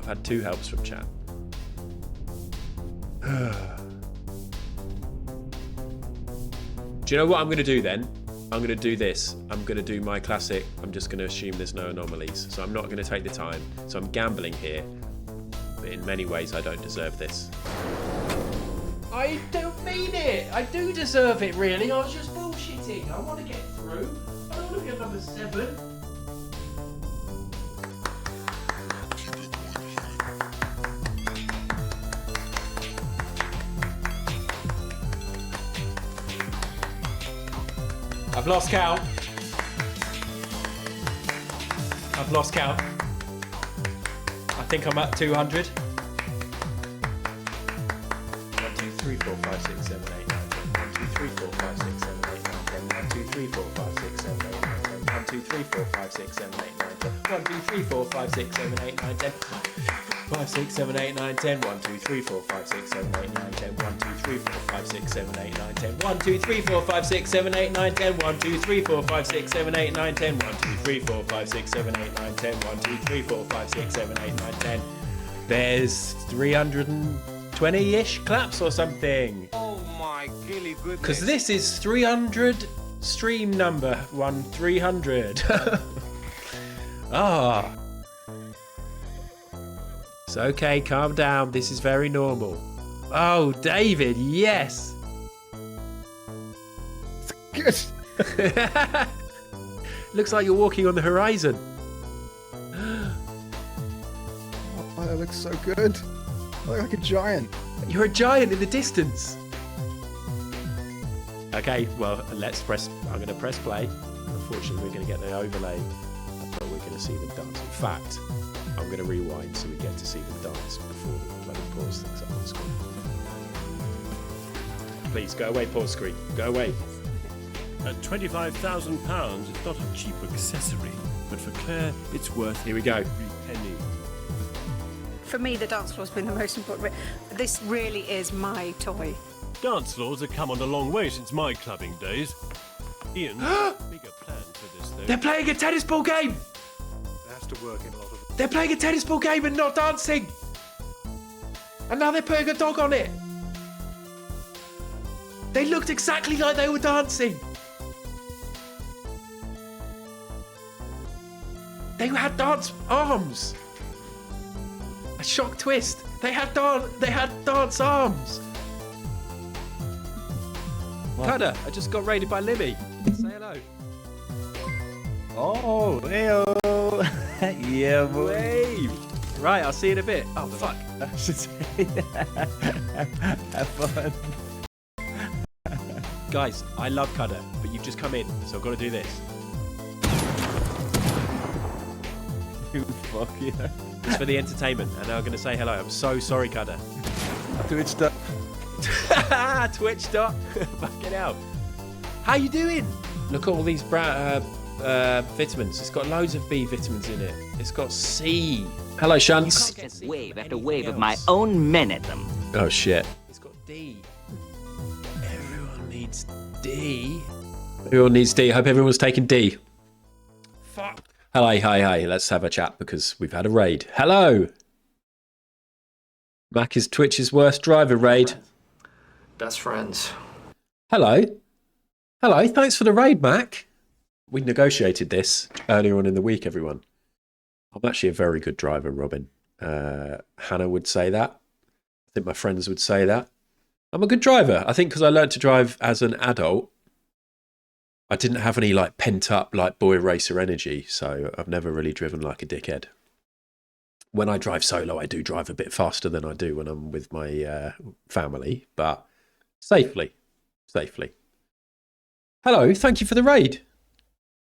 had 2 helps from chat. Do you know what I'm going to do then? I'm going to do this. I'm going to do my classic. I'm just going to assume there's no anomalies. So I'm not going to take the time. So I'm gambling here. But in many ways, I don't deserve this. I don't mean it. I do deserve it, really. I was just bullshitting. I want to get through. I don't want to be number 7. I've lost count. I've lost count. I think I'm at 200. 1, 2, 3, 4, 5, 6, 7, 8, 9, 10. 1, 2, 3, 4, 5, 6, 7, 8, 9, 10. 1, 2, 3, 4, 5, 6, 7, 8, 9, 10. 1, 2, 3, 4, 5, 6, 7, 8, 9, 10. 1, 2, 3, 4, 5, 6, 7, 8, 9, 10. 5, 6, 7, 8, 9, 10. 1, 2, 3, 4, 5, 6, 7, 8, 9, 10. 1, 2, 3, 4, 5, 6, 7, 8, 9, 10. 1, 2, 3, 4, 5, 6, 7, 8, 9, 10. 1, 2, 3, 4, 5, 6, 7, 8, 9, 10. 1, 2, 3, 4, 5, 6, 7, 8, 9, 10. 1, 2, 3, 4, 5, 6, 7, 8, 9, 10. There's 320-ish claps or something. Oh my gilly goodness. Because this is 300 stream number 1300. Ah. It's okay, calm down. This is very normal. Oh, David, yes. Good. Looks like you're walking on the horizon. Oh, that looks so good. I look like a giant. You're a giant in the distance. Okay, well, let's press. I'm going to press play. Unfortunately, we're going to get the overlay, but we're going to see them dance. In fact, I'm going to rewind so we get to see them dance before the bloody pause things up on the screen. Please go away, pause screen. Go away. At £25,000, it's not a cheap accessory, but for Claire, it's worth Here we go. every penny. For me, the dance floor's been the most important bit. This really is my toy. Dance floors have come on a long way since my clubbing days. Ian, bigger plan for this though. They're playing a tennis ball game. It has to work in a lot of. They're playing a tennis ball game and not dancing. And now they're putting a dog on it. They looked exactly like they were dancing. They had dance arms. A shock twist. They had dance arms. Cutter, I just got raided by Libby. Say hello. Oh, heyo. Yeah, boy. Wave. Right, I'll see you in a bit. Oh, fuck. I should say. Have fun. Guys, I love Cutter, but you've just come in, so I've got to do this. You fuck yeah. It's for the entertainment, and now I'm going to say hello. I'm so sorry, Cutter. Twitch stuff. Twitch stop. Fucking hell. How you doing? Look at all these vitamins. It's got loads of B vitamins in it. It's got C. Hello, Shunts. Just wave after wave of my own men at them. Oh, shit. It's got D. Everyone needs D. Everyone needs D. Hope everyone's taking D. Fuck. Hello, hi. Let's have a chat because we've had a raid. Hello. Mac is Twitch's worst driver raid. Best friends. Hello. Thanks for the raid, Mac. We negotiated this earlier on in the week, everyone. I'm actually a very good driver, Robin. Hannah would say that. I think my friends would say that. I'm a good driver. I think because I learned to drive as an adult, I didn't have any like pent up like boy racer energy, so I've never really driven like a dickhead. When I drive solo, I do drive a bit faster than I do when I'm with my family, but safely. Hello, thank you for the raid.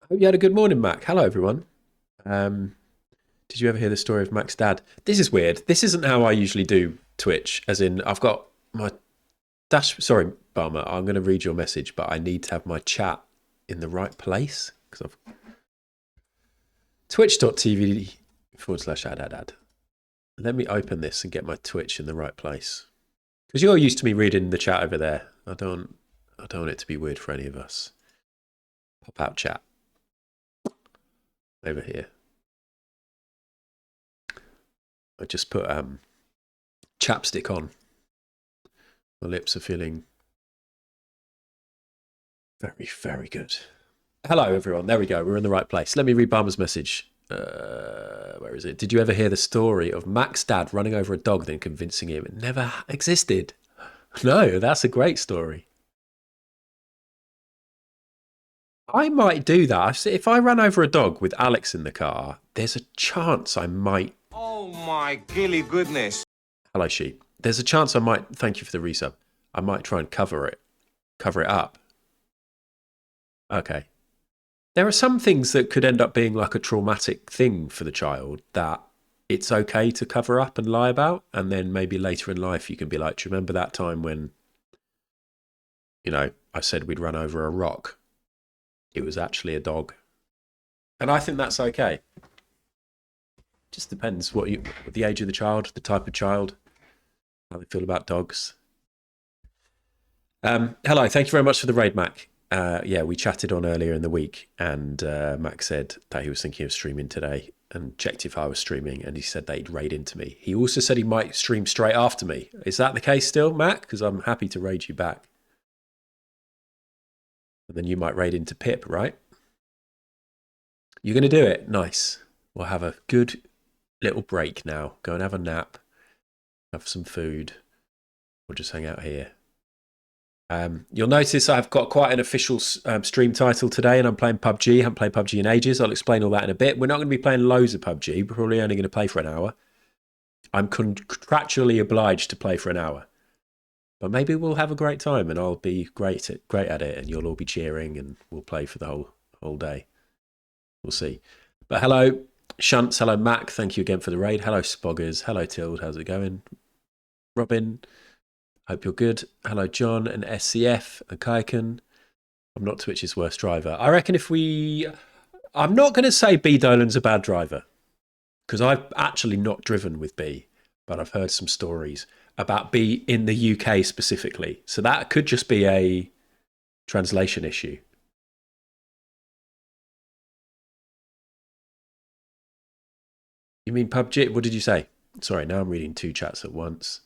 Hope you had a good morning, Mac. Hello, everyone. Did you ever hear the story of Mac's dad? This is weird. This isn't how I usually do Twitch, as in I've got my sorry, Barmer, I'm going to read your message, but I need to have my chat in the right place because I've twitch.tv/ad. Let me open this and get my Twitch in the right place because you're used to me reading the chat over there. I don't want it to be weird for any of us. Pop out chat over here. I just put chapstick on. My lips are feeling very, very good. Hello, everyone. There we go. We're in the right place. Let me read Barmer's message. Where is it? Did you ever hear the story of Mac's dad running over a dog, then convincing him it never existed? No, that's a great story. I might do that. If I ran over a dog with Alex in the car, there's a chance I might... Oh my gilly goodness. Hello, sheep. There's a chance I might... Thank you for the resub. I might try and cover it up. Okay. There are some things that could end up being like a traumatic thing for the child that it's okay to cover up and lie about. And then maybe later in life you can be like, do you remember that time when, you know, I said we'd run over a rock? It was actually a dog. And I think that's okay. Just depends what the age of the child, the type of child, how they feel about dogs. Hello, thank you very much for the raid, Mac. Yeah, we chatted on earlier in the week, and Mac said that he was thinking of streaming today and checked if I was streaming, and he said that he'd raid into me. He also said he might stream straight after me. Is that the case still, Mac? Because I'm happy to raid you back. And then you might raid into Pip, right? You're going to do it? Nice. We'll have a good little break now. Go and have a nap. Have some food. We'll just hang out here. You'll notice I've got quite an official stream title today, and I'm playing PUBG. I haven't played PUBG in ages. I'll explain all that in a bit. We're not going to be playing loads of PUBG. We're probably only going to play for an hour. I'm contractually obliged to play for an hour. But maybe we'll have a great time, and I'll be great at it, and you'll all be cheering, and we'll play for the whole day. We'll see. But hello, Shunts. Hello, Mac. Thank you again for the raid. Hello, Spoggers. Hello, Tild. How's it going? Robin. Hope you're good. Hello, John and SCF and Kaiken. I'm not Twitch's worst driver. I reckon I'm not going to say B Dolan's a bad driver, because I've actually not driven with B, but I've heard some stories about B in the UK specifically. So that could just be a translation issue. You mean PUBG? What did you say? Sorry, now I'm reading two chats at once.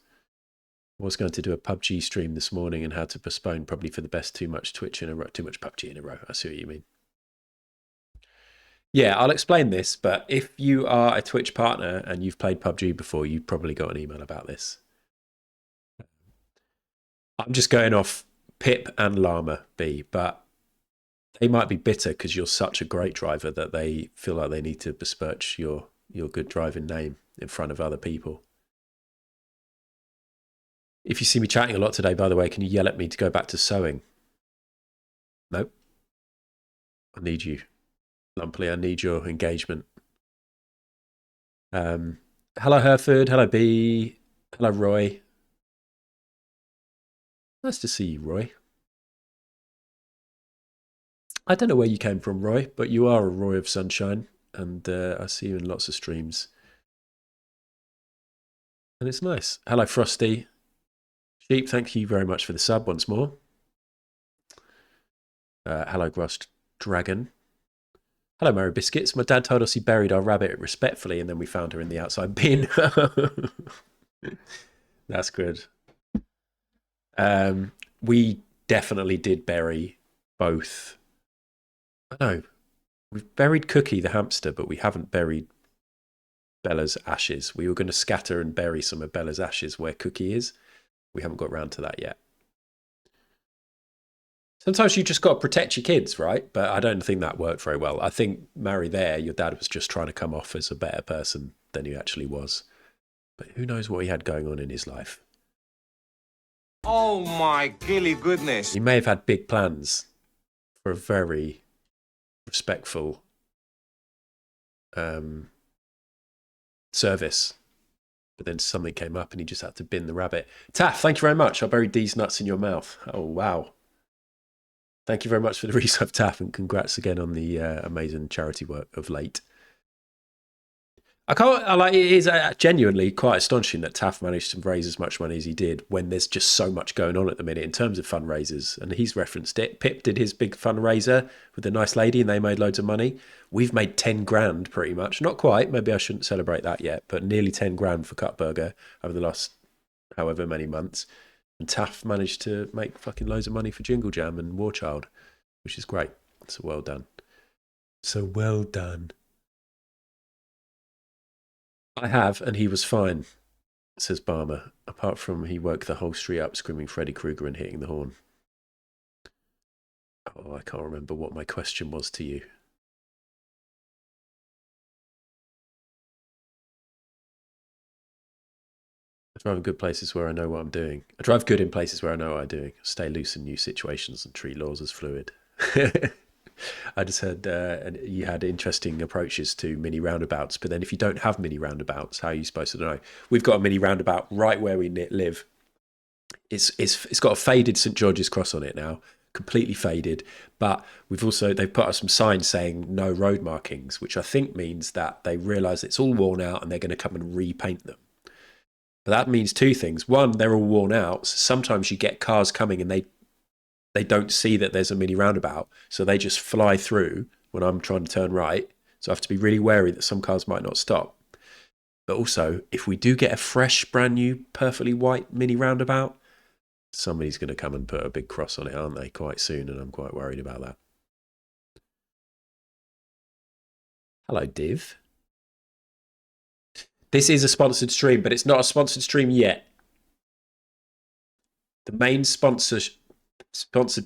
I was going to do a PUBG stream this morning and had to postpone probably for the best too much PUBG in a row. I see what you mean. Yeah, I'll explain this, but if you are a Twitch partner and you've played PUBG before, you've probably got an email about this. I'm just going off Pip and Llama B, but they might be bitter because you're such a great driver that they feel like they need to besmirch your good driving name in front of other people. If you see me chatting a lot today, by the way, can you yell at me to go back to sewing? Nope. I need you. Lumpley, I need your engagement. Hello, Hereford. Hello, B. Hello, Roy. Nice to see you, Roy. I don't know where you came from, Roy, but you are a Roy of sunshine, and I see you in lots of streams. And it's nice. Hello, Frosty. Sheep, thank you very much for the sub once more. Hello, Gross Dragon. Hello, Mary Biscuits. My dad told us he buried our rabbit respectfully, and then we found her in the outside bin. That's good. We definitely did bury both. I know. We've buried Cookie the hamster, but we haven't buried Bella's ashes. We were going to scatter and bury some of Bella's ashes where Cookie is. We haven't got around to that yet. Sometimes you just got to protect your kids, right? But I don't think that worked very well. I think, Mary, your dad was just trying to come off as a better person than he actually was. But who knows what he had going on in his life. Oh my gilly goodness. He may have had big plans for a very respectful service. But then something came up and he just had to bin the rabbit. Taff, thank you very much. I buried these nuts in your mouth. Oh, wow. Thank you very much for the resub, Taff, and congrats again on the amazing charity work of late. It is genuinely quite astonishing that Taff managed to raise as much money as he did when there's just so much going on at the minute in terms of fundraisers. And he's referenced it. Pip did his big fundraiser with a nice lady and they made loads of money. We've made 10 grand pretty much. Not quite. Maybe I shouldn't celebrate that yet, but nearly 10 grand for Cut Burger over the last however many months. And Taff managed to make fucking loads of money for Jingle Jam and War Child, which is great. So well done. So well done. I have, and he was fine, says Barmer, apart from he woke the whole street up screaming Freddy Krueger and hitting the horn. Oh, I can't remember what my question was to you. I drive in good places where I know what I'm doing. I drive good in places where I know what I'm doing. Stay loose in new situations and treat laws as fluid. I just heard you had interesting approaches to mini roundabouts, but then if you don't have mini roundabouts, how are you supposed to know? We've got a mini roundabout right where we live. It's got a faded St George's Cross on it now, completely faded. But they've put up some signs saying no road markings, which I think means that they realise it's all worn out and they're going to come and repaint them. But that means two things. One, they're all worn out. So sometimes you get cars coming and they don't see that there's a mini roundabout, so they just fly through when I'm trying to turn right. So I have to be really wary that some cars might not stop. But also, if we do get a fresh, brand new, perfectly white mini roundabout, somebody's going to come and put a big cross on it, aren't they, quite soon, and I'm quite worried about that. Hello, Div. This is a sponsored stream, but it's not a sponsored stream yet. The main sponsored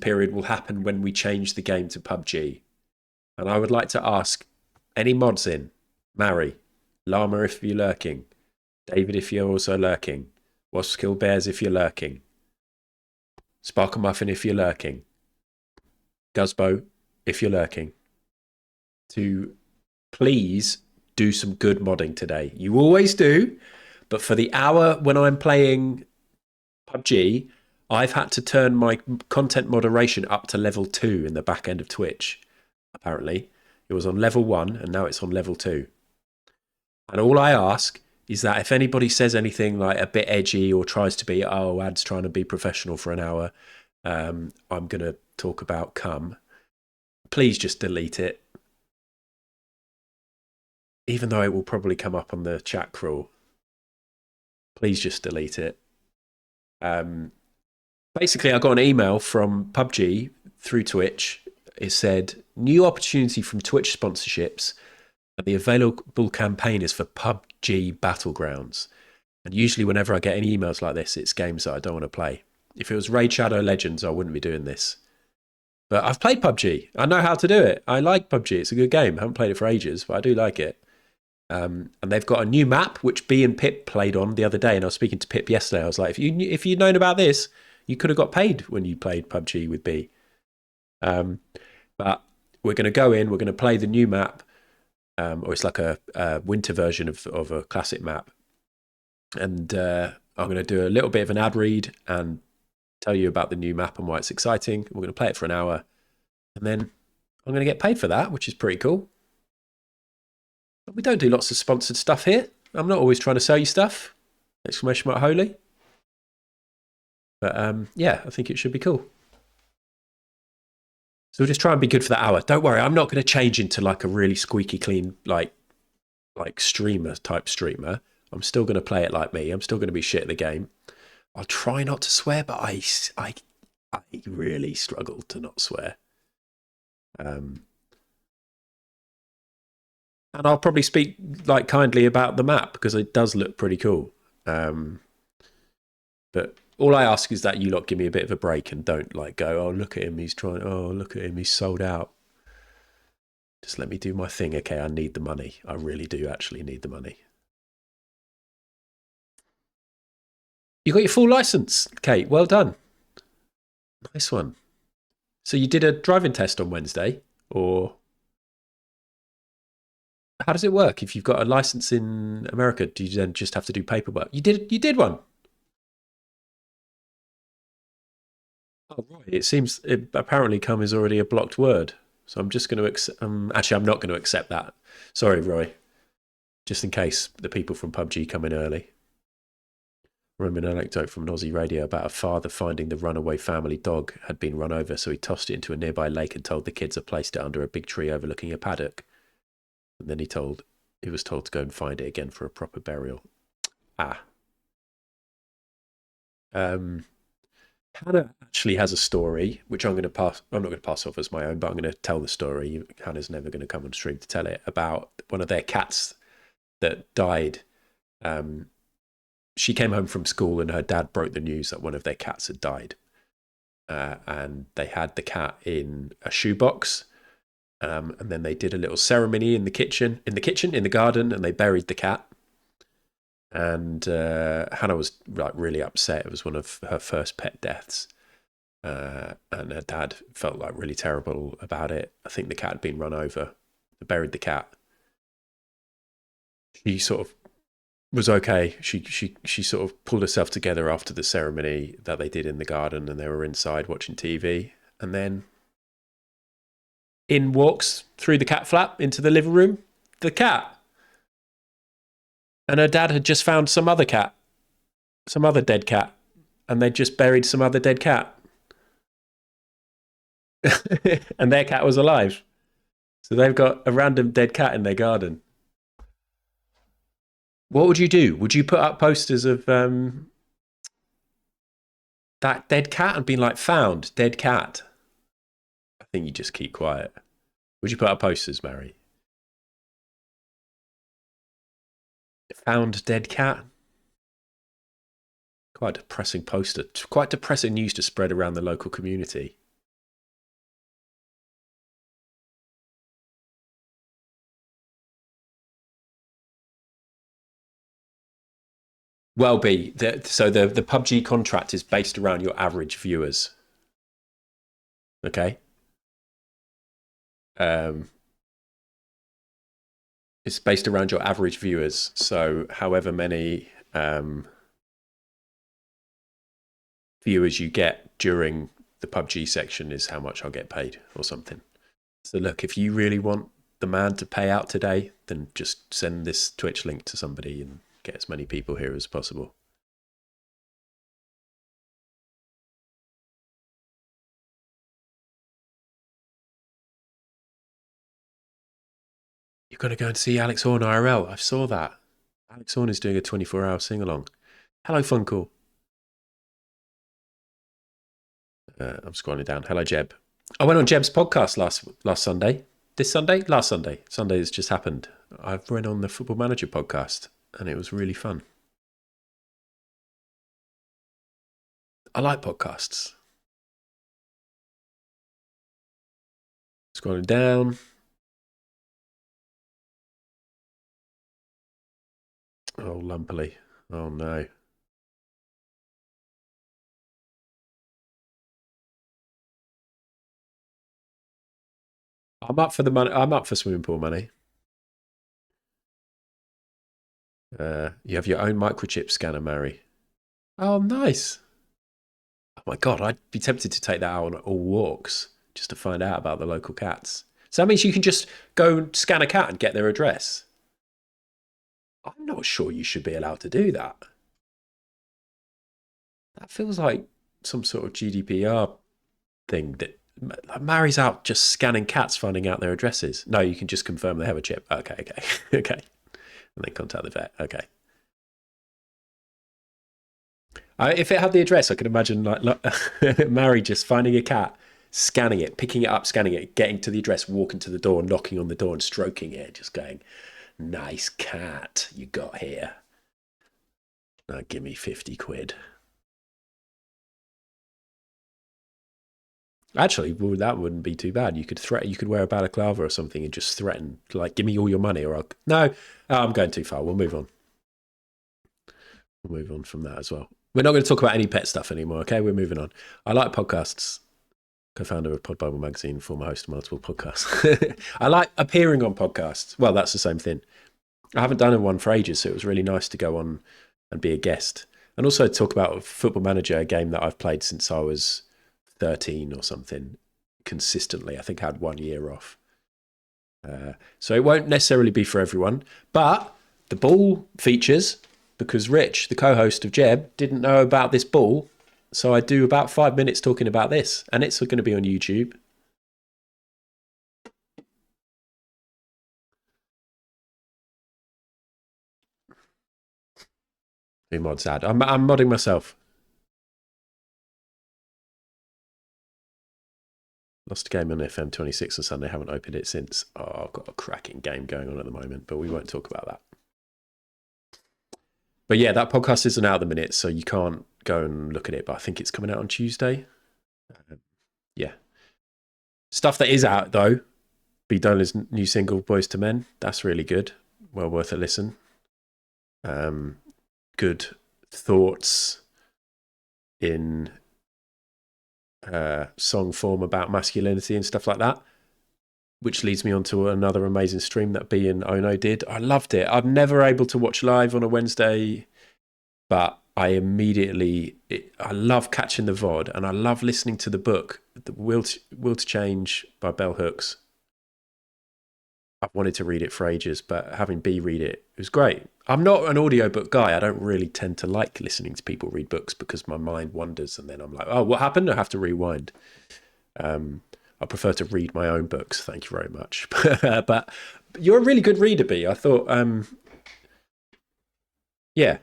period will happen when we change the game to PUBG. And I would like to ask any mods in, Mary, Llama if you're lurking, David if you're also lurking, Waskill Bears if you're lurking, Sparkle Muffin if you're lurking, Guzbo if you're lurking, to please do some good modding today. You always do, but for the hour when I'm playing PUBG, I've had to turn my content moderation up to level 2 in the back end of Twitch, apparently. It was on level 1 and now it's on level 2. And all I ask is that if anybody says anything like a bit edgy or tries to be, oh, Ad's trying to be professional for an hour, I'm going to talk about cum, please just delete it. Even though it will probably come up on the chat crawl. Please just delete it. Basically, I got an email from PUBG through Twitch. It said, new opportunity from Twitch sponsorships, and the available campaign is for PUBG Battlegrounds. And usually whenever I get any emails like this, it's games that I don't want to play. If it was Raid Shadow Legends, I wouldn't be doing this. But I've played PUBG. I know how to do it. I like PUBG. It's a good game. I haven't played it for ages, but I do like it. And they've got a new map, which B and Pip played on the other day. And I was speaking to Pip yesterday. I was like, if you'd known about this, you could have got paid when you played PUBG with B. But we're going to go in, we're going to play the new map, or it's like a winter version of a classic map. And I'm going to do a little bit of an ad read and tell you about the new map and why it's exciting. We're going to play it for an hour. And then I'm going to get paid for that, which is pretty cool. But we don't do lots of sponsored stuff here. I'm not always trying to sell you stuff. Exclamation mark holy. But yeah, I think it should be cool. So we'll just try and be good for that hour. Don't worry, I'm not going to change into like a really squeaky clean, like streamer type streamer. I'm still going to play it like me. I'm still going to be shit at the game. I'll try not to swear, but I really struggle to not swear. And I'll probably speak like kindly about the map because it does look pretty cool. But all I ask is that you lot give me a bit of a break and don't like go, oh, look at him, he's trying, oh, look at him, he's sold out. Just let me do my thing, okay? I need the money. I really do actually need the money. You got your full license, Kate. Well done. Nice one. So you did a driving test on Wednesday, or how does it work? If you've got a license in America, do you then just have to do paperwork? You did one. Oh, right. It seems apparently "cum" is already a blocked word, so I'm just going to accept. Actually, I'm not going to accept that. Sorry, Roy. just in case the people from PUBG come in early. I remember an anecdote from an Aussie radio about a father finding the runaway family dog had been run over, so he tossed it into a nearby lake and told the kids to place it under a big tree overlooking a paddock. And then he was told to go and find it again for a proper burial. Hannah actually has a story, which I'm not going to pass off as my own, but I'm going to tell the story. Hannah's never going to come on stream to tell it, about one of their cats that died. She came home from school and her dad broke the news that one of their cats had died. And they had the cat in a shoebox. And then they did a little ceremony in the garden, and they buried the cat. And Hannah was like really upset. It was one of her first pet deaths. And her dad felt like really terrible about it. I think the cat had been run over. They buried the cat. She sort of was okay. She sort of pulled herself together after the ceremony that they did in the garden, and they were inside watching TV. And then in walks through the cat flap into the living room the cat. And her dad had just found some other dead cat, and they'd just buried some other dead cat. And their cat was alive. So they've got a random dead cat in their garden. What would you do? Would you put up posters of that dead cat and be like, found dead cat? I think you just keep quiet. Would you put up posters, Mary? Found dead cat? Quite a depressing poster. Quite depressing news to spread around the local community. Well, so the PUBG contract is based around your average viewers. Okay? It's based around your average viewers. So however many viewers you get during the PUBG section is how much I'll get paid or something. So look, if you really want the man to pay out today, then just send this Twitch link to somebody and get as many people here as possible. You're going to go and see Alex Horn IRL. I saw that. Alex Horn is doing a 24-hour sing-along. Hello, Funko. I'm scrolling down. Hello, Jeb. I went on Jeb's podcast last Sunday. This Sunday? Last Sunday. Sunday has just happened. I went on the Football Manager podcast, and it was really fun. I like podcasts. Scrolling down. Oh, lumpily. Oh, no. I'm up for the money. I'm up for swimming pool money. You have your own microchip scanner, Mary. Oh, nice. Oh my God, I'd be tempted to take that out on all walks just to find out about the local cats. So that means you can just go and scan a cat and get their address. I'm not sure you should be allowed to do that. That feels like some sort of GDPR thing that Mary's out just scanning cats, finding out their addresses. No, you can just confirm they have a chip. Okay. Okay. And then contact the vet. Okay. If it had the address, I could imagine like Mary just finding a cat, scanning it, picking it up, scanning it, getting to the address, walking to the door, knocking on the door and stroking it, just going, nice cat you got here. Now give me 50 quid. Actually, well, that wouldn't be too bad. You could wear a balaclava or something and just threaten, like, give me all your money or I'll... No, I'm going too far. We'll move on. We'll move on from that as well. We're not going to talk about any pet stuff anymore, okay? We're moving on. I like podcasts. Co-founder of Pod Bible Magazine, former host of multiple podcasts. I like appearing on podcasts. Well, that's the same thing. I haven't done one for ages, so it was really nice to go on and be a guest. And also talk about Football Manager, a game that I've played since I was 13 or something, consistently. I think I had 1 year off. So it won't necessarily be for everyone, but the ball features, because Rich, the co-host of Jeb, didn't know about this ball. So I do about 5 minutes talking about this, and it's going to be on YouTube. Who mods ad? I'm modding myself. Lost a game on FM26 on Sunday. Haven't opened it since. Oh, I've got a cracking game going on at the moment, but we won't talk about that. But yeah, that podcast isn't out at the minute, so you can't go and look at it. But I think it's coming out on Tuesday. Yeah. Stuff that is out, though. B. Dolan's new single, Boys to Men. That's really good. Well worth a listen. Good thoughts in song form about masculinity and stuff like that, which leads me on to another amazing stream that B and Ono did. I loved it. I'm never able to watch live on a Wednesday, but I love catching the VOD, and I love listening to the book, The Will to Change by Bell Hooks. I've wanted to read it for ages, but having B read it, it was great. I'm not an audiobook guy. I don't really tend to like listening to people read books because my mind wanders and then I'm like, oh, what happened? I have to rewind. I prefer to read my own books. Thank you very much. But you're a really good reader, B. I thought, yeah,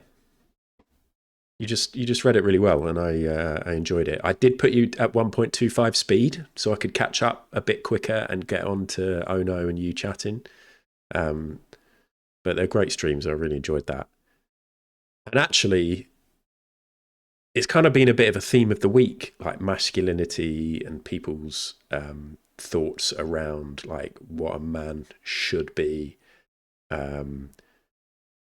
you just read it really well, and I enjoyed it. I did put you at 1.25 speed so I could catch up a bit quicker and get on to Ono and you chatting. But they're great streams. I really enjoyed that. And actually, it's kind of been a bit of a theme of the week, like masculinity and people's thoughts around like what a man should be.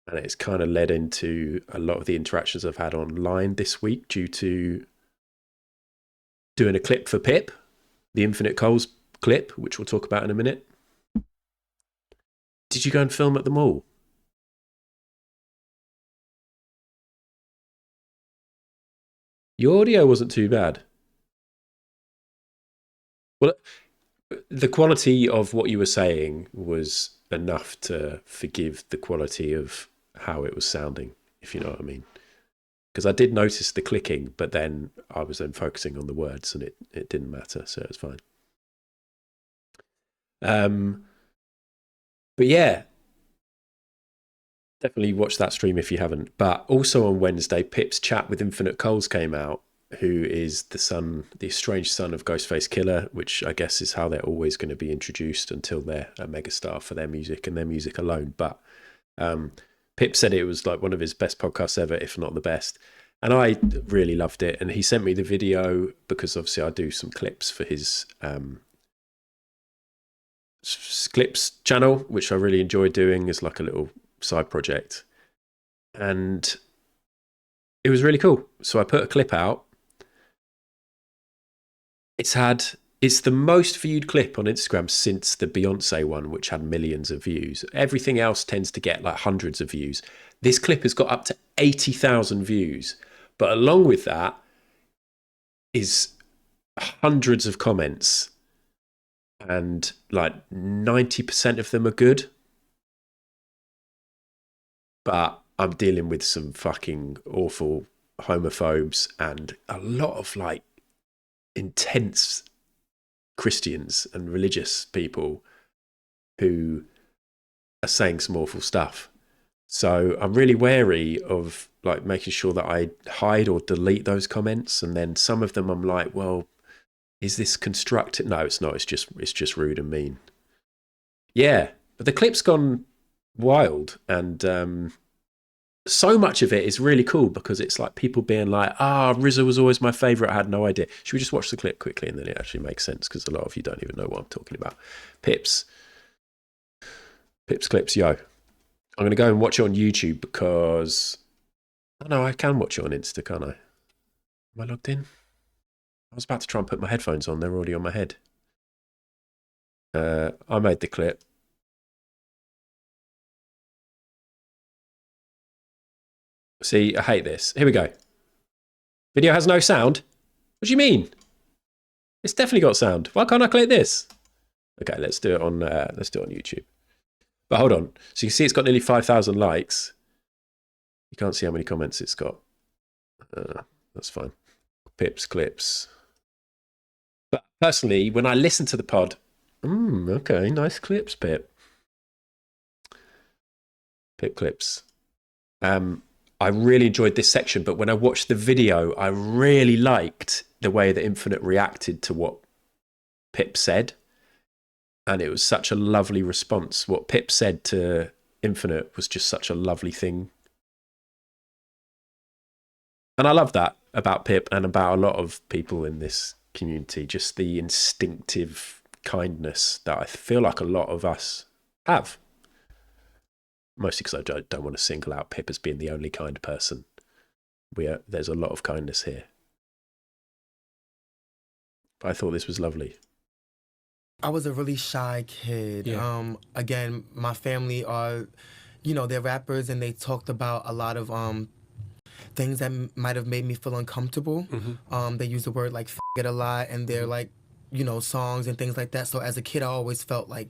And it's kind of led into a lot of the interactions I've had online this week due to doing a clip for Pip, the Infinite Coals clip, which we'll talk about in a minute. Did you go and film at the mall? Your audio wasn't too bad. Well, the quality of what you were saying was enough to forgive the quality of how it was sounding, if you know what I mean. Because I did notice the clicking, but then I was then focusing on the words and it didn't matter, so it was fine. But yeah, definitely watch that stream if you haven't. But also on Wednesday, Pip's chat with Infinite Coals came out, who is the estranged son of Ghostface Killer, which I guess is how they're always going to be introduced until they're a megastar for their music and their music alone. But Pip said it was like one of his best podcasts ever, if not the best. And I really loved it. And he sent me the video because obviously I do some clips for his clips channel, which I really enjoy doing as like a little side project. And it was really cool. So I put a clip out. It's the most viewed clip on Instagram since the Beyonce one, which had millions of views. Everything else tends to get like hundreds of views. This clip has got up to 80,000 views. But along with that is hundreds of comments. And like 90% of them are good. But I'm dealing with some fucking awful homophobes and a lot of like intense Christians and religious people who are saying some awful stuff. So I'm really wary of like making sure that I hide or delete those comments. And then some of them I'm like, well, is this constructive? No, it's not. It's just rude and mean. Yeah, but the clip's gone wild, and so much of it is really cool because it's like people being like, RZA was always my favorite. I had no idea. Should we just watch the clip quickly and then it actually makes sense because a lot of you don't even know what I'm talking about. Pips clips, yo. I'm going to go and watch it on YouTube because I can watch it on Insta, can't I? Am I logged in? I was about to try and put my headphones on. They're already on my head. I made the clip. See, I hate this. Here we go. Video has no sound. What do you mean? It's definitely got sound. Why can't I click this? Okay, let's do it on YouTube. But hold on. So you see it's got nearly 5,000 likes. You can't see how many comments it's got. That's fine. Pips, clips. But personally, when I listen to the pod, okay, nice clips, Pip. Pip clips. I really enjoyed this section, but when I watched the video, I really liked the way that Infinite reacted to what Pip said. And it was such a lovely response. What Pip said to Infinite was just such a lovely thing. And I love that about Pip and about a lot of people in this community, just the instinctive kindness that I feel like a lot of us have. Mostly because I don't want to single out Pip as being the only kind person. There's a lot of kindness here. But I thought this was lovely. I was a really shy kid. Yeah. Again, my family are, they're rappers, and they talked about a lot of things that might have made me feel uncomfortable. Mm-hmm. They use the word like "it" a lot, and they're like, songs and things like that. So as a kid, I always felt like,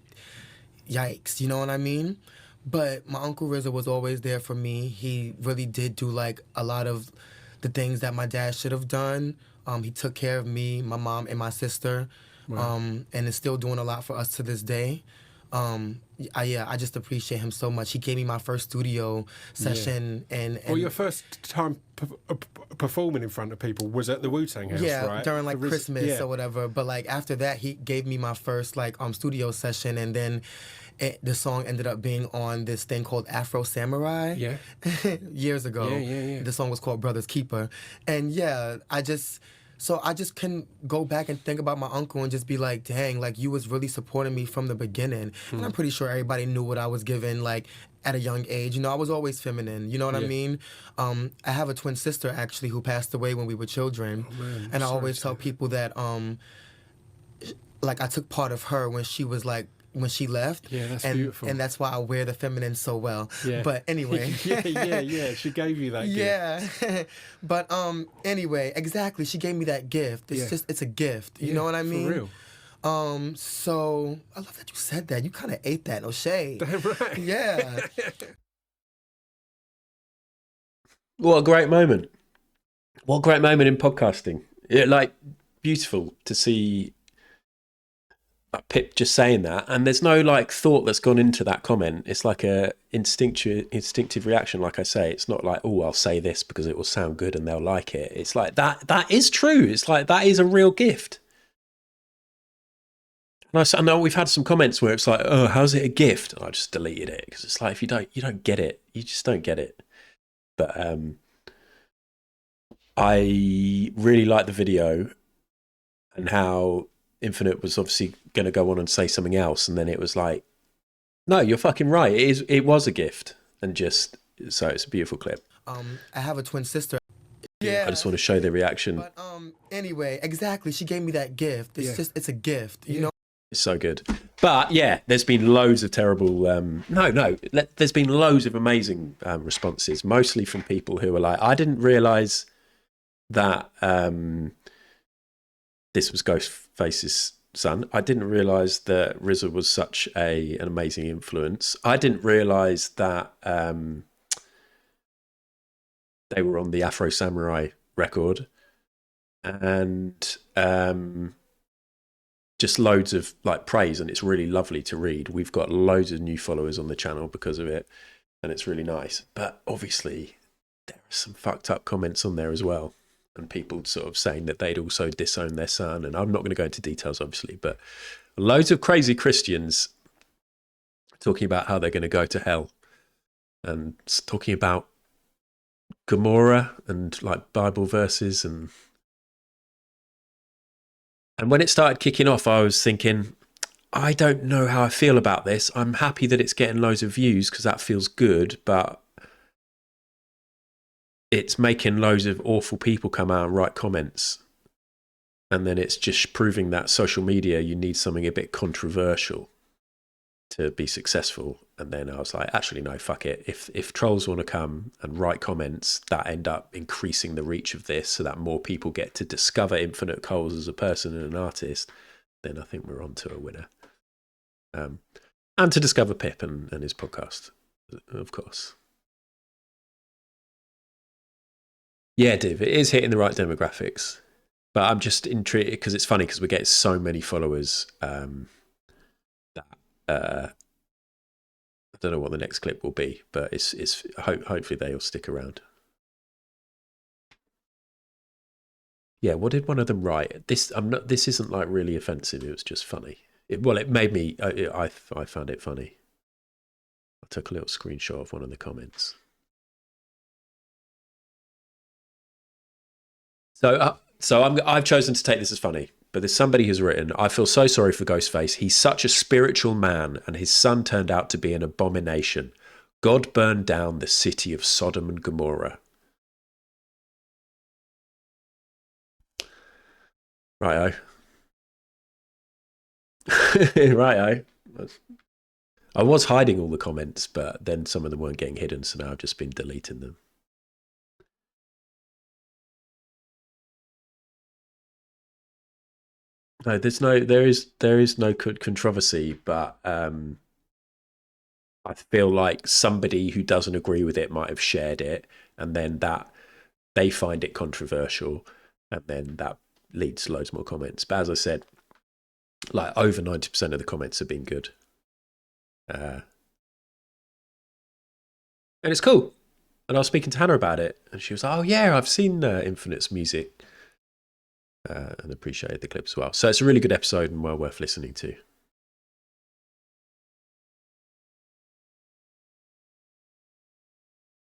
yikes, you know what I mean? But my Uncle RZA was always there for me. He really did do like a lot of the things that my dad should have done. He took care of me, my mom, and my sister. Wow. And is still doing a lot for us to this day. I just appreciate him so much. He gave me my first studio session, and well, your first time performing in front of people was at the Wu-Tang House, right? During like Christmas or whatever. But like after that, he gave me my first like studio session, and then the song ended up being on this thing called Afro Samurai. Yeah. Years ago. Yeah. The song was called Brother's Keeper, and I just can go back and think about my uncle and just be like, dang, like you was really supporting me from the beginning. And I'm pretty sure everybody knew what I was given, like at a young age. I was always feminine, you know what I mean? I have a twin sister actually who passed away when we were children. Oh, man, and I always tell people that like I took part of her when she left. Yeah, that's and, beautiful. And that's why I wear the feminine so well. Yeah. But anyway. yeah. She gave you that gift. Yeah. But anyway, exactly. She gave me that gift. It's a gift. You know what I mean? For real. So I love that you said that. You kind of ate that, no shade. Right. Yeah. What a great moment. What a great moment in podcasting. Beautiful to see Pip just saying that, and there's no like thought that's gone into that comment. It's like a instinctive reaction. Like I say, it's not like, oh, I'll say this because it will sound good and they'll like it. It's like that is true. It's like that is a real gift. And I know we've had some comments where it's like, oh, how's it a gift? And I just deleted it because it's like, if you don't get it, you just don't get it. But I really like the video and how Infinite was obviously going to go on and say something else, and then it was like, no, you're fucking right. It was a gift, and so it's a beautiful clip. I have a twin sister. I just want to show the reaction. But anyway, exactly. She gave me that gift. It's a gift. You know. It's so good. But yeah, there's been loads of terrible. There's been loads of amazing responses, mostly from people who are like, I didn't realise that this was Ghostface's son. I didn't realise that RZA was such an amazing influence. I didn't realise that they were on the Afro Samurai record, and just loads of like praise, and it's really lovely to read. We've got loads of new followers on the channel because of it, and it's really nice. But obviously there are some fucked up comments on there as well, and people sort of saying that they'd also disown their son, and I'm not going to go into details obviously, but loads of crazy Christians talking about how they're going to go to hell, and talking about Gomorrah and like Bible verses, and when it started kicking off, I was thinking, I don't know how I feel about this. I'm happy that it's getting loads of views because that feels good, but it's making loads of awful people come out and write comments. And then it's just proving that social media, you need something a bit controversial to be successful. And then I was like, actually, no, fuck it. If trolls want to come and write comments that end up increasing the reach of this so that more people get to discover Infinite Coles as a person and an artist, then I think we're on to a winner. And to discover Pip and his podcast, of course. Yeah, Div, it is hitting the right demographics. But I'm just intrigued because it's funny because we get so many followers that I don't know what the next clip will be, but hopefully they'll stick around. Yeah, what did one of them write? This isn't like really offensive. It was just funny. It made me. I found it funny. I took a little screenshot of one of the comments. I've chosen to take this as funny, but there's somebody who's written, I feel so sorry for Ghostface. He's such a spiritual man, and his son turned out to be an abomination. God burned down the city of Sodom and Gomorrah. Righto. Righto. I was hiding all the comments, but then some of them weren't getting hidden, so now I've just been deleting them. No, there is no controversy, but I feel like somebody who doesn't agree with it might have shared it, and then that they find it controversial, and then that leads to loads more comments. But as I said, like over 90% of the comments have been good, and it's cool. And I was speaking to Hannah about it, and she was like, "Oh yeah, I've seen Infinite's music." And appreciated the clip as well. So it's a really good episode and well worth listening to.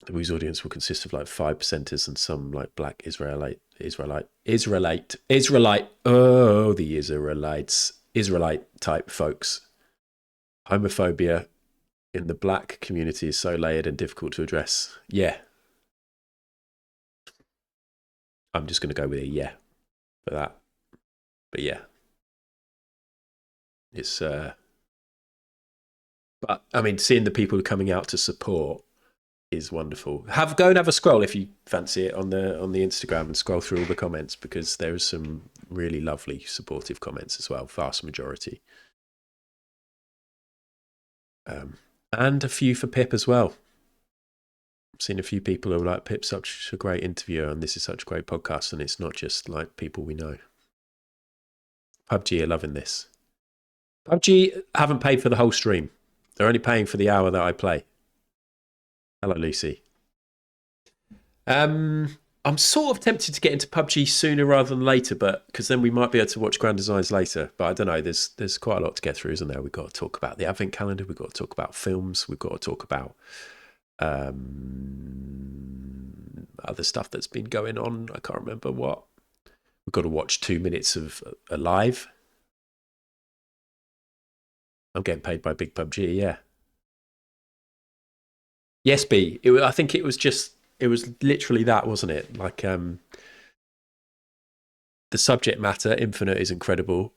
The Woo's audience will consist of like 5%ers and some like black Israelite. Oh, the Israelite type folks. Homophobia in the black community is so layered and difficult to address. Yeah. I'm just going to go with a yeah. For that, but yeah, it's but I mean, seeing the people coming out to support is wonderful. Go and have a scroll if you fancy it on the Instagram and scroll through all the comments, because there are some really lovely supportive comments as well, vast majority, and a few for Pip as well. I've seen a few people who are like, Pip's such a great interviewer and this is such a great podcast, and it's not just like people we know. PUBG are loving this. PUBG haven't paid for the whole stream. They're only paying for the hour that I play. Hello, Lucy. I'm sort of tempted to get into PUBG sooner rather than later, but because then we might be able to watch Grand Designs later. But I don't know. There's quite a lot to get through, isn't there? We've got to talk about the Advent calendar. We've got to talk about films. We've got to talk about other stuff that's been going on. I can't remember what. We've got to watch 2 minutes of Alive. I'm getting paid by Big PUBG, yeah. Yes, B. I think it was literally that, wasn't it? Like, the subject matter, Infinite, is incredible.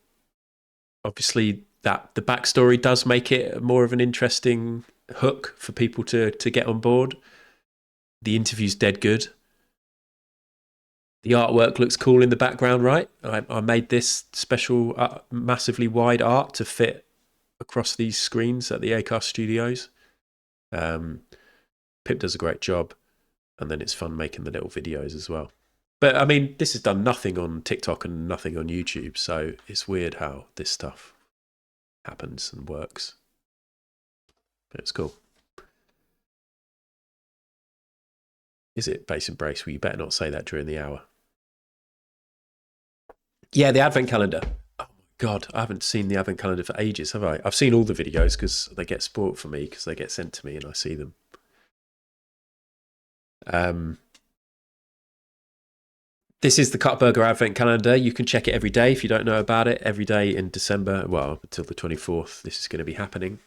Obviously, that the backstory does make it more of an interesting hook for people to get on board. The interview's dead good. The artwork looks cool in the background, right? I made this special, massively wide art to fit across these screens at the Acast studios. Pip does a great job, and then it's fun making the little videos as well. But I mean, this has done nothing on TikTok and nothing on YouTube, so it's weird how this stuff happens and works. But it's cool. Is it Base and Brace? Well, you better not say that during the hour. Yeah, the Advent calendar. Oh my God, I haven't seen the Advent calendar for ages, have I? I've seen all the videos because they get sport for me, because they get sent to me and I see them. This is the Cutburger Advent calendar. You can check it every day if you don't know about it. Every day in December, well, until the 24th, this is going to be happening.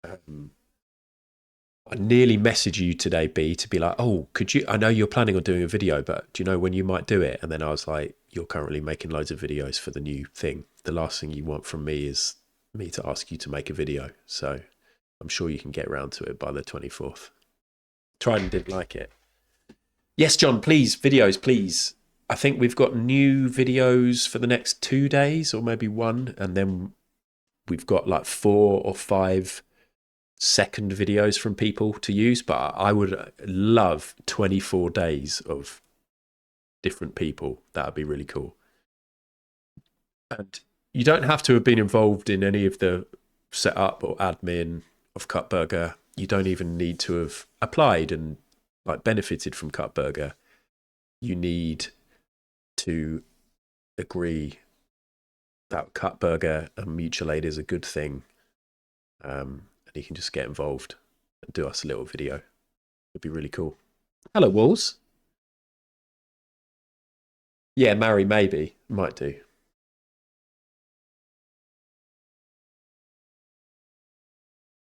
I nearly messaged you today, B, to be like, oh, could you, I know you're planning on doing a video, but do you know when you might do it? And then I was like, you're currently making loads of videos for the new thing. The last thing you want from me is me to ask you to make a video. So I'm sure you can get around to it by the 24th. Tried and didn't like it. Yes, John, please, videos, please. I think we've got new videos for the next 2 days, or maybe one. And then we've got like 4 or 5 second videos from people to use, but I would love 24 days of different people. That would be really cool. And you don't have to have been involved in any of the setup or admin of Cutburger. You don't even need to have applied and like benefited from Cutburger. You need to agree that Cutburger and mutual aid is a good thing. And you can just get involved and do us a little video. It'd be really cool. Hello, Walls. Yeah, marry maybe. Might do.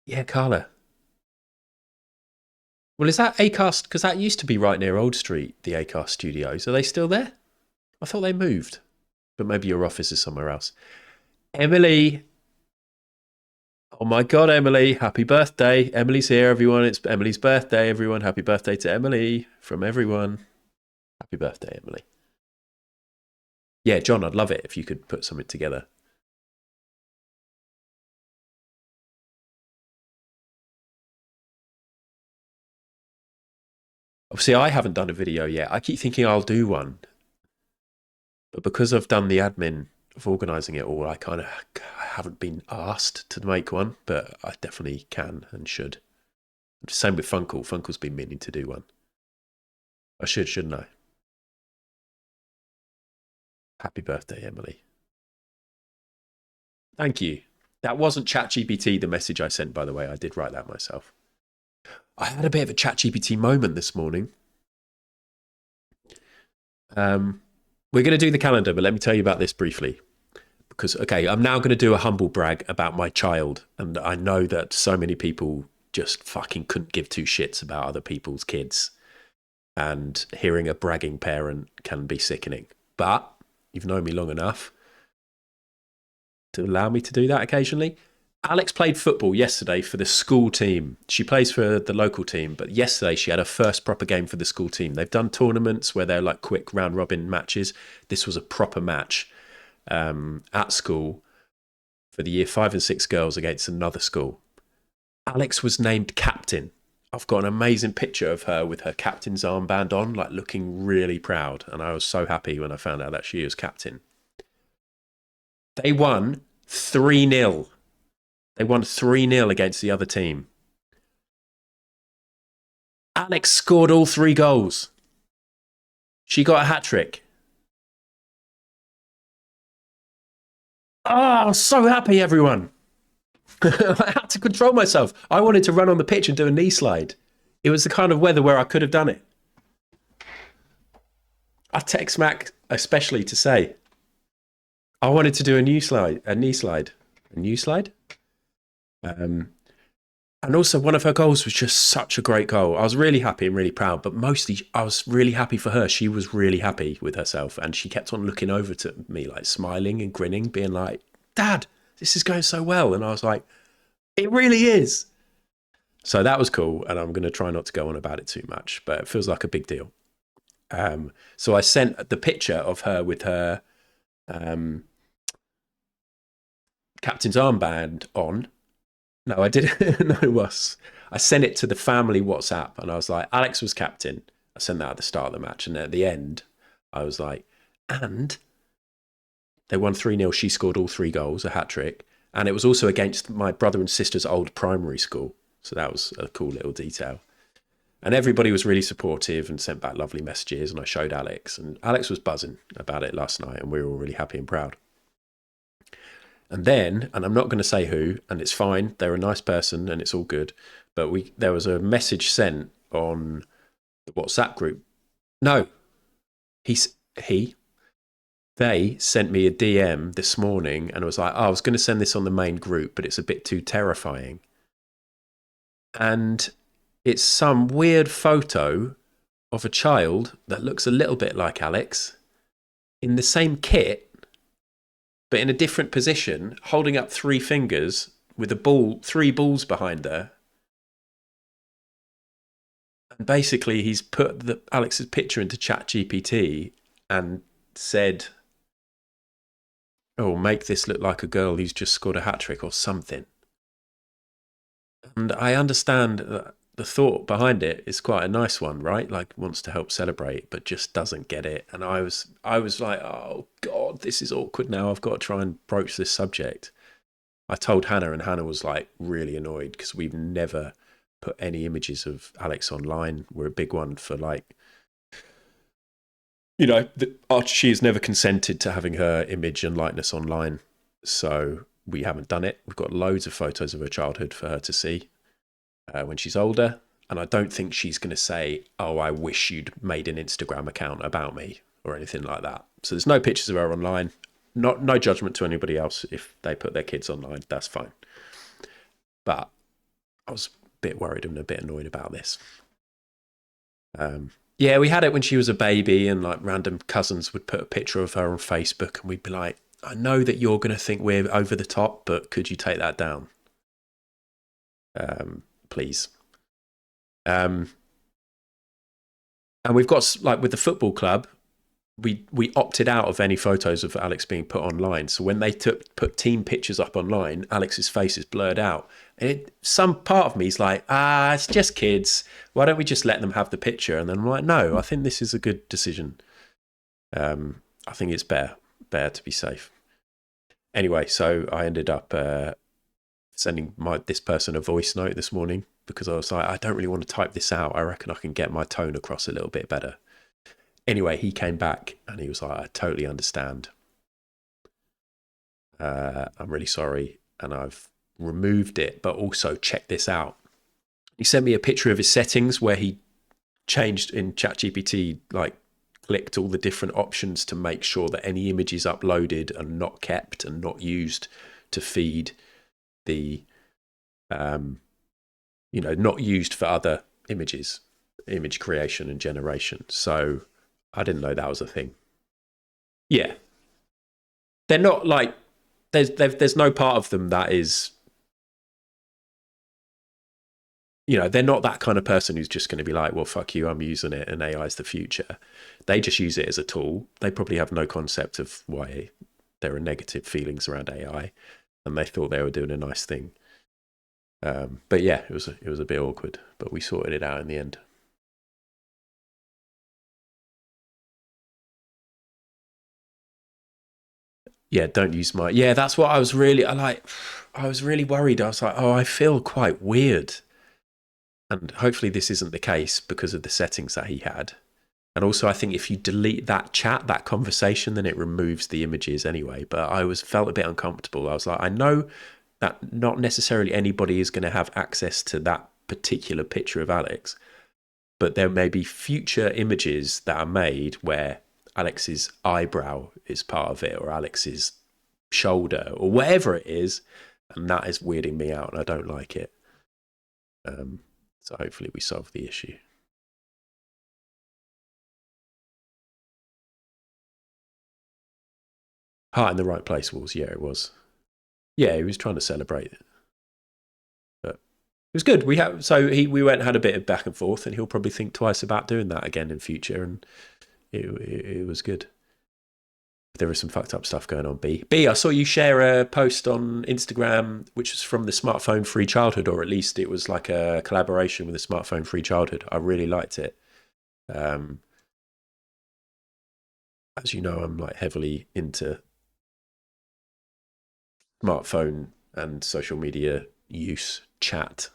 Yeah, Carla. Well, is that Acast? Because that used to be right near Old Street, the Acast studios. Are they still there? I thought they moved. But maybe your office is somewhere else. Emily. Oh my God, Emily. Happy birthday. Emily's here, everyone. It's Emily's birthday, everyone. Happy birthday to Emily from everyone. Happy birthday, Emily. Yeah, John, I'd love it if you could put something together. Obviously, I haven't done a video yet. I keep thinking I'll do one. But because I've done the admin of organising it all, I kind of haven't been asked to make one, but I definitely can and should. Same with Funkle. Funkle's been meaning to do one. I should, shouldn't I? Happy birthday, Emily. Thank you. That wasn't ChatGPT, the message I sent, by the way. I did write that myself. I had a bit of a ChatGPT moment this morning. We're going to do the calendar, but let me tell you about this briefly. Because, okay, I'm now going to do a humble brag about my child. And I know that so many people just fucking couldn't give two shits about other people's kids. And hearing a bragging parent can be sickening. But you've known me long enough to allow me to do that occasionally. Alex played football yesterday for the school team. She plays for the local team, but yesterday she had her first proper game for the school team. They've done tournaments where they're like quick round robin matches. This was a proper match at school for the year 5 and 6 girls against another school. Alex was named captain. I've got an amazing picture of her with her captain's armband on, like looking really proud. And I was so happy when I found out that she was captain. They won 3-0. They won 3-0 against the other team. Alex scored all 3 goals. She got a hat-trick. Oh, I was so happy, everyone. I had to control myself. I wanted to run on the pitch and do a knee slide. It was the kind of weather where I could have done it. I text Mac especially to say, I wanted to do a knee slide. And also one of her goals was just such a great goal. I was really happy and really proud, but mostly I was really happy for her. She was really happy with herself and she kept on looking over to me, like smiling and grinning, being like, Dad, this is going so well. And I was like, it really is. So that was cool. And I'm going to try not to go on about it too much, but it feels like a big deal. So I sent the picture of her with her captain's armband on. No, I didn't. No, it was. I sent it to the family WhatsApp and I was like, Alex was captain. I sent that at the start of the match. And at the end, I was like, and they won 3-0. She scored all 3 goals, a hat-trick. And it was also against my brother and sister's old primary school. So that was a cool little detail. And everybody was really supportive and sent back lovely messages. And I showed Alex. And Alex was buzzing about it last night. And we were all really happy and proud. And then, and I'm not going to say who, and it's fine, they're a nice person and it's all good, but there was a message sent on the WhatsApp group. No, they sent me a DM this morning and was like, oh, I was going to send this on the main group, but it's a bit too terrifying. And it's some weird photo of a child that looks a little bit like Alex in the same kit, but in a different position, holding up 3 fingers with 3 balls behind her. And basically, he's put Alex's picture into ChatGPT and said, oh, make this look like a girl who's just scored a hat-trick or something. And I understand that the thought behind it is quite a nice one, right? Like wants to help celebrate, but just doesn't get it. And I was like, oh God, this is awkward now. I've got to try and broach this subject. I told Hannah, and Hannah was like really annoyed because we've never put any images of Alex online. We're a big one for like, you know, she has never consented to having her image and likeness online. So we haven't done it. We've got loads of photos of her childhood for her to see when she's older. And I don't think she's going to say, oh, I wish you'd made an Instagram account about me or anything like that. So there's no pictures of her online. No judgment to anybody else if they put their kids online. That's fine. But I was a bit worried and a bit annoyed about this. Yeah, we had it when she was a baby, and like random cousins would put a picture of her on Facebook, and we'd be like, I know that you're going to think we're over the top, but could you take that down? Please. And we've got, like with the football club, we opted out of any photos of Alex being put online. So when they put team pictures up online, Alex's face is blurred out. And some part of me is like, it's just kids. Why don't we just let them have the picture? And then I'm like, no, I think this is a good decision. I think it's better to be safe. Anyway, so I ended up sending this person a voice note this morning because I was like, I don't really want to type this out. I reckon I can get my tone across a little bit better. Anyway, he came back and he was like, I totally understand. I'm really sorry. And I've removed it, but also check this out. He sent me a picture of his settings where he changed in ChatGPT, like clicked all the different options to make sure that any images uploaded are not kept and not used to feed the, not used for other images, image creation and generation. So I didn't know that was a thing. Yeah. They're not like, there's no part of them that is, they're not that kind of person who's just going to be like, well, fuck you, I'm using it and AI is the future. They just use it as a tool. They probably have no concept of why there are negative feelings around AI, and they thought they were doing a nice thing. But yeah, it was a bit awkward, but we sorted it out in the end. Yeah, don't use my... Yeah, that's what I was really worried. I was like, oh, I feel quite weird. And hopefully this isn't the case because of the settings that he had. And also I think if you delete that chat, that conversation, then it removes the images anyway. But I felt a bit uncomfortable. I was like, I know that not necessarily anybody is going to have access to that particular picture of Alex, but there may be future images that are made where Alex's eyebrow is part of it, or Alex's shoulder, or whatever it is, and that is weirding me out, and I don't like it. So hopefully we solve the issue. Heart in the right place, Wolves. Yeah, it was. Yeah, he was trying to celebrate it. But it was good. We went and had a bit of back and forth, and he'll probably think twice about doing that again in future, and it was good. There was some fucked up stuff going on. B, I saw you share a post on Instagram, which was from the Smartphone Free Childhood, or at least it was like a collaboration with the Smartphone Free Childhood. I really liked it. As you know, I'm like heavily into smartphone and social media use chat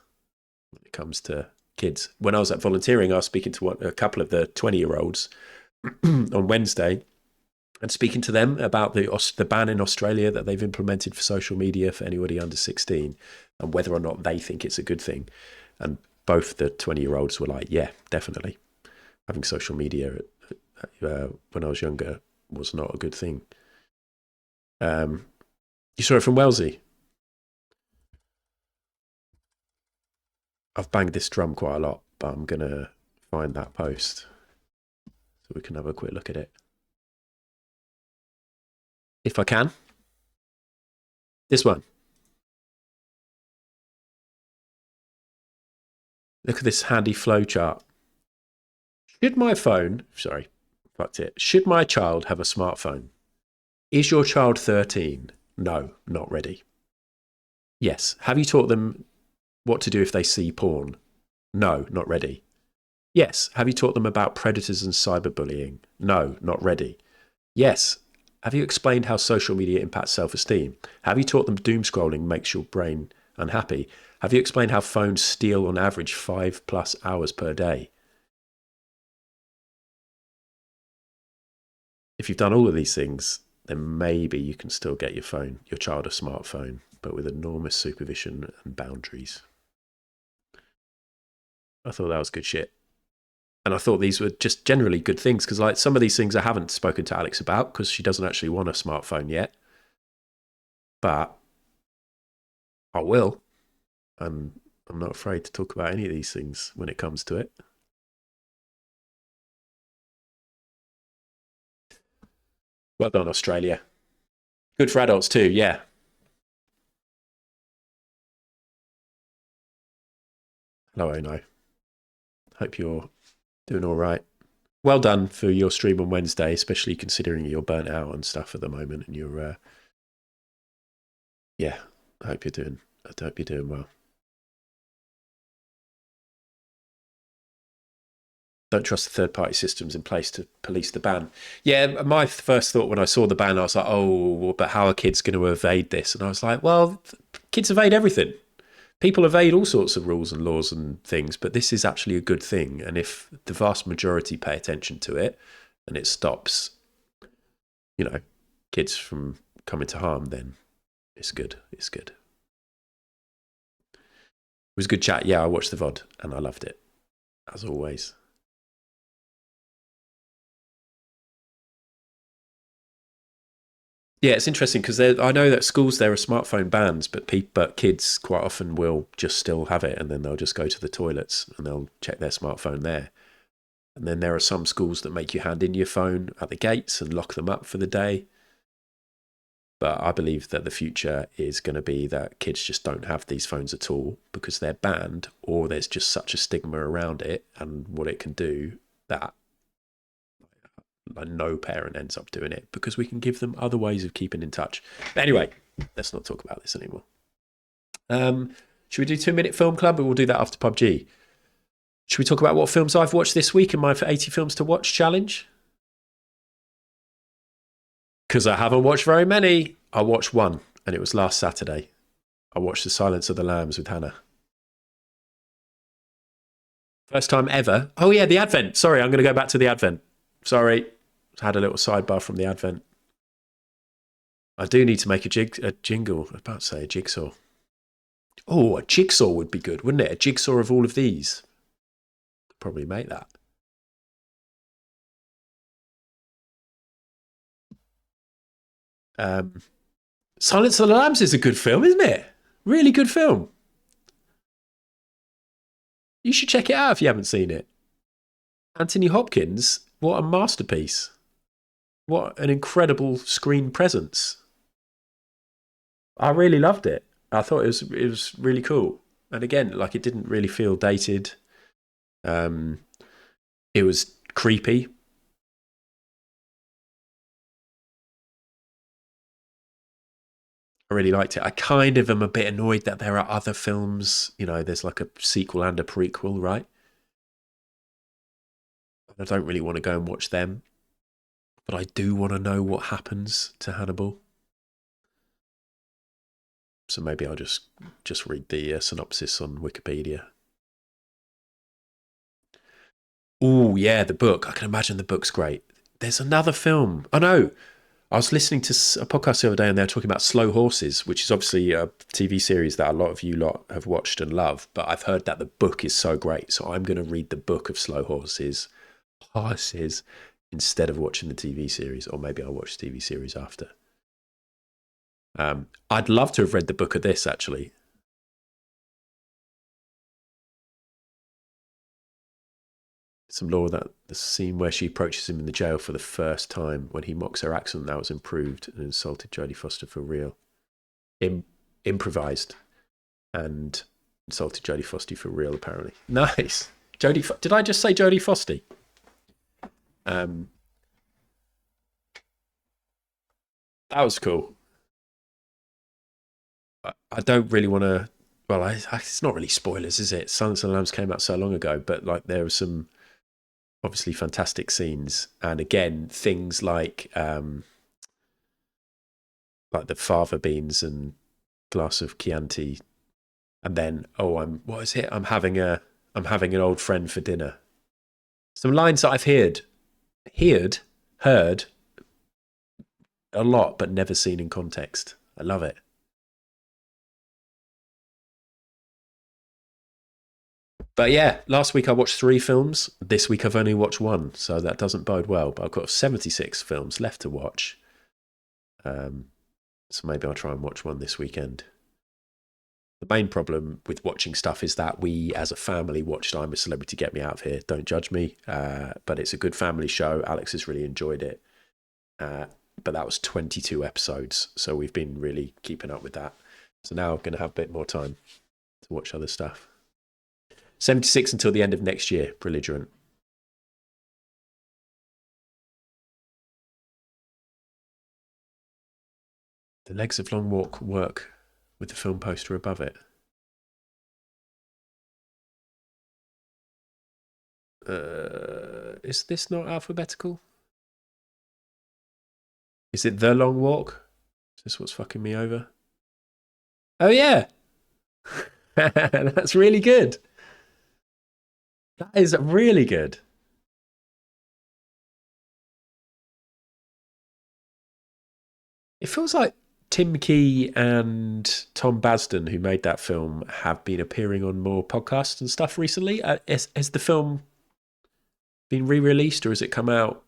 when it comes to kids. When I was at volunteering, I was speaking to a couple of the 20-year-olds on Wednesday, and speaking to them about the ban in Australia that they've implemented for social media for anybody under 16, and whether or not they think it's a good thing. And both the 20-year-olds were like, yeah, definitely. Having social media when I was younger was not a good thing. You saw it from Wellesley? I've banged this drum quite a lot, but I'm going to find that post so we can have a quick look at it. If I can. This one. Look at this handy flow chart. Should my child have a smartphone? Is your child 13? No, not ready. Yes. Have you taught them what to do if they see porn? No, not ready. Yes. Have you taught them about predators and cyberbullying? No, not ready. Yes. Have you explained how social media impacts self-esteem? Have you taught them doom scrolling makes your brain unhappy? Have you explained how phones steal on average 5+ hours per day? If you've done all of these things, then maybe you can still get your child a smartphone, but with enormous supervision and boundaries. I thought that was good shit. And I thought these were just generally good things, because like some of these things I haven't spoken to Alex about because she doesn't actually want a smartphone yet. But I will. And I'm not afraid to talk about any of these things when it comes to it. Well done, Australia. Good for adults too, yeah. Hello, Ono. Hope you're doing all right. Well done for your stream on Wednesday, especially considering you're burnt out and stuff at the moment, and you're, yeah. I hope you're doing well. Don't trust the third-party systems in place to police the ban. Yeah, my first thought when I saw the ban, I was like, oh, but how are kids going to evade this? And I was like, well, kids evade everything. People evade all sorts of rules and laws and things, but this is actually a good thing. And if the vast majority pay attention to it and it stops, kids from coming to harm, then it's good. It's good. It was a good chat. Yeah, I watched the VOD and I loved it, as always. Yeah, it's interesting because I know that schools, there are smartphone bans, but kids quite often will just still have it, and then they'll just go to the toilets and they'll check their smartphone there. And then there are some schools that make you hand in your phone at the gates and lock them up for the day. But I believe that the future is going to be that kids just don't have these phones at all because they're banned, or there's just such a stigma around it and what it can do that no parent ends up doing it, because we can give them other ways of keeping in touch. But anyway, let's not talk about this anymore. Should we do 2-minute film club, or we'll do that after PUBG? Should we talk about what films I've watched this week in my 80 films to watch challenge? Because I haven't watched very many. I watched one, and it was last Saturday. I watched The Silence of the Lambs with Hannah. First time ever. Oh yeah, the Advent. Sorry, I'm going to go back to the Advent. Sorry, I had a little sidebar from the Advent. I do need to make a jingle. I was about to say a jigsaw. Oh, a jigsaw would be good, wouldn't it? A jigsaw of all of these. Could probably make that. Silence of the Lambs is a good film, isn't it? Really good film. You should check it out if you haven't seen it. Anthony Hopkins, what a masterpiece. What an incredible screen presence. I really loved it. I thought it was really cool. And again, like, it didn't really feel dated. It was creepy. I really liked it. I kind of am a bit annoyed that there are other films, there's like a sequel and a prequel, right? I don't really want to go and watch them, but I do want to know what happens to Hannibal. So maybe I'll just read the synopsis on Wikipedia. Oh yeah, the book. I can imagine the book's great. There's another film. Oh no, I was listening to a podcast the other day and they were talking about Slow Horses, which is obviously a TV series that a lot of you lot have watched and love. But I've heard that the book is so great, so I'm going to read the book of Slow Horses instead of watching the TV series, or maybe I'll watch the TV series after. I'd love to have read the book of this, actually. Some law that the scene where she approaches him in the jail for the first time when he mocks her accent that was improved and insulted Jodie Foster for real. Improvised and insulted Jodie Foster for real, apparently. Nice. Did I just say Jodie Foster? That was cool. I don't really want to... well, it's not really spoilers, is it? Silence of the Lambs came out so long ago, but like there were some obviously fantastic scenes, and again things like the fava beans and glass of Chianti, and then what is it? I'm having an old friend for dinner. Some lines that I've heard a lot, but never seen in context. I love it. But yeah, last week I watched 3 films. This week I've only watched 1, so that doesn't bode well. But I've got 76 films left to watch. So maybe I'll try and watch one this weekend. The main problem with watching stuff is that we, as a family, watched I'm a Celebrity, Get Me Out of Here. Don't judge me, but it's a good family show. Alex has really enjoyed it. But that was 22 episodes, so we've been really keeping up with that. So now I'm going to have a bit more time to watch other stuff. 76 until the end of next year. Belligerent. The legs of Long Walk work with the film poster above it. Is this not alphabetical? Is it The Long Walk? Is this what's fucking me over? Oh yeah! That's really good. That is really good. It feels like Tim Key and Tom Basden, who made that film, have been appearing on more podcasts and stuff recently. Has the film been re-released, or has it come out?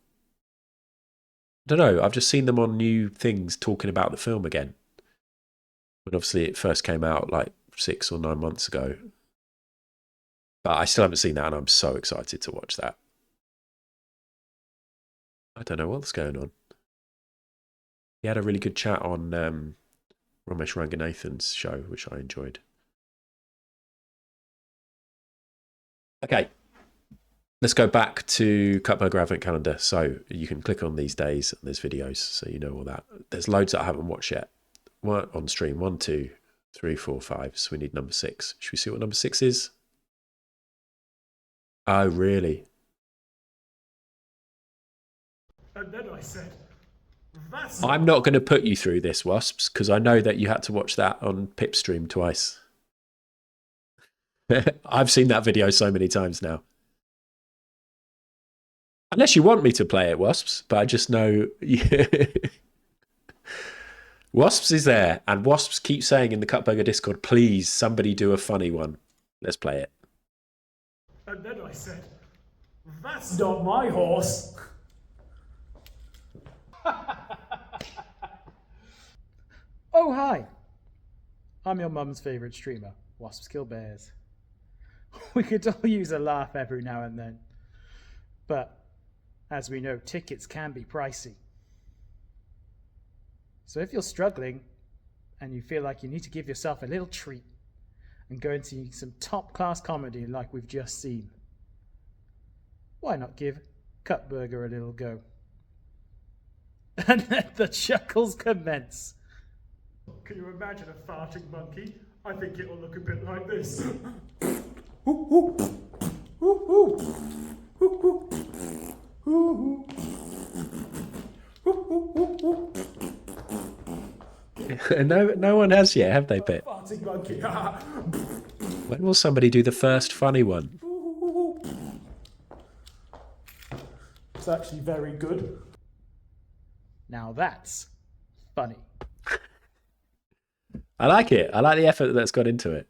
I don't know. I've just seen them on new things talking about the film again. But obviously it first came out like 6 or 9 months ago. But I still haven't seen that, and I'm so excited to watch that. I don't know what's going on. He had a really good chat on Ramesh Ranganathan's show, which I enjoyed. Okay. Let's go back to Cutburger Advent Calendar. So you can click on these days, and there's videos, so you know all that. There's loads that I haven't watched yet. One on stream. 1, 2, 3, 4, 5. So we need number 6. Should we see what number 6 is? Oh, really? And then I said, I'm not going to put you through this, Wasps, because I know that you had to watch that on Pip's stream twice. I've seen that video so many times now. Unless you want me to play it, Wasps, but I just know... Wasps is there, and Wasps keeps saying in the Cutburger Discord, please, somebody do a funny one. Let's play it. And then I said, that's not my horse. Oh, hi. I'm your mum's favourite streamer, Wasps Kill Bears. We could all use a laugh every now and then. But, as we know, tickets can be pricey. So if you're struggling, and you feel like you need to give yourself a little treat, and go and see some top-class comedy like we've just seen, why not give Cutburger a little go? And let the chuckles commence. Can you imagine a farting monkey? I think it'll look a bit like this. No one has yet, have they, Pip? Farting monkey. When will somebody do the first funny one? It's actually very good. Now that's funny. I like it. I like the effort that's gone into it.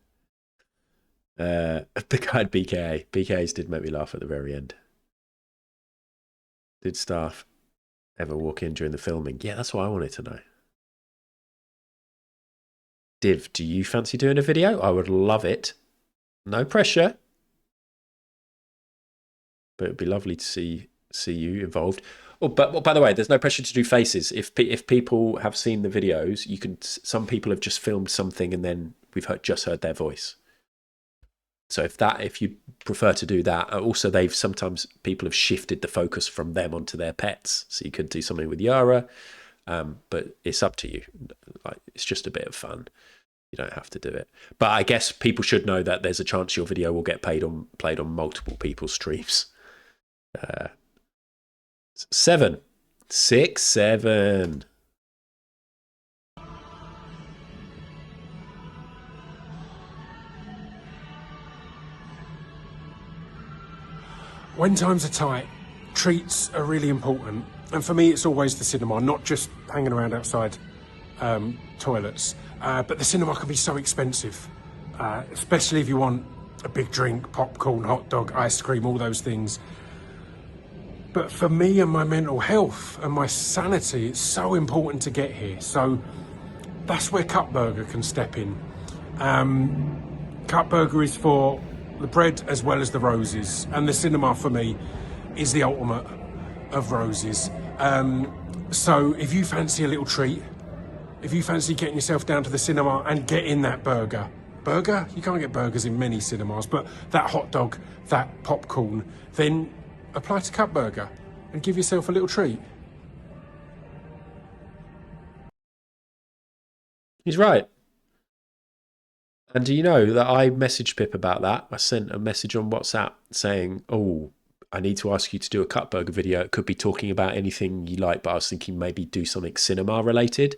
The guy BKA. BKA's did make me laugh at the very end. Did staff ever walk in during the filming? Yeah, that's what I wanted to know. Div, do you fancy doing a video? I would love it. No pressure. But it'd be lovely to see you involved. Oh, but by the way, there's no pressure to do faces. If people have seen the videos, you can. Some people have just filmed something and then we've just heard their voice. So if you prefer to do that, also sometimes people have shifted the focus from them onto their pets. So you could do something with Yara, but it's up to you. Like, it's just a bit of fun. You don't have to do it. But I guess people should know that there's a chance your video will get played on multiple people's streams. 7. 6, 7. When times are tight, treats are really important. And for me, it's always the cinema, not just hanging around outside toilets. But the cinema can be so expensive, especially if you want a big drink, popcorn, hot dog, ice cream, all those things. But for me and my mental health and my sanity, it's so important to get here. So that's where Cut Burger can step in. Cut Burger is for the bread as well as the roses, and the cinema for me is the ultimate of roses. So if you fancy a little treat, if you fancy getting yourself down to the cinema and getting that burger, you can't get burgers in many cinemas, but that hot dog, that popcorn, then apply to Cut Burger and give yourself a little treat. He's right. And do you know that I messaged Pip about that? I sent a message on WhatsApp saying, oh, I need to ask you to do a Cut Burger video. It could be talking about anything you like, but I was thinking maybe do something cinema related.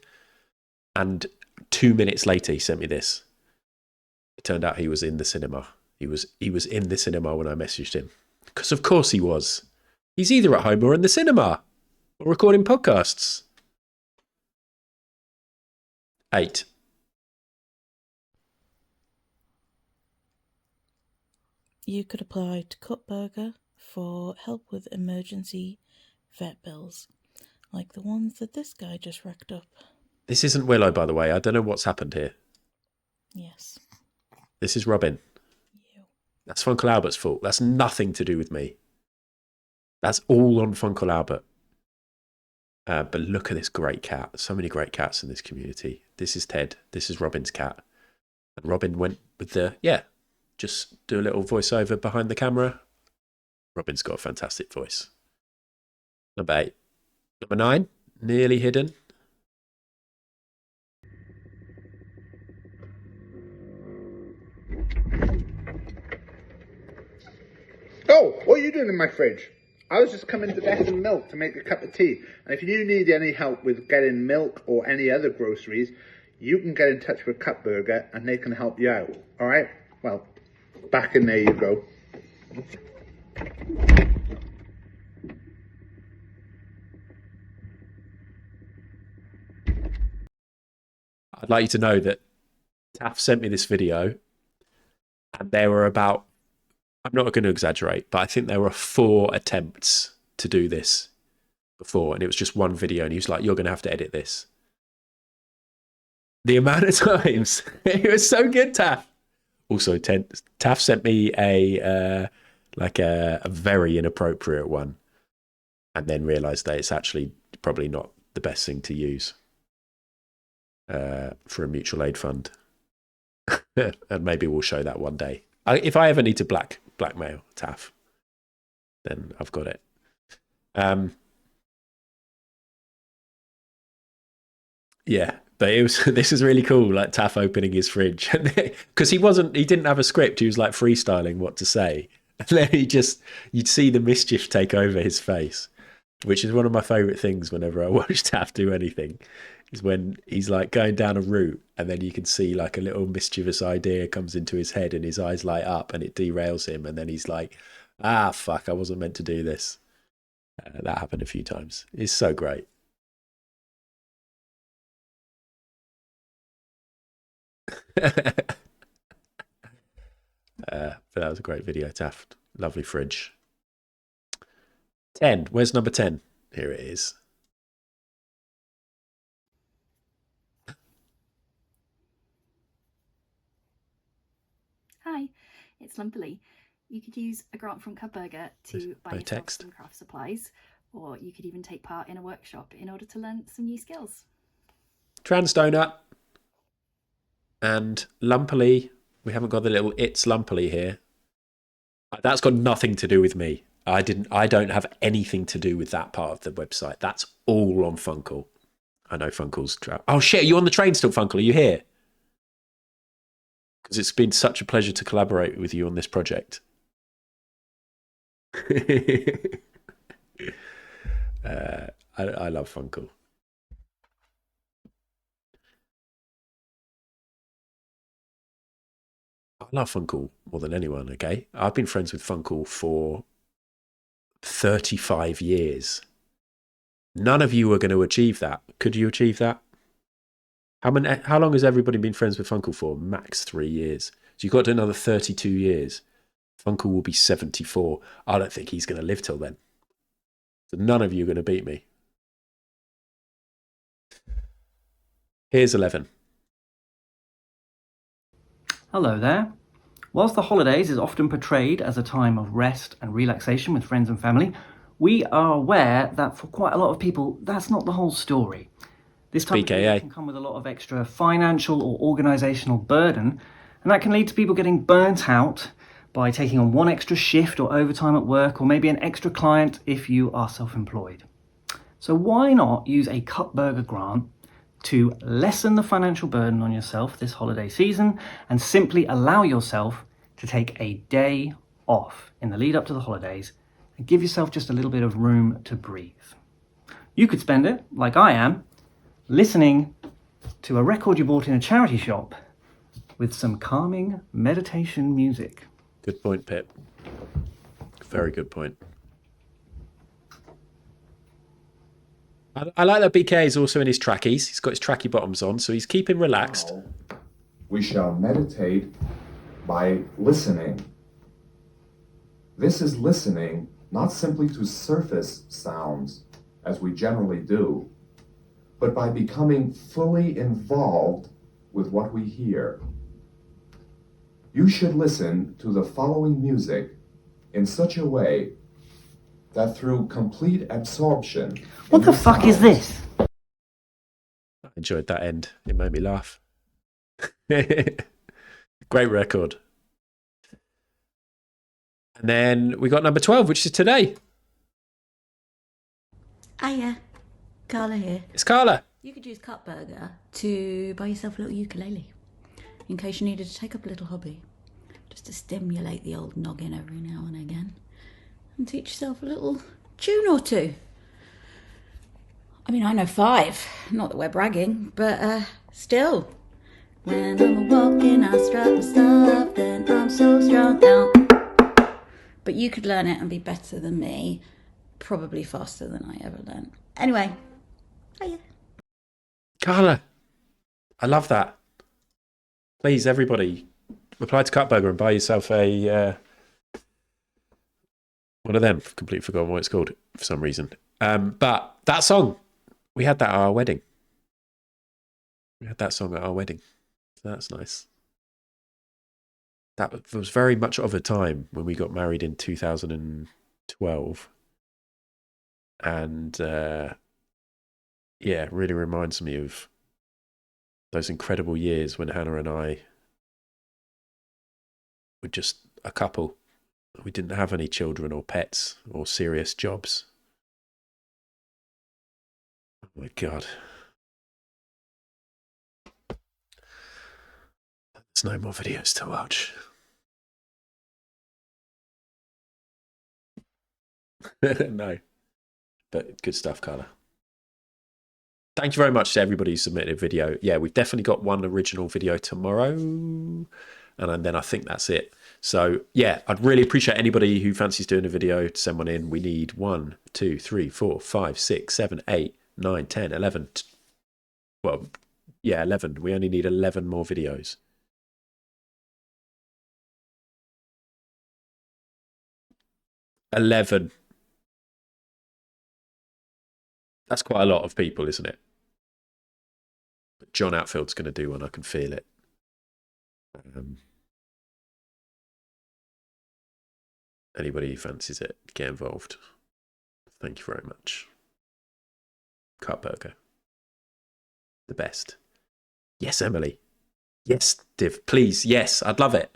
And 2 minutes later, he sent me this. It turned out he was in the cinema. He was in the cinema when I messaged him. Because of course he was. He's either at home or in the cinema or recording podcasts. 8. You could apply to Cut Burger for help with emergency vet bills, like the ones that this guy just racked up. This isn't Willow, by the way. I don't know what's happened here. Yes. This is Robin. That's Funkle Albert's fault. That's nothing to do with me. That's all on Funkle Albert. But look at this great cat. So many great cats in this community. This is Ted. This is Robin's cat. And Robin went with the, just do a little voiceover behind the camera. Robin's got a fantastic voice. Number 8. Number 9, nearly hidden. Oh, what are you doing in my fridge? I was just coming to get some milk to make a cup of tea. And if you need any help with getting milk or any other groceries, you can get in touch with Cut Burger and they can help you out. All right? Well, back in there you go. I'd like you to know that Taff sent me this video and there were about, I'm not going to exaggerate, but I think there were 4 attempts to do this before, and it was just one video, and he was like, you're going to have to edit this. The amount of times, it was so good, Taff. Also, Taff sent me a very inappropriate one, and then realised that it's actually probably not the best thing to use for a mutual aid fund. And maybe we'll show that one day. If I ever need to blackmail Taff, then I've got it. Yeah, but it was. This is really cool. Like Taff opening his fridge because he didn't have a script. He was like freestyling what to say, and then you'd see the mischief take over his face, which is one of my favourite things whenever I watch Taff do anything. Is when he's like going down a route and then you can see like a little mischievous idea comes into his head and his eyes light up and it derails him and then he's like, fuck, I wasn't meant to do this. That happened a few times. It's so great. But that was a great video, Taft. Lovely fridge. 10. Where's number 10? Here it is. Hi, it's Lumperly. You could use a grant from Cut Burger to buy yourself some craft supplies, or you could even take part in a workshop in order to learn some new skills. Trans Donut and Lumperly. We haven't got the little It's Lumperly here. That's got nothing to do with me. I don't have anything to do with that part of the website. That's all on Funkle. I know Funkle's... Oh shit, are you on the train still, Funkle? Are you here? because it's been such a pleasure to collaborate with you on this project. I love Funkle. I love Funkle more than anyone, okay? I've been friends with Funkle for 35 years. None of you are going to achieve that. Could you achieve that? How long has everybody been friends with Funkle for? Max 3 years. So you've got to another 32 years. Funkle will be 74. I don't think he's going to live till then. So none of you are going to beat me. Here's 11. Hello there. Whilst the holidays is often portrayed as a time of rest and relaxation with friends and family, we are aware that for quite a lot of people, that's not the whole story. This time of year can come with a lot of extra financial or organisational burden, and that can lead to people getting burnt out by taking on one extra shift or overtime at work, or maybe an extra client if you are self-employed. So why not use a cut burger grant to lessen the financial burden on yourself this holiday season and simply allow yourself to take a day off in the lead up to the holidays and give yourself just a little bit of room to breathe. You could spend it, like I am, listening to a record you bought in a charity shop with some calming meditation music. Good point, Pip. Very good point. I like that BK is also in his trackies. He's got his tracky bottoms on, so he's keeping relaxed. We shall meditate by listening. This is listening not simply to surface sounds, as we generally do, but by becoming fully involved with what we hear. You should listen to the following music in such a way that through complete absorption... What the fuck is this? I enjoyed that end. It made me laugh. Great record. And then we got number 12, which is today. Hiya, Carla here. It's Carla. You could use Cut Burger to buy yourself a little ukulele in case you needed to take up a little hobby, just to stimulate the old noggin every now and again and teach yourself a little tune or two. I mean, I know 5, not that we're bragging, but still. When I'm walking, I strut my stuff, then I'm so strong out. But you could learn it and be better than me, probably faster than I ever learned. Anyway, hiya. Carla, I love that. Please, everybody, reply to Cut Burger and buy yourself a one of them. I've completely forgotten what it's called for some reason. But that song, we had that at our wedding. We had that song at our wedding. So that's nice. That was very much of a time when we got married in 2012. And yeah, it really reminds me of those incredible years when Hannah and I were just a couple. We didn't have any children or pets or serious jobs. Oh my God. There's no more videos to watch. No. But good stuff, Carla. Thank you very much to everybody who submitted a video. Yeah, we've definitely got one original video tomorrow. And then I think that's it. So, yeah, I'd really appreciate anybody who fancies doing a video to send one in. We need 1, 2, 3, 4, 5, 6, 7, 8, 9, 10, 11. Well, yeah, 11. We only need 11 more videos. $11. That's quite a lot of people, isn't it? But John Outfield's going to do one. I can feel it. Anybody who fancies it, get involved. Thank you very much. Cut Burger. The best. Yes, Emily. Yes, Div. Please. Yes, I'd love it.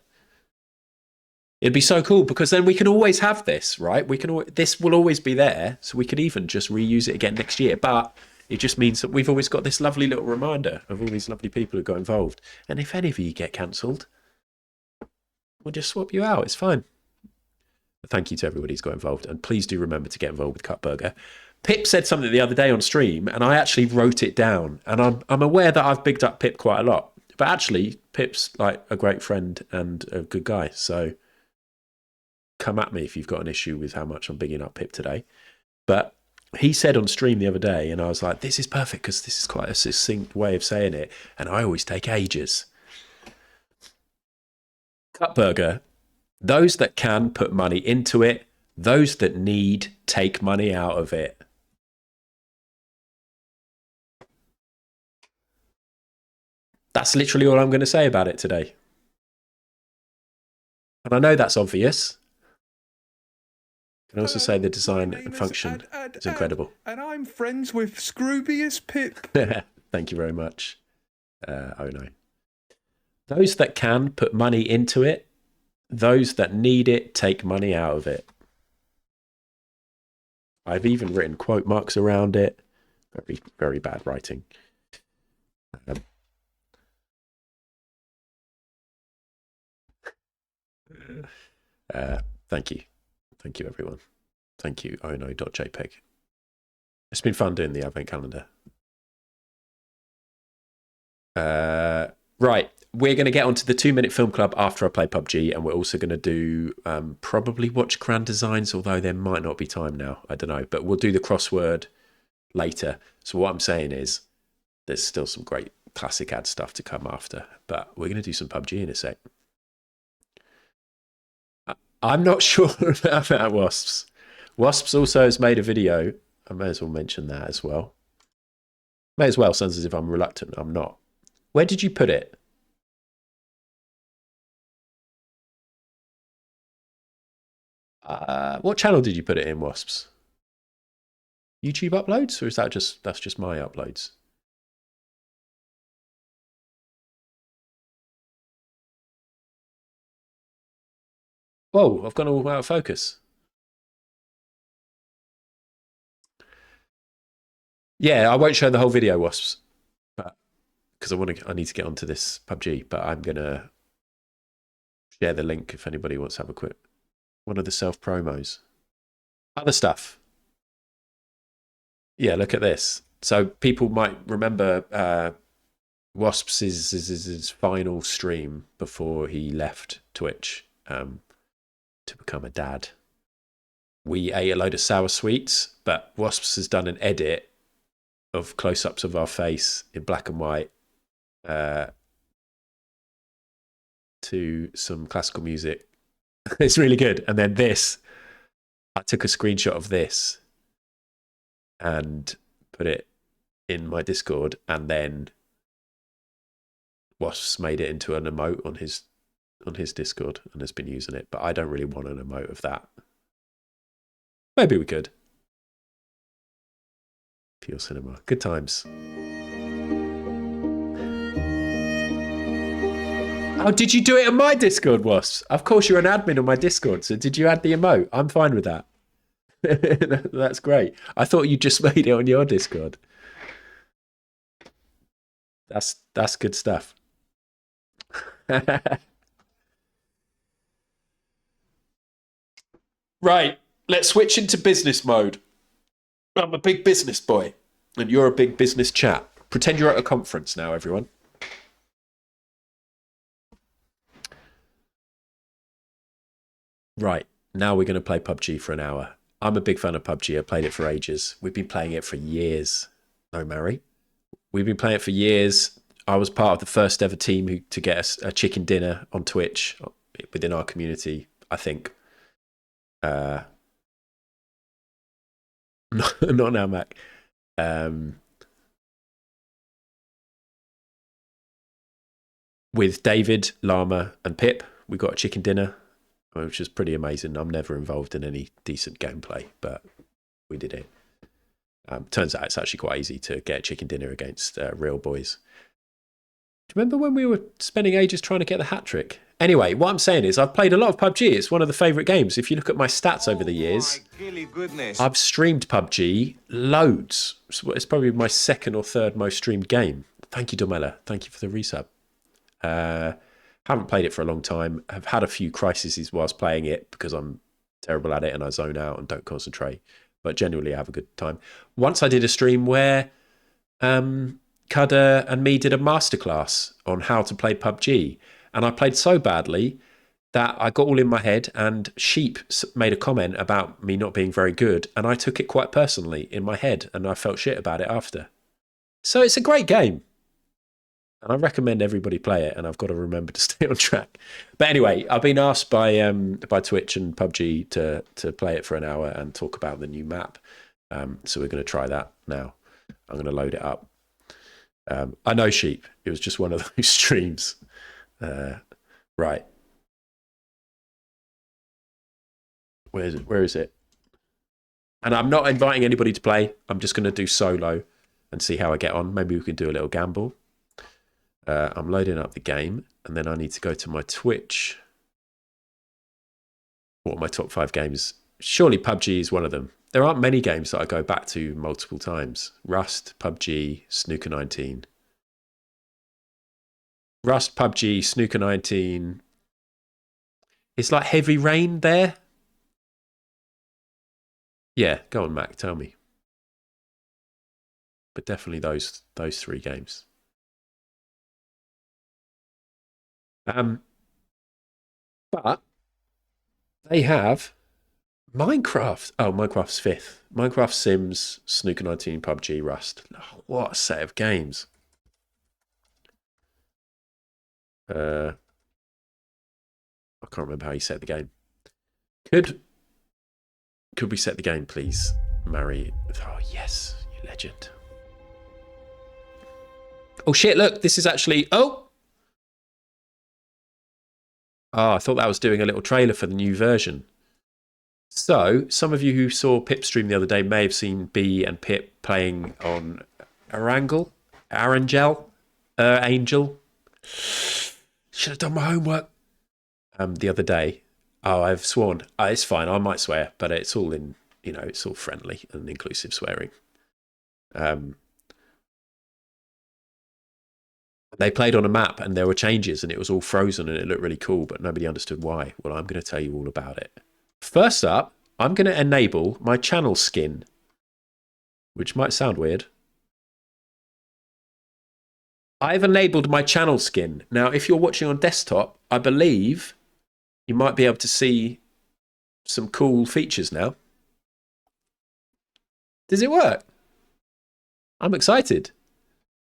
It'd be so cool because then we can always have this, right? This will always be there, so we could even just reuse it again next year. But it just means that we've always got this lovely little reminder of all these lovely people who got involved. And if any of you get cancelled, We'll just swap you out. It's fine. Thank you to everybody who's got involved. And please do remember to get involved with Cut Burger. Pip said something the other day on stream, and I actually wrote it down. And I'm aware that I've bigged up Pip quite a lot. But actually, Pip's like a great friend and a good guy. So come at me if you've got an issue with how much I'm bigging up Pip today. But he said on stream the other day, and I was like, this is perfect because this is quite a succinct way of saying it. And I always take ages. Cut Burger. Those that can put money into it. Those that need take money out of it. That's literally all I'm going to say about it today. And I know that's obvious. I can also say the design and function is incredible. And I'm friends with Scroobius Pip. Thank you very much. Oh no. Those that can put money into it. Those that need it take money out of it. I've even written quote marks around it. Very, very bad writing. Thank you. Thank you, everyone. Thank you, ono.jpg. It's been fun doing the advent calendar. Right. We're going to get onto the 2-minute film club after I play PUBG, and we're also going to do probably watch Grand Designs, although there might not be time now. I don't know. But we'll do the crossword later. So what I'm saying is there's still some great classic ad stuff to come after. But we're going to do some PUBG in a sec. I'm not sure about Wasps. Wasps also has made a video. I may as well mention that as well. May as well. Sounds as if I'm reluctant. I'm not. Where did you put it? What channel did you put it in, Wasps? YouTube uploads, or is that that's just my uploads? Whoa, I've gone all out of focus. Yeah, I won't show the whole video, Wasps, but because I need to get onto this PUBG. But I'm gonna share the link if anybody wants to have a quick one of the self promos. Other stuff. Yeah, look at this. So people might remember Wasps' his final stream before he left Twitch to become a dad. We ate a load of sour sweets, but Wasps has done an edit of close-ups of our face in black and white to some classical music. It's really good. And then this, I took a screenshot of this and put it in my Discord, and then Wasps made it into an emote on his Discord and has been using it, but I don't really want an emote of that. Maybe we could. Pure cinema. Good times. Oh, did you do it on my Discord, Wasps? Of course, you're an admin on my Discord, so did you add the emote? I'm fine with that. That's great. I thought you just made it on your Discord. That's good stuff. Right, let's switch into business mode. I'm a big business boy, and you're a big business chat. Pretend you're at a conference now, everyone. Right, now we're going to play PUBG for an hour. I'm a big fan of PUBG. I played it for ages. We've been playing it for years. No, Mary. We've been playing it for years. I was part of the first ever team to get us a chicken dinner on Twitch within our community, I think. Not now, Mac. With David, Llama, and Pip, we got a chicken dinner, which was pretty amazing. I'm never involved in any decent gameplay, but we did it. Turns out it's actually quite easy to get a chicken dinner against real boys. Do you remember when we were spending ages trying to get the hat trick? Anyway, what I'm saying is I've played a lot of PUBG. It's one of the favourite games. If you look at my stats over the years, I've streamed PUBG loads. It's probably my second or third most streamed game. Thank you, Domella. Thank you for the resub. Haven't played it for a long time. Have had a few crises whilst playing it because I'm terrible at it and I zone out and don't concentrate. But generally, I have a good time. Once I did a stream where Cudder and me did a masterclass on how to play PUBG, and I played so badly that I got all in my head, and Sheep made a comment about me not being very good, and I took it quite personally in my head, and I felt shit about it after. So it's a great game, and I recommend everybody play it, and I've got to remember to stay on track. But anyway, I've been asked by Twitch and PUBG to play it for an hour and talk about the new map. So we're going to try that now. I'm going to load it up. I know, Sheep. It was just one of those streams. Right. Where is it? And I'm not inviting anybody to play. I'm just going to do solo and see how I get on. Maybe we can do a little gamble. I'm loading up the game, and then I need to go to my Twitch. What are my top 5 games? Surely PUBG is one of them. There aren't many games that I go back to multiple times. Rust, PUBG, Snooker 19. Rust, PUBG, Snooker 19. It's like Heavy Rain there. Yeah, go on, Mac, tell me. But definitely those 3 games. But they have Minecraft. Oh, Minecraft's 5th. Minecraft, Sims, Snooker 19, PUBG, Rust. Oh, what a set of games. I can't remember how you set the game. Could we set the game, please, Mary? Oh, yes, you legend. Oh, shit, look, this is actually... Oh, I thought that was doing a little trailer for the new version. So, some of you who saw Pip stream the other day may have seen B and Pip playing on Erangel. Should have done my homework. The other day. Oh, I've sworn. It's fine, I might swear, but it's all in, it's all friendly and inclusive swearing. They played on a map and there were changes and it was all frozen and it looked really cool, but nobody understood why. Well, I'm going to tell you all about it. First up, I'm going to enable my channel skin, which might sound weird. I've enabled my channel skin. Now, if you're watching on desktop, I believe you might be able to see some cool features now. Does it work? I'm excited.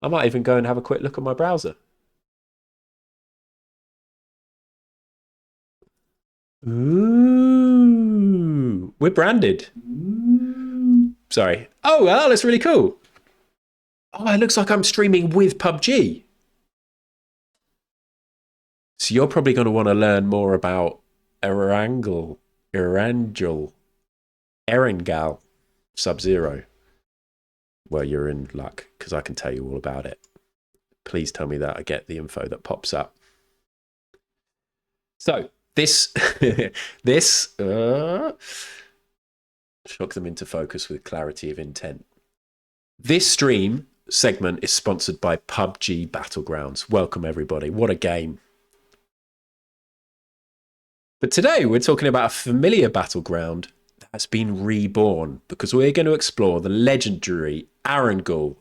I might even go and have a quick look at my browser. Ooh, we're branded. Sorry. Oh, well, that's really cool. Oh, it looks like I'm streaming with PUBG. So you're probably going to want to learn more about Erangel, Subzero. Well, you're in luck because I can tell you all about it. Please tell me that I get the info that pops up. So this shock them into focus with clarity of intent. This stream segment is sponsored by PUBG Battlegrounds. Welcome everybody. What a game. But today we're talking about a familiar battleground that's been reborn because we're going to explore the legendary Erangel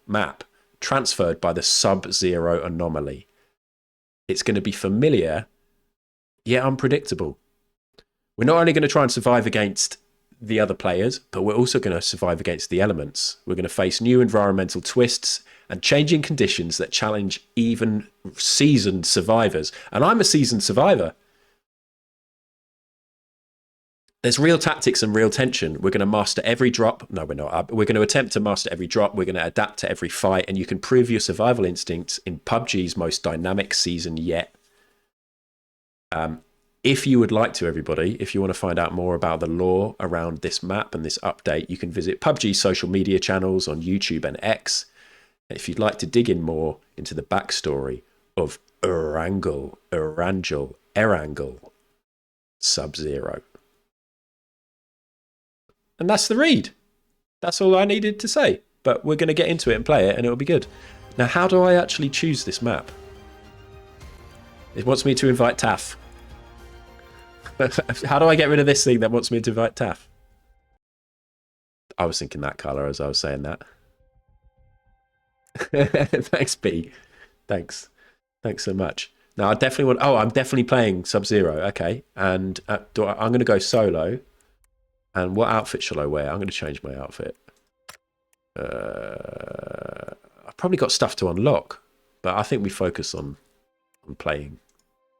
map transferred by the Subzero anomaly. It's going to be familiar, yet unpredictable. We're not only going to try and survive against the other players, but we're also going to survive against the elements. We're going to face new environmental twists and changing conditions that challenge even seasoned survivors. And I'm a seasoned survivor. There's real tactics and real tension. We're going to master every drop. No, we're not. We're going to attempt to master every drop. We're going to adapt to every fight. And you can prove your survival instincts in PUBG's most dynamic season yet. If you would like to, everybody, if you want to find out more about the lore around this map and this update, you can visit PUBG's social media channels on YouTube and X. If you'd like to dig in more into the backstory of Erangel, Subzero. And that's the read. That's all I needed to say. But we're going to get into it and play it, and it'll be good. Now, how do I actually choose this map? It wants me to invite Taff. How do I get rid of this thing that wants me to invite Taff? I was thinking that colour as I was saying that. Thanks, B. Thanks so much. Now I definitely want. Oh, I'm definitely playing Subzero. Okay, and I'm going to go solo. And what outfit shall I wear? I'm going to change my outfit. I've probably got stuff to unlock, but I think we focus on playing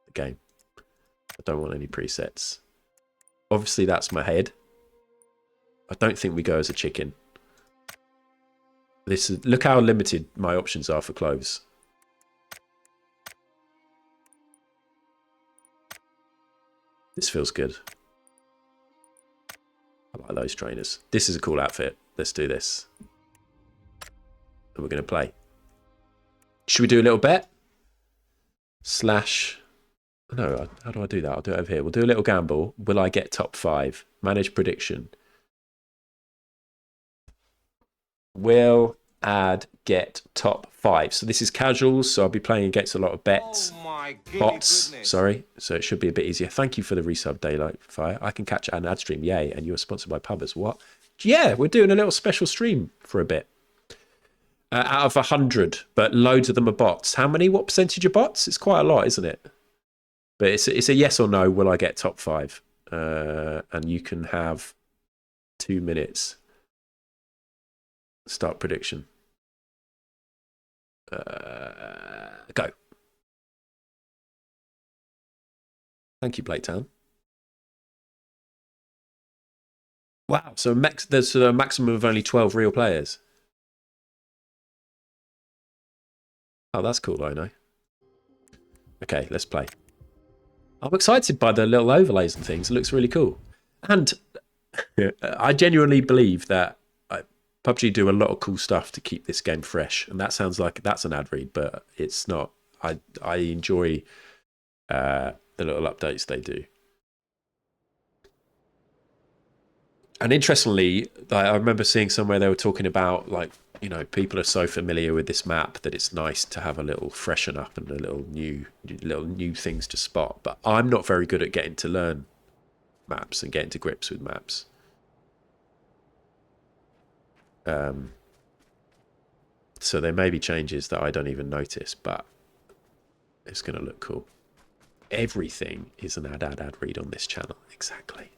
the game. I don't want any presets. Obviously, that's my head. I don't think we go as a chicken. Look how limited my options are for clothes. This feels good. I like those trainers. This is a cool outfit. Let's do this. And we're going to play. Should we do a little bet? Slash... No, how do I do that? I'll do it over here. We'll do a little gamble. Will I get top 5? Manage prediction. Will Ad get top 5? So this is casuals, so I'll be playing against a lot of bets. Bots, sorry. So it should be a bit easier. Thank you for the resub, Daylight Fire. I can catch an ad stream, yay. And you're sponsored by Pubbers. What? Yeah, we're doing a little special stream for a bit. Out of 100, but loads of them are bots. How many? What percentage are bots? It's quite a lot, isn't it? But it's a yes or no, will I get top 5? And you can have 2 minutes. Start prediction. Go. Thank you, Playtown. Wow, so there's a maximum of only 12 real players. Oh, that's cool, I know. Okay, let's play. I'm excited by the little overlays and things. It looks really cool. And I genuinely believe that PUBG do a lot of cool stuff to keep this game fresh. And that sounds like that's an ad read, but it's not. I enjoy the little updates they do. And interestingly, I remember seeing somewhere they were talking about, like, you know, people are so familiar with this map that it's nice to have a little freshen up and a little new things to spot. But I'm not very good at getting to learn maps and getting to grips with maps. So there may be changes that I don't even notice, but it's going to look cool. Everything is an ad read on this channel. Exactly.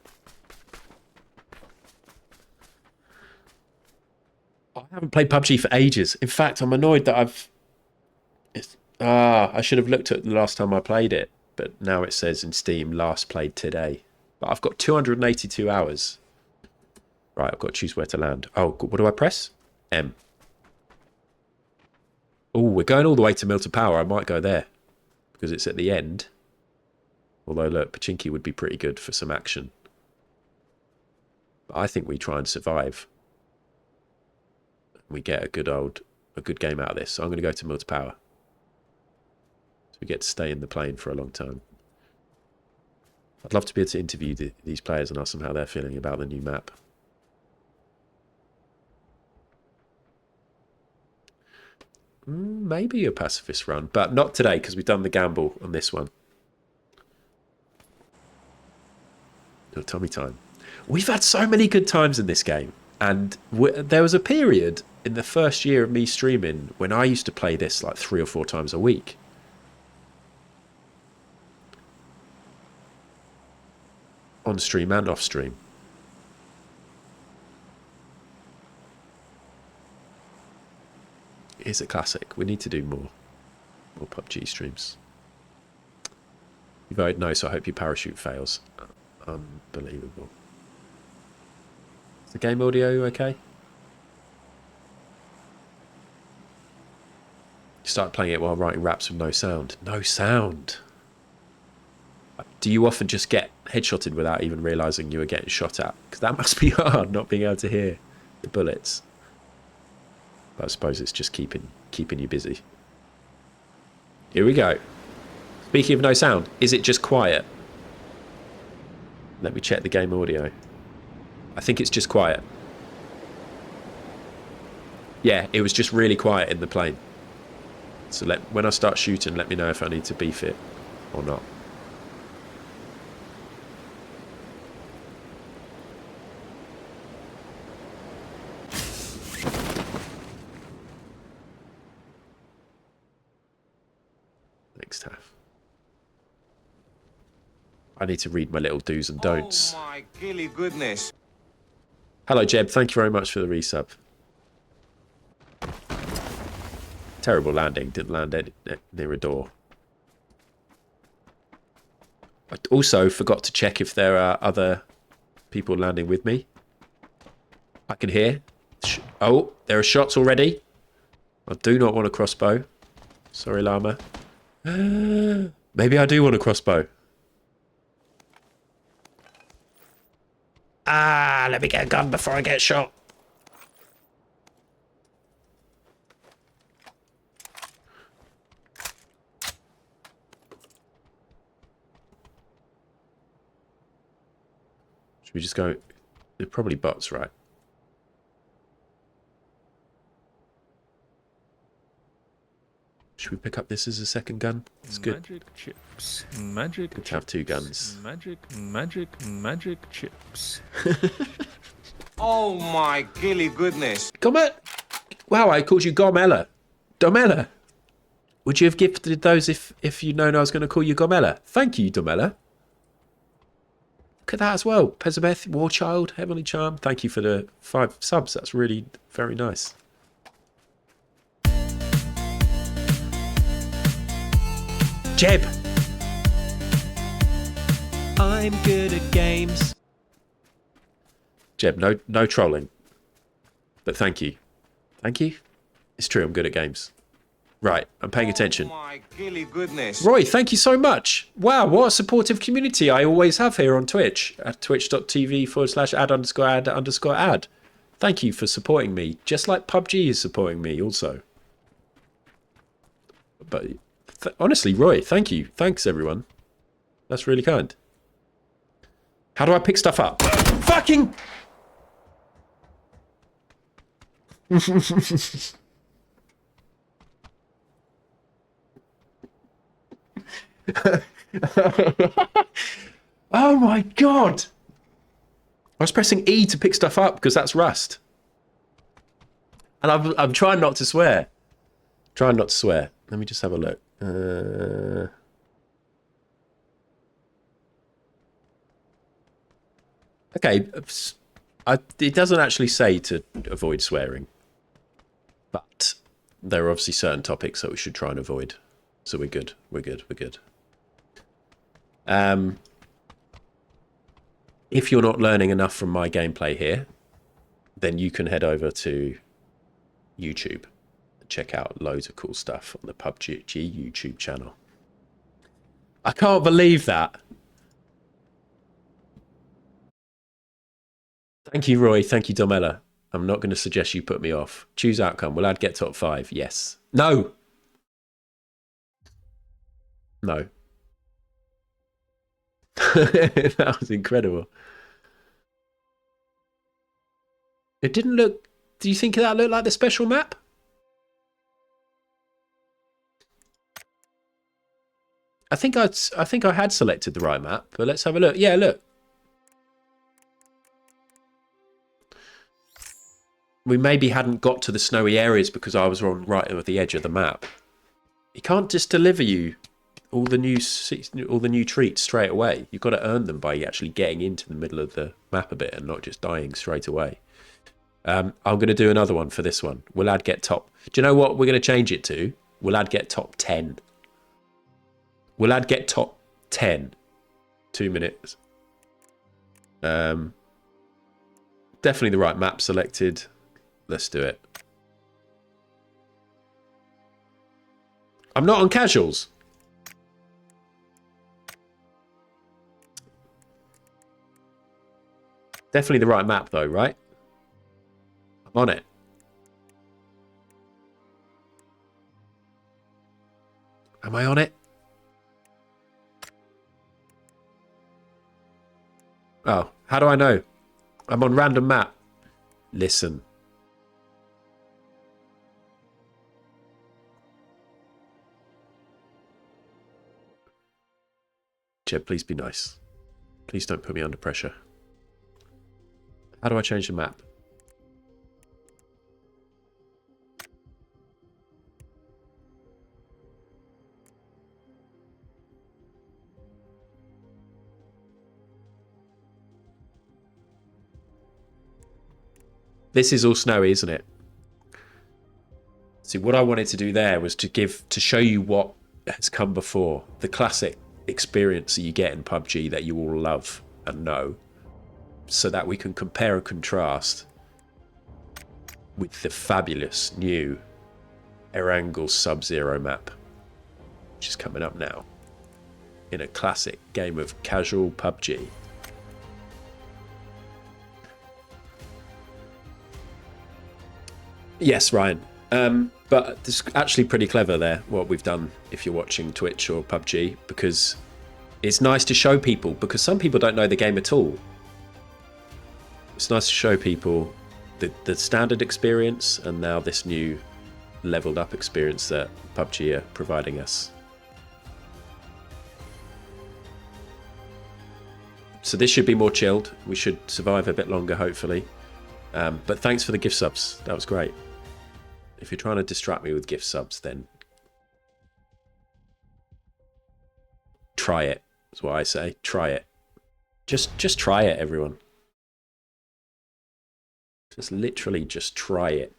I haven't played PUBG for ages. In fact, I'm annoyed that I should have looked at the last time I played it, but now it says in Steam, last played today. But I've got 282 hours. Right, I've got to choose where to land. Oh, what do I press? M. Oh, we're going all the way to Milton Power. I might go there because it's at the end. Although, look, Pachinki would be pretty good for some action. But I think we try and survive. We get a good game out of this. So I'm going to go to Milton Power. So we get to stay in the plane for a long time. I'd love to be able to interview these players and ask them how they're feeling about the new map. Maybe a pacifist run, but not today because we've done the gamble on this one. Oh, Tommy time. We've had so many good times in this game. And there was a period in the first year of me streaming when I used to play this like 3 or 4 times a week. On stream and off stream. It is a classic. We need to do more PUBG streams. You voted no, so I hope your parachute fails. Unbelievable. Is the game audio okay? You started playing it while writing raps with no sound. No sound. Do you often just get headshotted without even realising you were getting shot at? Because that must be hard, not being able to hear the bullets. But I suppose it's just keeping you busy. Here we go. Speaking of no sound, is it just quiet? Let me check the game audio. I think it's just quiet. Yeah, it was just really quiet in the plane. So when I start shooting, let me know if I need to beef it. Or not. Next half. I need to read my little do's and don'ts. Oh my gilly goodness. Hello, Jeb. Thank you very much for the resub. Terrible landing. Didn't land near a door. I also forgot to check if there are other people landing with me. I can hear. Oh, there are shots already. I do not want a crossbow. Sorry, llama. Maybe I do want a crossbow. Ah, let me get a gun before I get shot. Should we just go? They're probably bots, right? Should we pick up this as a second gun? It's good. Magic chips. Magic Good to have two guns. Magic chips. Oh my gilly goodness. Wow, I called you Gomella. Domella. Would you have gifted those if you'd known I was going to call you Gomella? Thank you, Domella. Look at that as well. Pezabeth, Warchild, Heavenly Charm. Thank you for the 5 subs. That's really very nice. Jeb. I'm good at games. Jeb, no trolling. But thank you. Thank you. It's true, I'm good at games. Right, I'm paying attention. Oh my gilly goodness. Roy, thank you so much. Wow, what a supportive community I always have here on Twitch at twitch.tv/ad_ad_ad. Thank you for supporting me, just like PUBG is supporting me also. But honestly, Roy, thank you. Thanks, everyone. That's really kind. How do I pick stuff up? Fucking... Oh my god! I was pressing E to pick stuff up because that's Rust. And I'm trying not to swear. Trying not to swear. Let me just have a look. Okay. It doesn't actually say to avoid swearing. But there are obviously certain topics that we should try and avoid. So we're good. We're good. We're good. If you're not learning enough from my gameplay here, then you can head over to YouTube and check out loads of cool stuff on the PUBG YouTube channel. I can't believe that. Thank you, Roy. Thank you, Domella. I'm not going to suggest you put me off. Choose outcome. Will I get top 5? Yes. No. No. That was incredible. It didn't look... Do you think that looked like the special map? I think I had selected the right map, but let's have a look. Yeah, look. We maybe hadn't got to the snowy areas because I was on right at the edge of the map. He can't just deliver you all the new treats straight away. You've got to earn them by actually getting into the middle of the map a bit and not just dying straight away. I'm going to do another one for this one. Will Ad get top? Do you know what we're going to change it to? Will Ad get top 10? Will Ad get top 10? 2 minutes. Definitely the right map selected. Let's do it. I'm not on casuals. Definitely the right map though, right? I'm on it. Am I on it? Oh, how do I know? I'm on random map. Listen. Jeb, please be nice. Please don't put me under pressure. How do I change the map? This is all snowy, isn't it? See, what I wanted to do there was to show you what has come before. The classic experience that you get in PUBG that you all love and know. So that we can compare and contrast with the fabulous new Erangel Subzero map, which is coming up now in a classic game of casual PUBG. Yes, Ryan. But it's actually pretty clever there, what we've done if you're watching Twitch or PUBG, because it's nice to show people, because some people don't know the game at all. It's nice to show people the standard experience and now this new leveled up experience that PUBG are providing us. So this should be more chilled. We should survive a bit longer, hopefully. But thanks for the gift subs. That was great. If you're trying to distract me with gift subs, then try it. That's what I say. Try it. Just try it, everyone. Just literally just try it.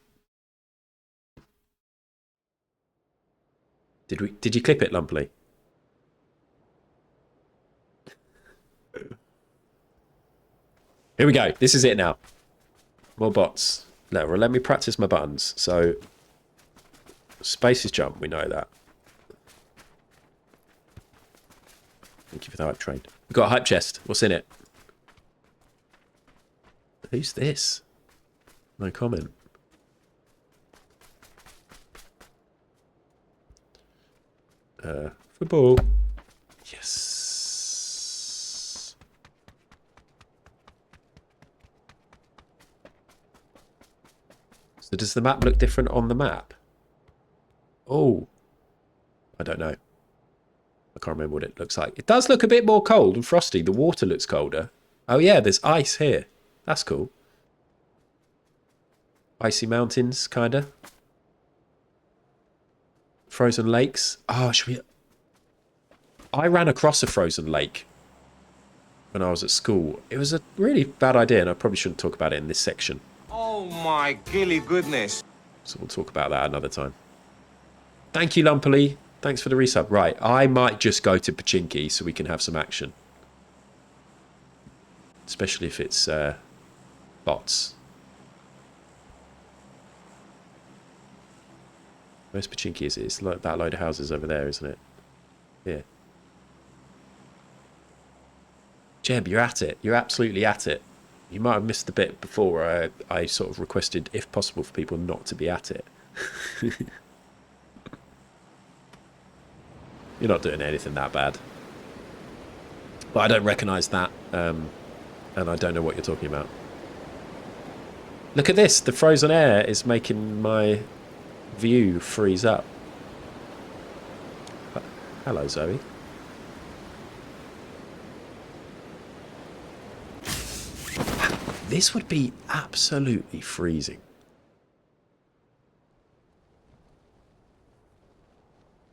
Did you clip it, Lumpily? Here we go. This is it now. More bots. Let me practice my buttons. So space is jump, we know that. Thank you for the hype train. We've got a hype chest. What's in it? Who's this? No comment. Football. Yes. So does the map look different on the map? Oh. I don't know. I can't remember what it looks like. It does look a bit more cold and frosty. The water looks colder. Oh yeah, there's ice here. That's cool. Icy mountains, kinda. Frozen lakes. Oh, should we... I ran across a frozen lake when I was at school. It was a really bad idea, and I probably shouldn't talk about it in this section. Oh my gilly goodness. So we'll talk about that another time. Thank you, Lumpily. Thanks for the resub. Right, I might just go to Pachinki so we can have some action. Especially if it's bots. Where's Pachinki? Is it? It's like that load of houses over there, isn't it? Yeah. Jeb, you're at it. You're absolutely at it. You might have missed the bit before where I sort of requested, if possible, for people not to be at it. You're not doing anything that bad. But I don't recognise that, and I don't know what you're talking about. Look at this. The frozen air is making my view freeze up. Hello, Zoe. This would be absolutely freezing.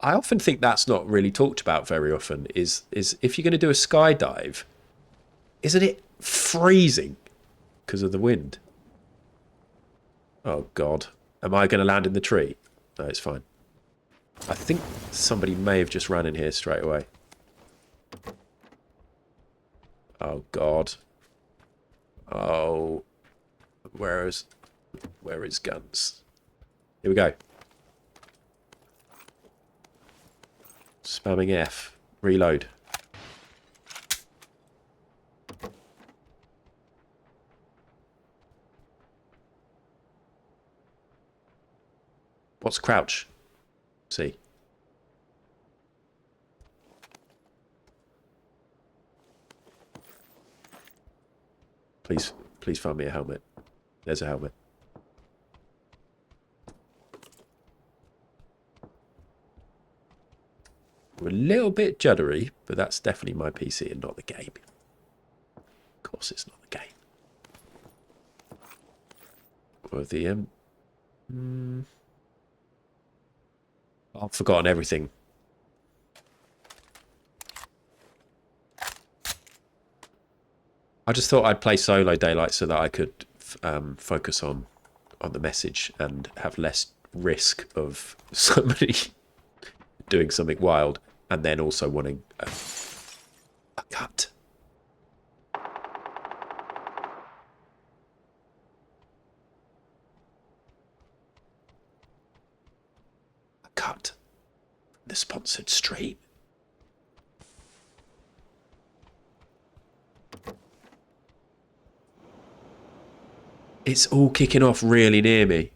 I often think that's not really talked about very often, is if you're going to do a skydive, isn't it freezing because of the wind? Oh, God. Am I going to land in the tree? No, it's fine. I think somebody may have just ran in here straight away. Oh, God. Oh. Where is guns? Here we go. Spamming F. Reload. What's crouch? C. Please find me a helmet. There's a helmet. We're a little bit juddery, but that's definitely my PC and not the game. Of course it's not the game. Or the I've forgotten everything. I just thought I'd play solo daylight so that I could focus on the message and have less risk of somebody doing something wild and then also wanting a cut. A cut. The sponsored stream. It's all kicking off really near me.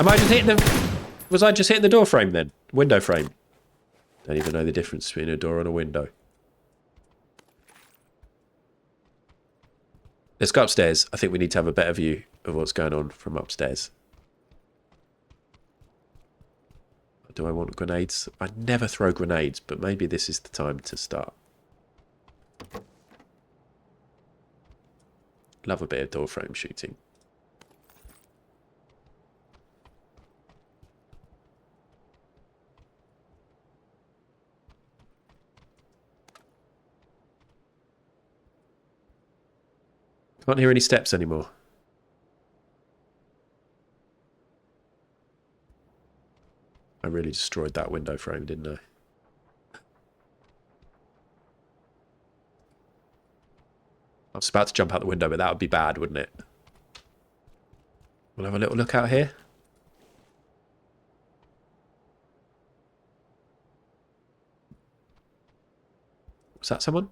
Am I just hitting the... Was I just hitting the door frame then? Window frame. Don't even know the difference between a door and a window. Let's go upstairs. I think we need to have a better view of what's going on from upstairs. Do I want grenades? I never throw grenades, but maybe this is the time to start. Love a bit of door frame shooting. Can't hear any steps anymore. I really destroyed that window frame, didn't I? I was about to jump out the window, but that would be bad, wouldn't it? We'll have a little look out here. Was that someone?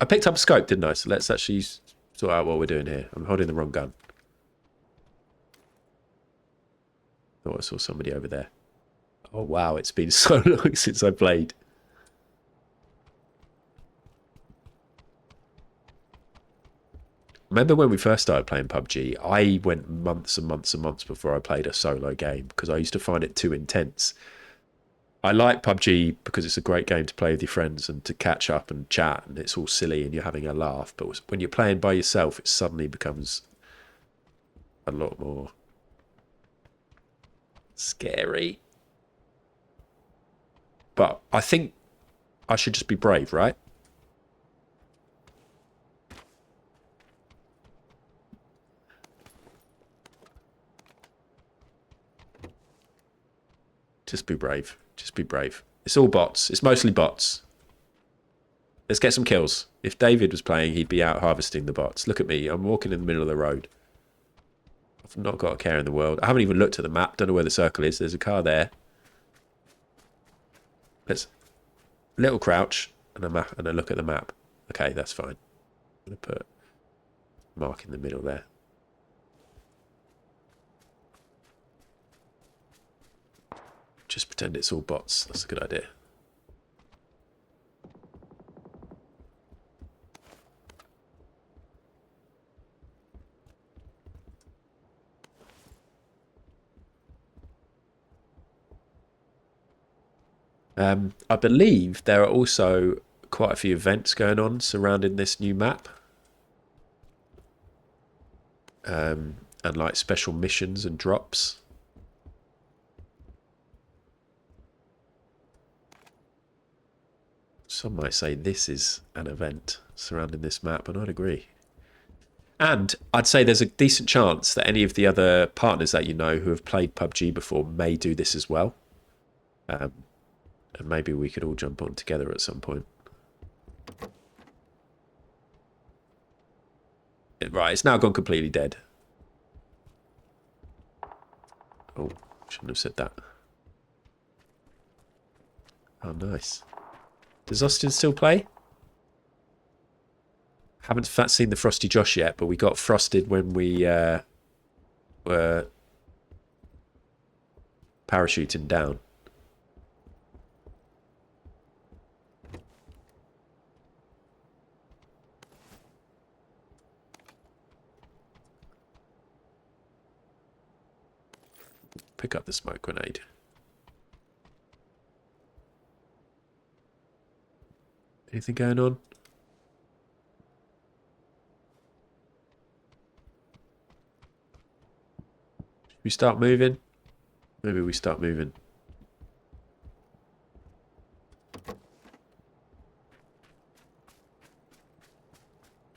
I picked up a scope, didn't I? So let's actually sort out what we're doing here. I'm holding the wrong gun. Thought I saw somebody over there. Oh wow, it's been so long since I played. Remember when we first started playing PUBG, I went months and months and months before I played a solo game because I used to find it too intense. I like PUBG because it's a great game to play with your friends and to catch up and chat and it's all silly and you're having a laugh. But when you're playing by yourself, it suddenly becomes a lot more scary. But I think I should just be brave, right? Just be brave. Just be brave. It's all bots. It's mostly bots. Let's get some kills. If David was playing, he'd be out harvesting the bots. Look at me. I'm walking in the middle of the road. I've not got a care in the world. I haven't even looked at the map. Don't know where the circle is. There's a car there. Let's... Little crouch and a look at the map. Okay, that's fine. I'm going to put a mark in the middle there. Just pretend it's all bots. That's a good idea. I believe there are also quite a few events going on surrounding this new map. And like special missions and drops. Some might say this is an event surrounding this map, and I'd agree. And I'd say there's a decent chance that any of the other partners that you know who have played PUBG before may do this as well. And maybe we could all jump on together at some point. Right, it's now gone completely dead. Oh, shouldn't have said that. Oh, nice. Does Austin still play? Haven't seen the Frosty Josh yet, but we got frosted when we were parachuting down. pick up the smoke grenade. Anything going on? Should we start moving? Maybe we start moving.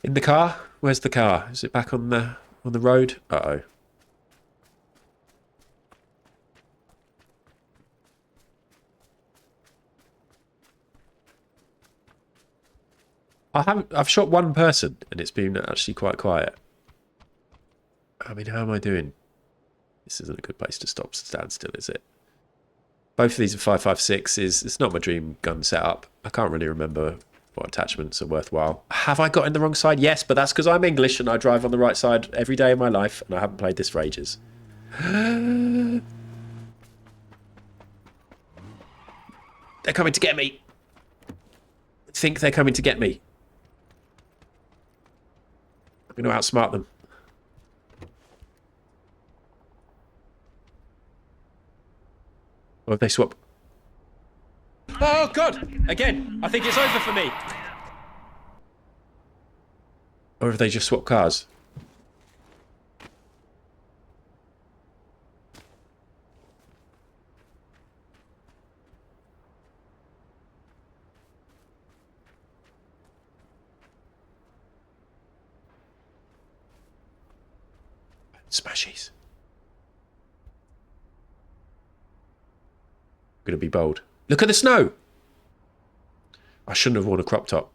In the car? Where's the car? Is it back on the road? Uh-oh. I've shot one person and it's been actually quite quiet. I mean, how am I doing? This isn't a good place to stand still, is it? Both of these are 5.56. It's not my dream gun setup. I can't really remember what attachments are worthwhile. Have I got in the wrong side? Yes, but that's because I'm English and I drive on the right side every day of my life and I haven't played this for ages. They're coming to get me. I think they're coming to get me. I'm going to outsmart them. Or have they swapped? Oh, God! Again, I think it's over for me. Or have they just swapped cars? Smashies. I'm gonna be bold. Look at the snow! I shouldn't have worn a crop top.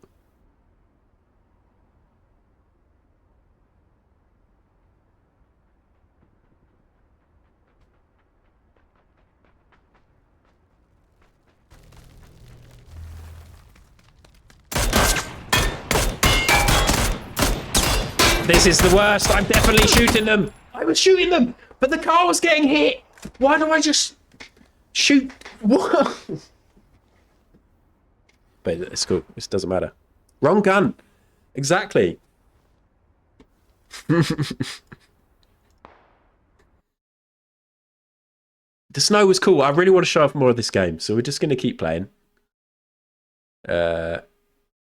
This is the worst. I'm definitely shooting them. I was shooting them, but the car was getting hit. Why do I just shoot? What? But it's cool. This doesn't matter. Wrong gun. Exactly. The snow was cool. I really want to show off more of this game, so we're just going to keep playing.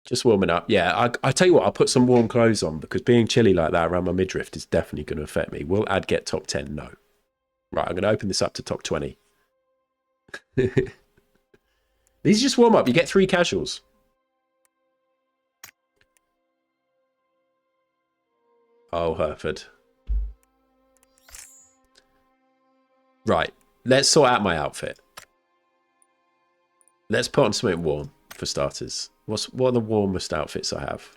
Just warming up. Yeah, I tell you what, I'll put some warm clothes on because being chilly like that around my midriff is definitely going to affect me. Will ad get top 10? No. Right, I'm going to open this up to top 20. These are just warm up. You get 3 casuals. Oh, Hereford. Right, let's sort out my outfit. Let's put on something warm for starters. What are the warmest outfits I have?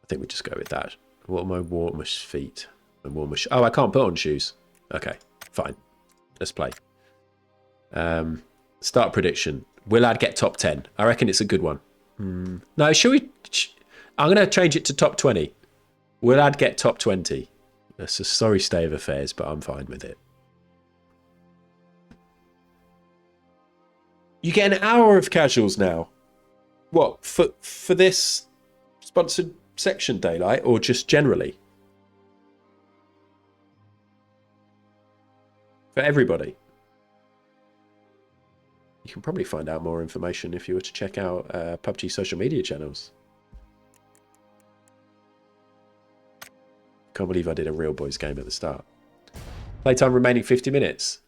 I think we just go with that. What are my warmest feet? My warmest. Oh, I can't put on shoes. Okay, fine. Let's play. Start prediction. Will ad get top 10? I reckon it's a good one. No, should we? I'm going to change it to top 20. Will ad get top 20? That's a sorry state of affairs, but I'm fine with it. You get an hour of casuals now. What, for this sponsored section, Daylight, or just generally? For everybody? You can probably find out more information if you were to check out PUBG social media channels. Can't believe I did a real boys game at the start. Playtime remaining 50 minutes.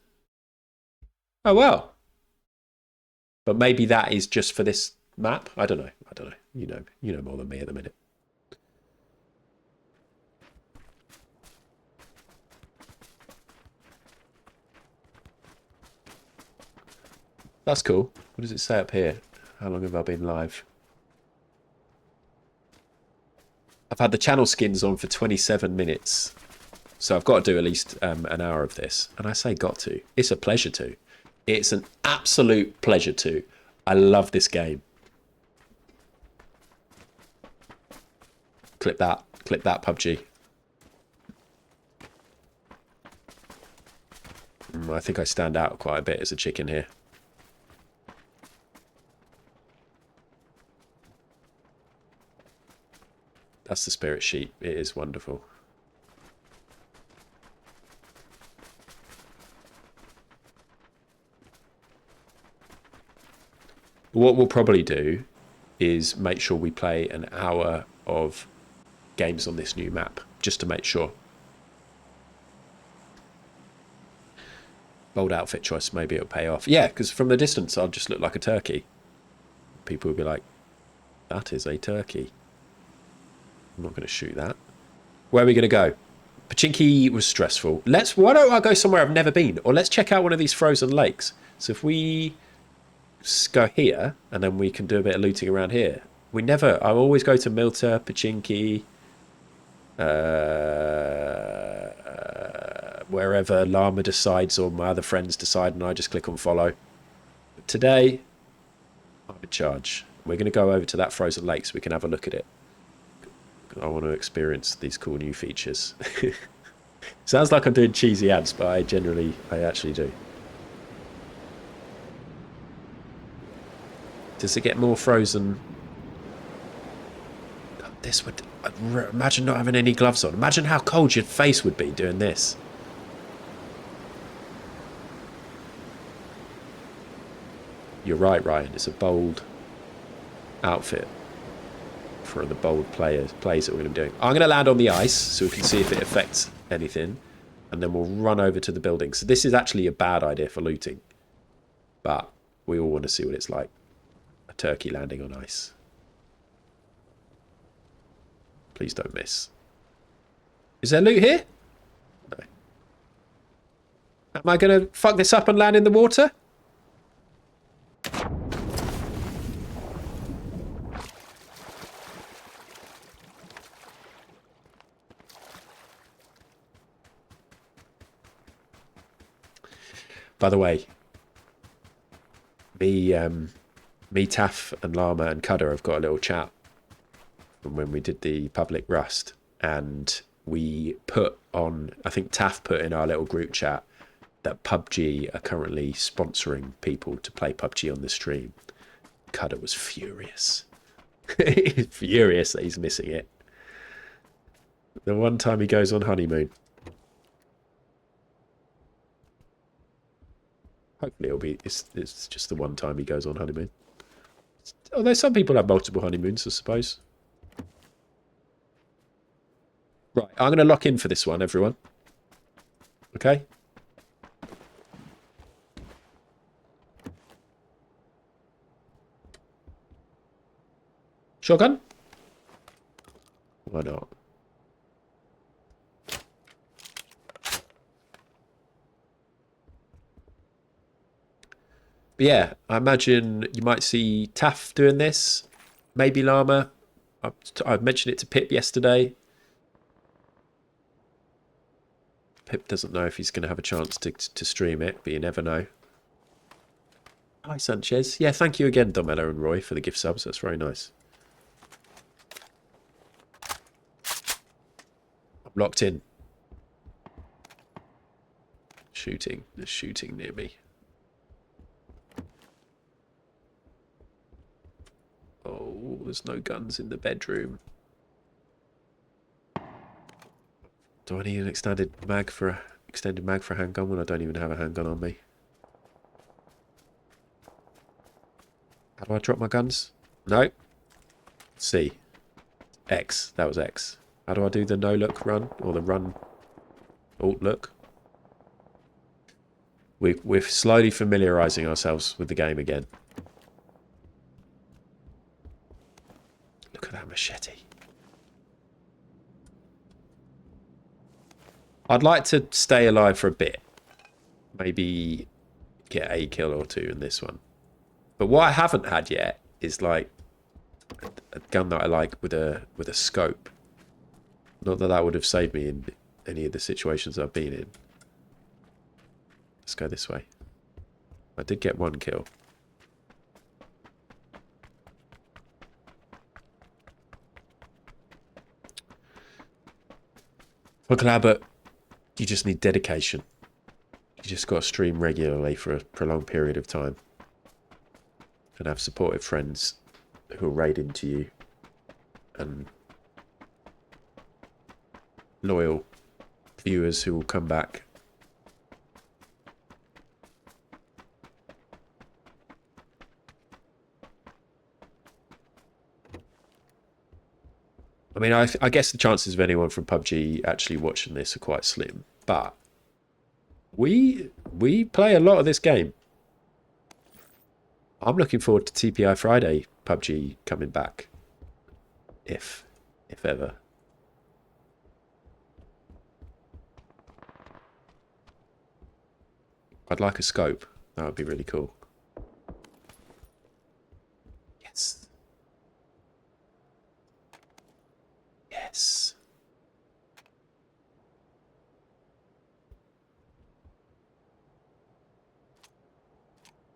Oh, well. But maybe that is just for this map. I don't know. I don't know. You know more than me at the minute. That's cool. What does it say up here? How long have I been live? I've had the channel skins on for 27 minutes. So I've got to do at least an hour of this. And I say got to. It's a pleasure to. It's an absolute pleasure to. I love this game. Clip that. Clip that, PUBG. I think I stand out quite a bit as a chicken here. That's the spirit sheet. It is wonderful. What we'll probably do is make sure we play an hour of games on this new map, just to make sure. Bold outfit choice, maybe it'll pay off. Yeah, because from the distance, I'll just look like a turkey. People will be like, that is a turkey. I'm not going to shoot that. Where are we going to go? Pachinki was stressful. Why don't I go somewhere I've never been? Or let's check out one of these frozen lakes. So if we go here, and then we can do a bit of looting around here. I always go to Milta, Pachinki, wherever Llama decides or my other friends decide, and I just click on follow. But today, I'm in charge. We're going to go over to that frozen lake so we can have a look at it. I want to experience these cool new features. Sounds like I'm doing cheesy ads, but I actually do. Does it get more frozen? God, this would... Imagine not having any gloves on. Imagine how cold your face would be doing this. You're right, Ryan. It's a bold outfit for the bold plays that we're going to be doing. I'm going to land on the ice so we can see if it affects anything. And then we'll run over to the building. So this is actually a bad idea for looting. But we all want to see what it's like. A turkey landing on ice. Please don't miss. Is there loot here? No. Am I going to fuck this up and land in the water? By the way, me, Taff and Llama and Cutter have got a little chat from when we did the public Rust, and we put on, I think Taff put in our little group chat that PUBG are currently sponsoring people to play PUBG on the stream. Cutter was furious. He's furious that he's missing it. The one time he goes on honeymoon. Hopefully it's just the one time he goes on honeymoon. Although some people have multiple honeymoons, I suppose. Right, I'm going to lock in for this one, everyone. Okay? Shotgun? Why not? But yeah, I imagine you might see Taff doing this. Maybe Llama. I mentioned it to Pip yesterday. Pip doesn't know if he's going to have a chance to stream it, but you never know. Hi, Sanchez. Yeah, thank you again, Domella and Roy, for the gift subs. That's very nice. I'm locked in. Shooting. There's shooting near me. Oh, there's no guns in the bedroom. Do I need an extended mag for a handgun when I don't even have a handgun on me? How do I drop my guns? No. C. X. That was X. How do I do the no look run or the run alt look? We're slowly familiarising ourselves with the game again. Look at that machete. I'd like to stay alive for a bit. Maybe get a kill or two in this one. But what I haven't had yet is like a gun that I like with a scope. Not that that would have saved me in any of the situations I've been in. Let's go this way. I did get one kill. Uncle Albert, you just need dedication. You just got to stream regularly for a prolonged period of time. And have supportive friends who will raid into you and loyal viewers who will come back. I mean, I guess the chances of anyone from PUBG actually watching this are quite slim, but we play a lot of this game. I'm looking forward to TPI Friday PUBG coming back, if ever. I'd like a scope. That would be really cool. Yes. Yes.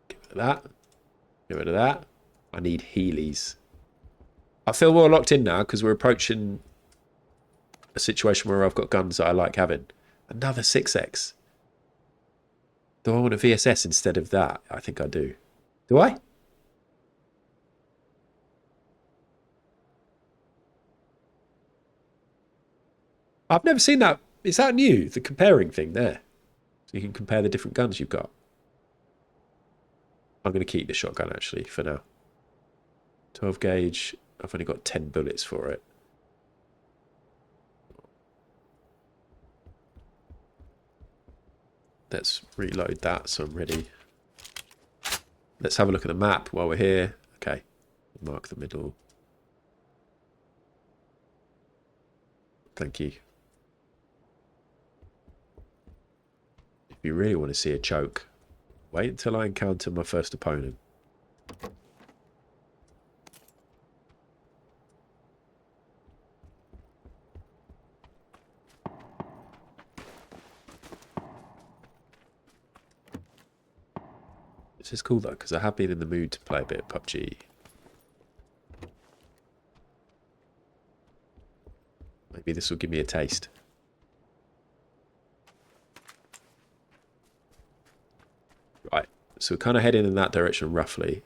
Get rid of that. Get rid of that. I need Heelys. I feel more locked in now because we're approaching a situation where I've got guns that I like having. Another 6x. Do I want a VSS instead of that? I think I do. Do I? I've never seen that. Is that new? The comparing thing there. So you can compare the different guns you've got. I'm going to keep the shotgun actually for now. 12 gauge. I've only got 10 bullets for it. Let's reload that so I'm ready. Let's have a look at the map while we're here. Okay. Mark the middle. Thank you. If you really want to see a choke, wait until I encounter my first opponent. This is cool though, because I have been in the mood to play a bit of PUBG. Maybe this will give me a taste. Right, so we're kind of heading in that direction roughly.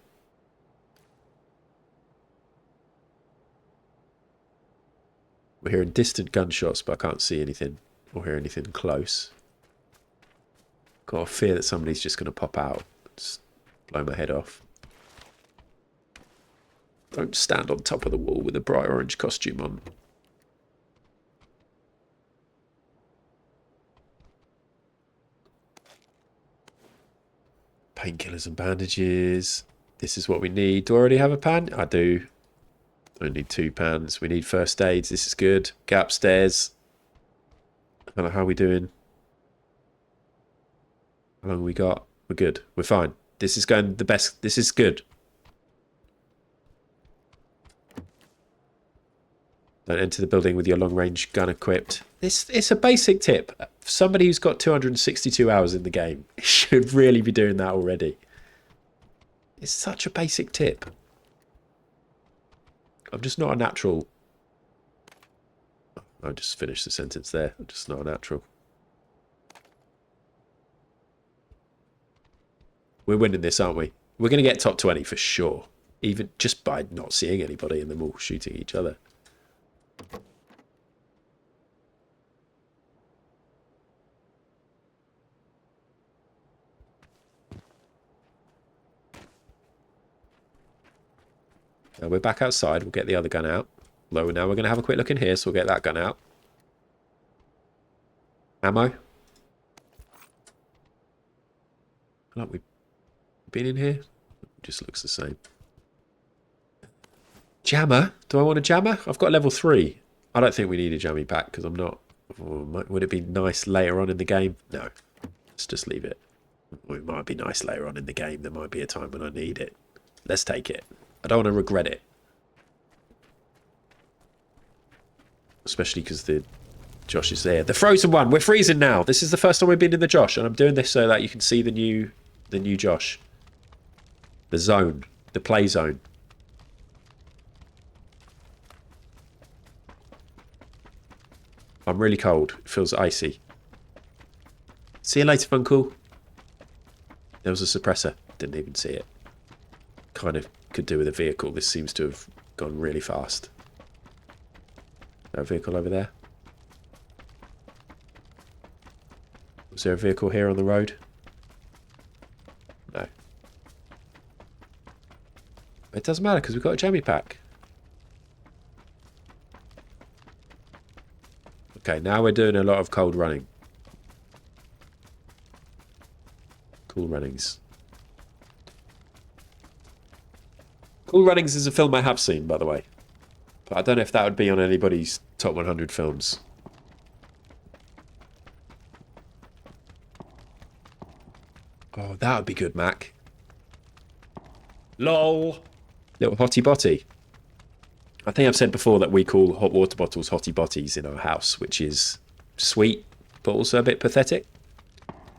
We're hearing distant gunshots, but I can't see anything or hear anything close. Got a fear that somebody's just going to pop out. Just blow my head off. Don't stand on top of the wall with a bright orange costume on. Painkillers and bandages. This is what we need. Do I already have a pan? I do. I need 2 pans. We need first aids. This is good. Get upstairs. I don't know how we doing. How long have we got? We're good. We're fine. This is going the best. This is good. Don't enter the building with your long-range gun equipped. It's a basic tip. Somebody who's got 262 hours in the game should really be doing that already. It's such a basic tip. I'm just not a natural. I just finished the sentence there. I'm just not a natural. We're winning this, aren't we? We're going to get top 20 for sure. Even just by not seeing anybody and them all shooting each other. Now we're back outside. We'll get the other gun out. Although now we're going to have a quick look in here, so we'll get that gun out. Ammo. Like we've been in here. It just looks the same. Jammer? Do I want a jammer? I've got level 3. I don't think we need a jammy pack because I'm not... Would it be nice later on in the game? No. Let's just leave it. Well, it might be nice later on in the game. There might be a time when I need it. Let's take it. I don't want to regret it. Especially because the Josh is there. The frozen one! We're freezing now! This is the first time we've been in the Josh, and I'm doing this so that you can see the new Josh. The zone. The play zone. I'm really cold. It feels icy. See you later, Funkel. There was a suppressor. Didn't even see it. Kind of could do with a vehicle. This seems to have gone really fast. No vehicle over there. Was there a vehicle here on the road? No. It doesn't matter because we've got a jammy pack. Okay, now we're doing a lot of cold running. Cool Runnings. Cool Runnings is a film I have seen, by the way. But I don't know if that would be on anybody's top 100 films. Oh, that would be good, Mac. LOL. Little hottie botty. I think I've said before that we call hot water bottles hottie botties in our house, which is sweet, but also a bit pathetic.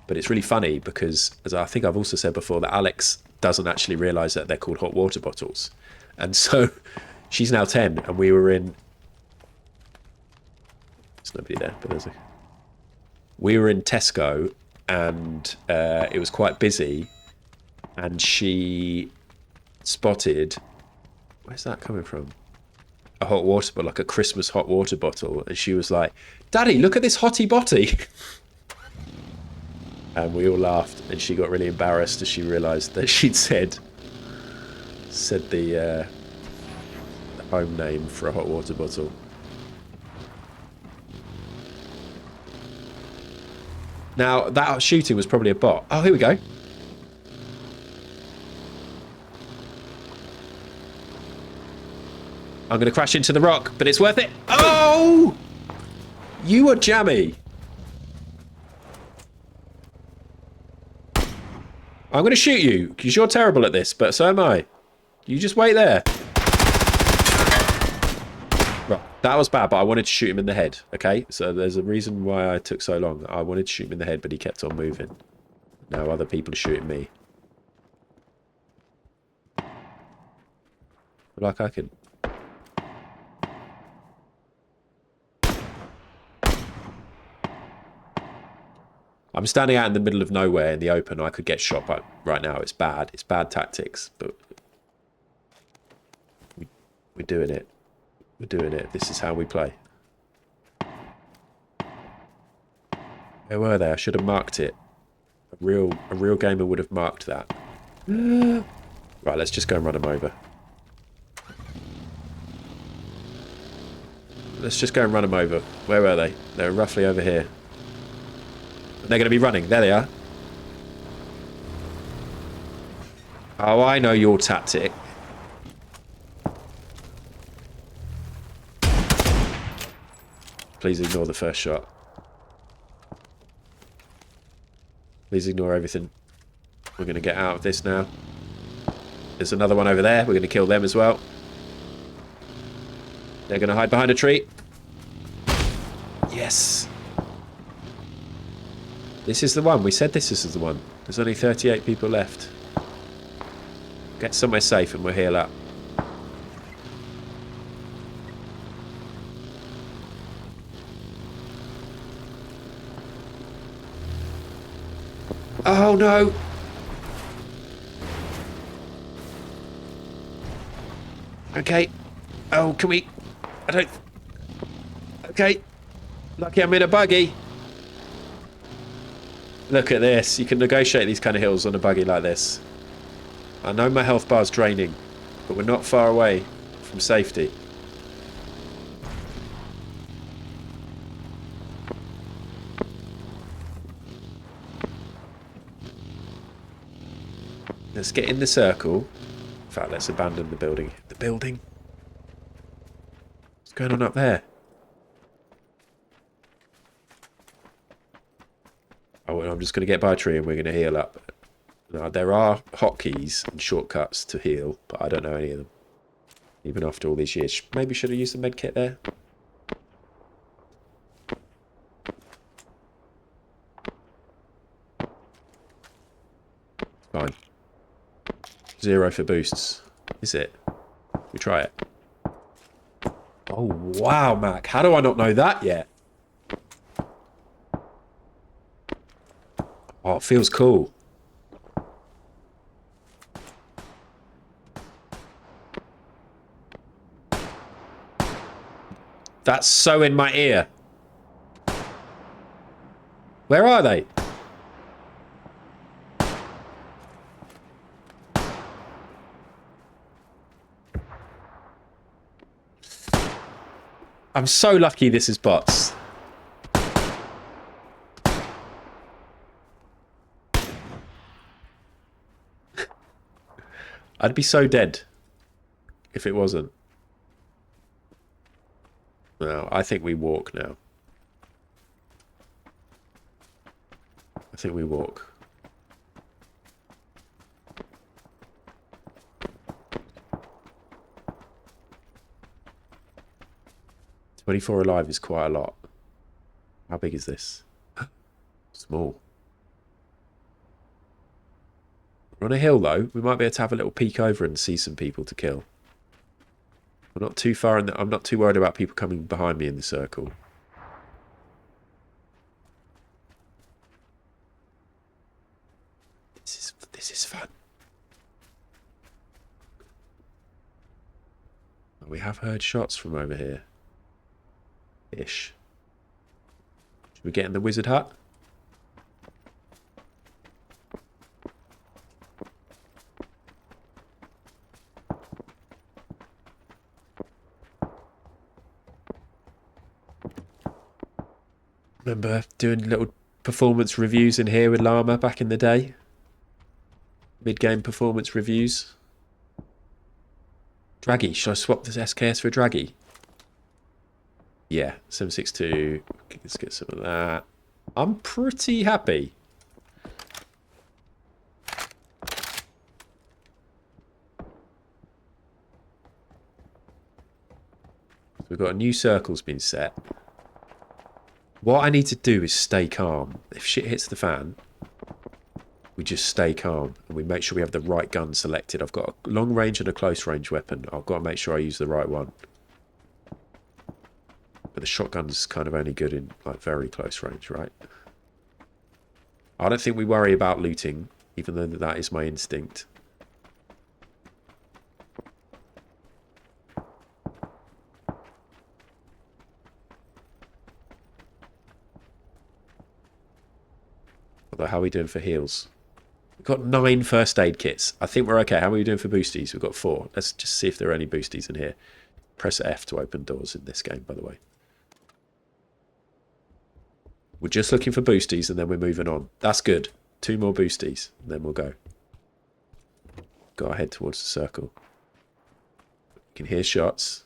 But it's really funny because, as I think I've also said before, that Alex doesn't actually realise that they're called hot water bottles. And so she's now 10 and we were in... There's nobody there, but there's a... We were in Tesco and it was quite busy and she spotted... Where's that coming from? A hot water bottle, like a Christmas hot water bottle. And she was like, Daddy, look at this hottie botty. And we all laughed and she got really embarrassed as she realised that she'd said the home name for a hot water bottle. Now, that shooting was probably a bot. Oh, here we go. I'm going to crash into the rock, but it's worth it. Oh! You were jammy. I'm going to shoot you, because you're terrible at this, but so am I. You just wait there. Right, that was bad, but I wanted to shoot him in the head, okay? So there's a reason why I took so long. I wanted to shoot him in the head, but he kept on moving. Now other people are shooting me. Like I can... I'm standing out in the middle of nowhere in the open. I could get shot by right now. It's bad. It's bad tactics, but we're doing it. We're doing it. This is how we play. Where were they? I should have marked it. A real gamer would have marked that. Right, let's just go and run them over. Let's just go and run them over. Where were they? They're roughly over here. They're going to be running. There they are. Oh, I know your tactic. Please ignore the first shot. Please ignore everything. We're going to get out of this now. There's another one over there. We're going to kill them as well. They're going to hide behind a tree. Yes. This is the one. We said this is the one. There's only 38 people left. Get somewhere safe and we'll heal up. Oh no! Okay. Oh, can we... I don't... Okay. Lucky I'm in a buggy. Look at this. You can negotiate these kind of hills on a buggy like this. I know my health bar's draining, but we're not far away from safety. Let's get in the circle. In fact, let's abandon the building. The building? What's going on up there? Oh, I'm just going to get by a tree and we're going to heal up. Now, there are hotkeys and shortcuts to heal, but I don't know any of them. Even after all these years. Maybe should have used the med kit there. Fine. 0 for boosts. Is it? We try it. Oh, wow, Mac. How do I not know that yet? Oh, it feels cool. That's so in my ear. Where are they? I'm so lucky this is bots. I'd be so dead if it wasn't. No, I think we walk now. I think we walk. $24 alive is quite a lot. How big is this? Small. We're on a hill though. We might be able to have a little peek over and see some people to kill. We're not too far in the, I'm not too worried about people coming behind me in the circle. This is fun. We have heard shots from over here. Ish. Should we get in the wizard hut? Remember doing little performance reviews in here with Llama back in the day? Mid-game performance reviews. Draggy. Should I swap this SKS for a Draggy? Yeah, 762. Let's get some of that. I'm pretty happy. We've got a new circle's been set. What I need to do is stay calm. If shit hits the fan, we just stay calm and we make sure we have the right gun selected. I've got a long range and a close range weapon. I've got to make sure I use the right one. But the shotgun's kind of only good in like very close range, right? I don't think we worry about looting, even though that is my instinct. Although, how are we doing for heals? We've got 9 first aid kits. I think we're okay. How are we doing for boosties? We've got 4. Let's just see if there are any boosties in here. Press F to open doors in this game, by the way. We're just looking for boosties and then we're moving on. That's good. 2 more boosties and then we'll go. Got to head towards the circle. You can hear shots.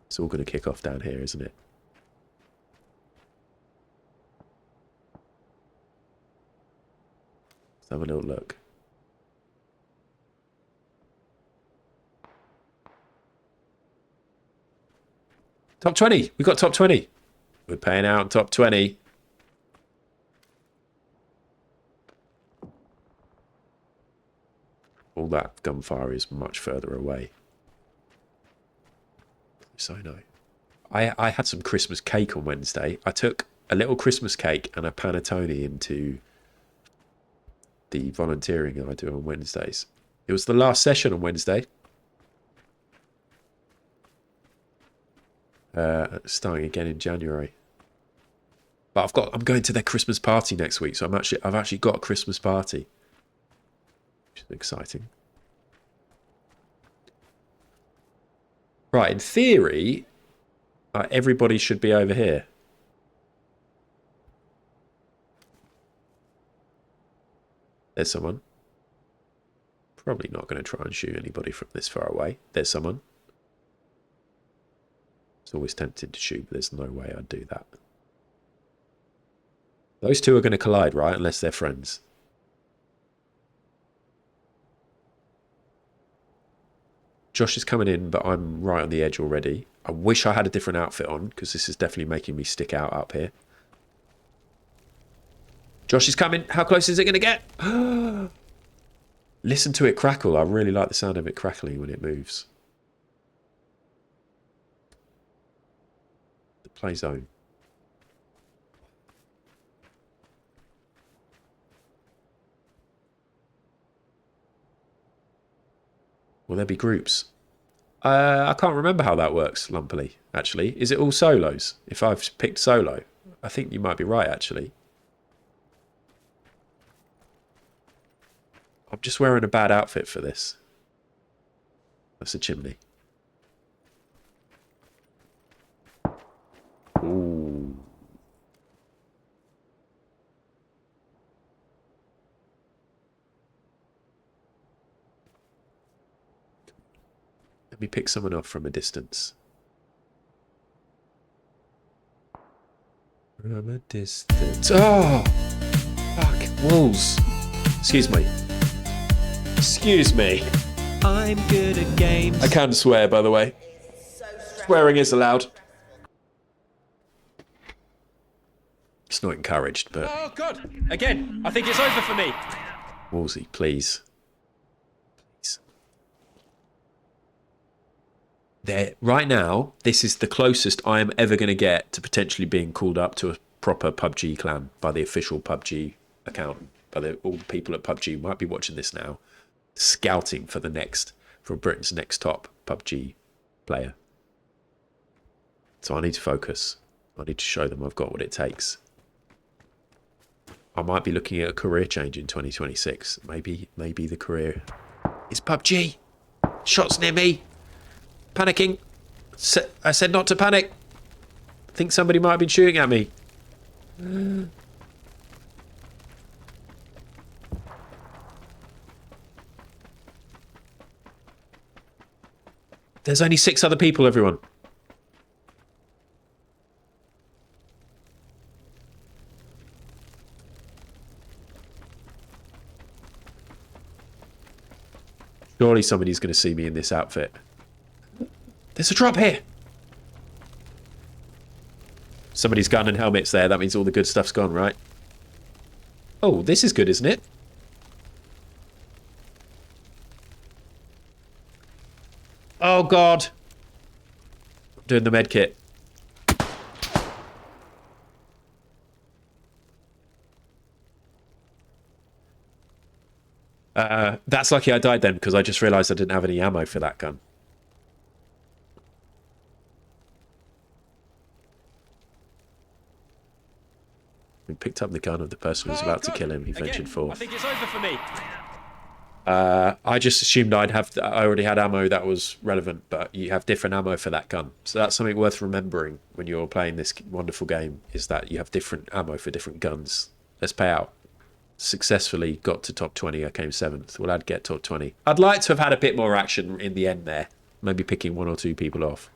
It's all going to kick off down here, isn't it? Let's have a little look. Top 20. We got top 20. We're paying out top 20. All that gunfire is much further away. So no. I had some Christmas cake on Wednesday. I took a little Christmas cake and a panettone into the volunteering I do on Wednesdays. It was the last session on Wednesday. Starting again in January. But I'm going to their Christmas party next week, so I've actually got a Christmas party. Which is exciting. Right, in theory, everybody should be over here. There's someone. Probably not going to try and shoot anybody from this far away. There's someone. It's always tempted to shoot, but there's no way I'd do that. Those two are going to collide, right? Unless they're friends. Josh is coming in, but I'm right on the edge already. I wish I had a different outfit on, because this is definitely making me stick out up here. Josh is coming. How close is it going to get? Listen to it crackle. I really like the sound of it crackling when it moves. The play zone. Will there be groups? I can't remember how that works, lumpily, actually. Is it all solos? If I've picked solo? I think you might be right, actually. I'm just wearing a bad outfit for this. That's a chimney. Ooh. Let me pick someone off from a distance. From a distance. Oh! Fuck. Wolves. Excuse me. Excuse me. I'm good at games. I can swear, by the way. Swearing is allowed. It's not encouraged, but... Oh, God! Again! I think it's over for me! Wolsey, please. Please. There, right now, this is the closest I am ever going to get to potentially being called up to a proper PUBG clan by the official PUBG account. By all the people at PUBG who might be watching this now, scouting for Britain's next top PUBG player. So I need to focus. I need to show them I've got what it takes. I might be looking at a career change in 2026. Maybe the career is PUBG. Shots near me. Panicking. I said not to panic. I think somebody might have been shooting at me. There's only 6 other people, everyone. Surely somebody's going to see me in this outfit. There's a drop here. Somebody's gun and helmet's there. That means all the good stuff's gone, right? Oh, this is good, isn't it? Oh, God. I'm doing the med kit. That's lucky I died then, because I just realised I didn't have any ammo for that gun. We picked up the gun of the person who was about to kill him. He ventured forth. I think it's over for me. I just assumed I already had ammo that was relevant, but you have different ammo for that gun. So that's something worth remembering when you're playing this wonderful game, is that you have different ammo for different guns. Let's pay out. Successfully got to top 20. I came 7th. Well, I'd get top 20. I'd like to have had a bit more action in the end there. Maybe picking 1 or 2 people off.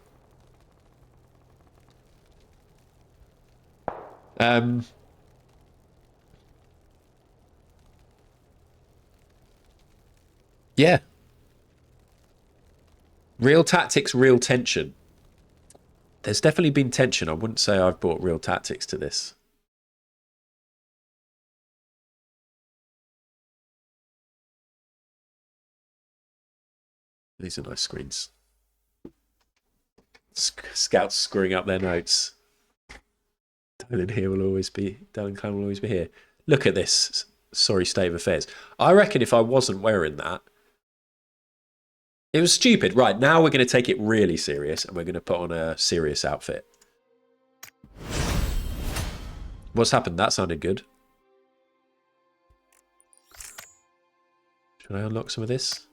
Yeah. Real tactics, real tension. There's definitely been tension. I wouldn't say I've brought real tactics to this. These are nice screens. Scouts screwing up their notes. Dylan Clan will always be here. Look at this sorry state of affairs. I reckon if I wasn't wearing that, it was stupid. Right, now we're going to take it really serious and we're going to put on a serious outfit. What's happened? That sounded good. Should I unlock some of this?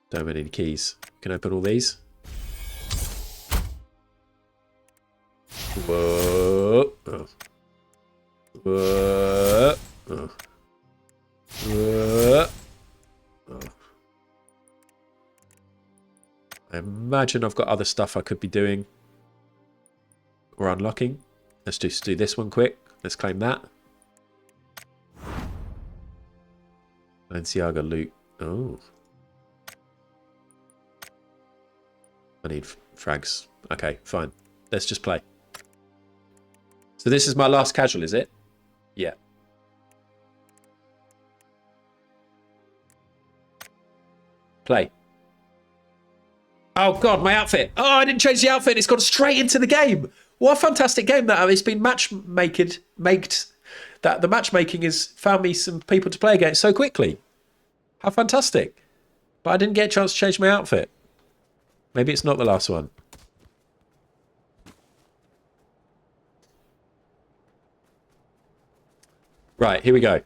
Don't have any keys. Can I open all these? Whoa. Oh. Whoa. Oh. Whoa. Oh. I imagine I've got other stuff I could be doing or unlocking. Let's just do this one quick. Let's claim that. Balenciaga loot. Oh. I need frags. Okay, fine. Let's just play. So this is my last casual, is it? Yeah. Play. Oh God, my outfit. Oh, I didn't change the outfit. It's gone straight into the game. What a fantastic game that it's been that the matchmaking has found me some people to play against so quickly. How fantastic. But I didn't get a chance to change my outfit. Maybe it's not the last one. Right, here we go.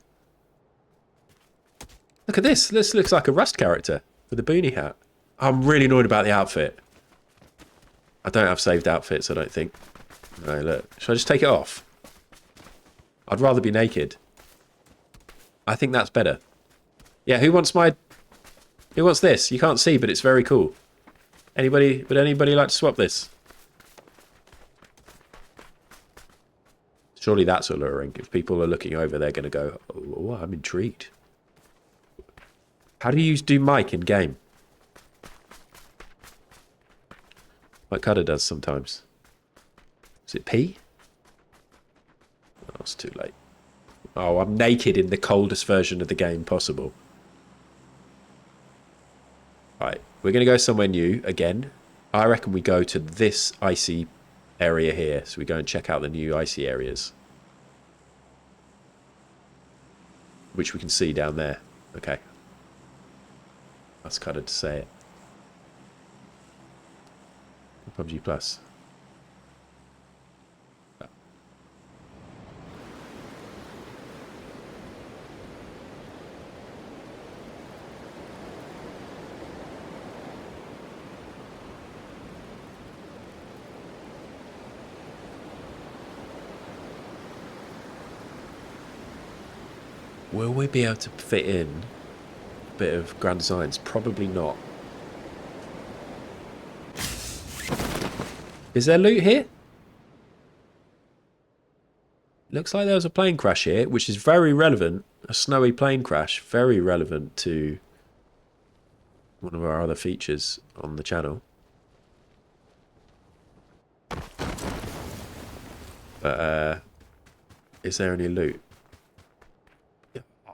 Look at this. This looks like a Rust character with a boonie hat. I'm really annoyed about the outfit. I don't have saved outfits, I don't think. No, look. Should I just take it off? I'd rather be naked. I think that's better. Yeah, who wants this? You can't see, but it's very cool. Would anybody like to swap this? Surely that's alluring. If people are looking over, they're going to go, oh, I'm intrigued. How do you do mic in game? Like Cutter does sometimes. Is it P? Oh, it's too late. Oh, I'm naked in the coldest version of the game possible. Right, we're going to go somewhere new again. I reckon we go to this icy area here. So we go and check out the new icy areas. Which we can see down there. Okay. That's kind of to say it. PUBG Plus. Will we be able to fit in a bit of grand designs? Probably not. Is there loot here? Looks like there was a plane crash here, which is very relevant. A snowy plane crash, very relevant to one of our other features on the channel. But, is there any loot?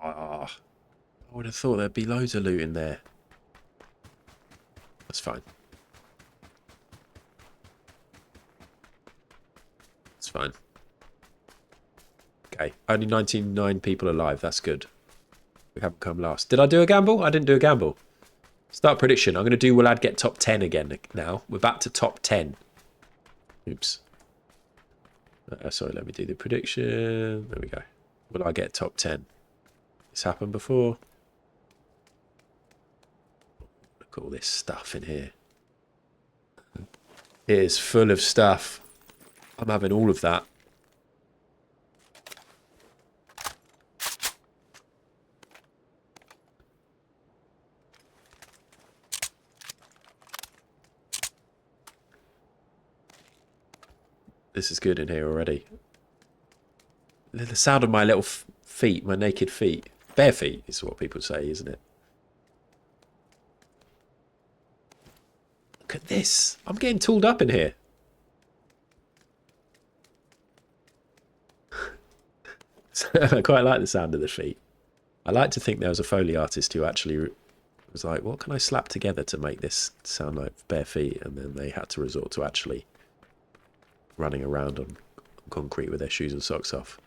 Oh, I would have thought there'd be loads of loot in there. That's fine. It's fine. Okay, only 99 people alive. That's good. We haven't come last. Did I do a gamble? I didn't do a gamble. Start prediction. I'm going to do will Ad get top 10 again now. We're back to top 10. Oops. Sorry, let me do the prediction. There we go. Will I get top 10? This happened before. Look at all this stuff in here. It is full of stuff. I'm having all of that. This is good in here already. The sound of my little feet, my naked feet. Bare feet is what people say, isn't it? Look at this. I'm getting tooled up in here. I quite like the sound of the feet. I like to think there was a Foley artist who actually was like, what can I slap together to make this sound like bare feet? And then they had to resort to actually running around on concrete with their shoes and socks off.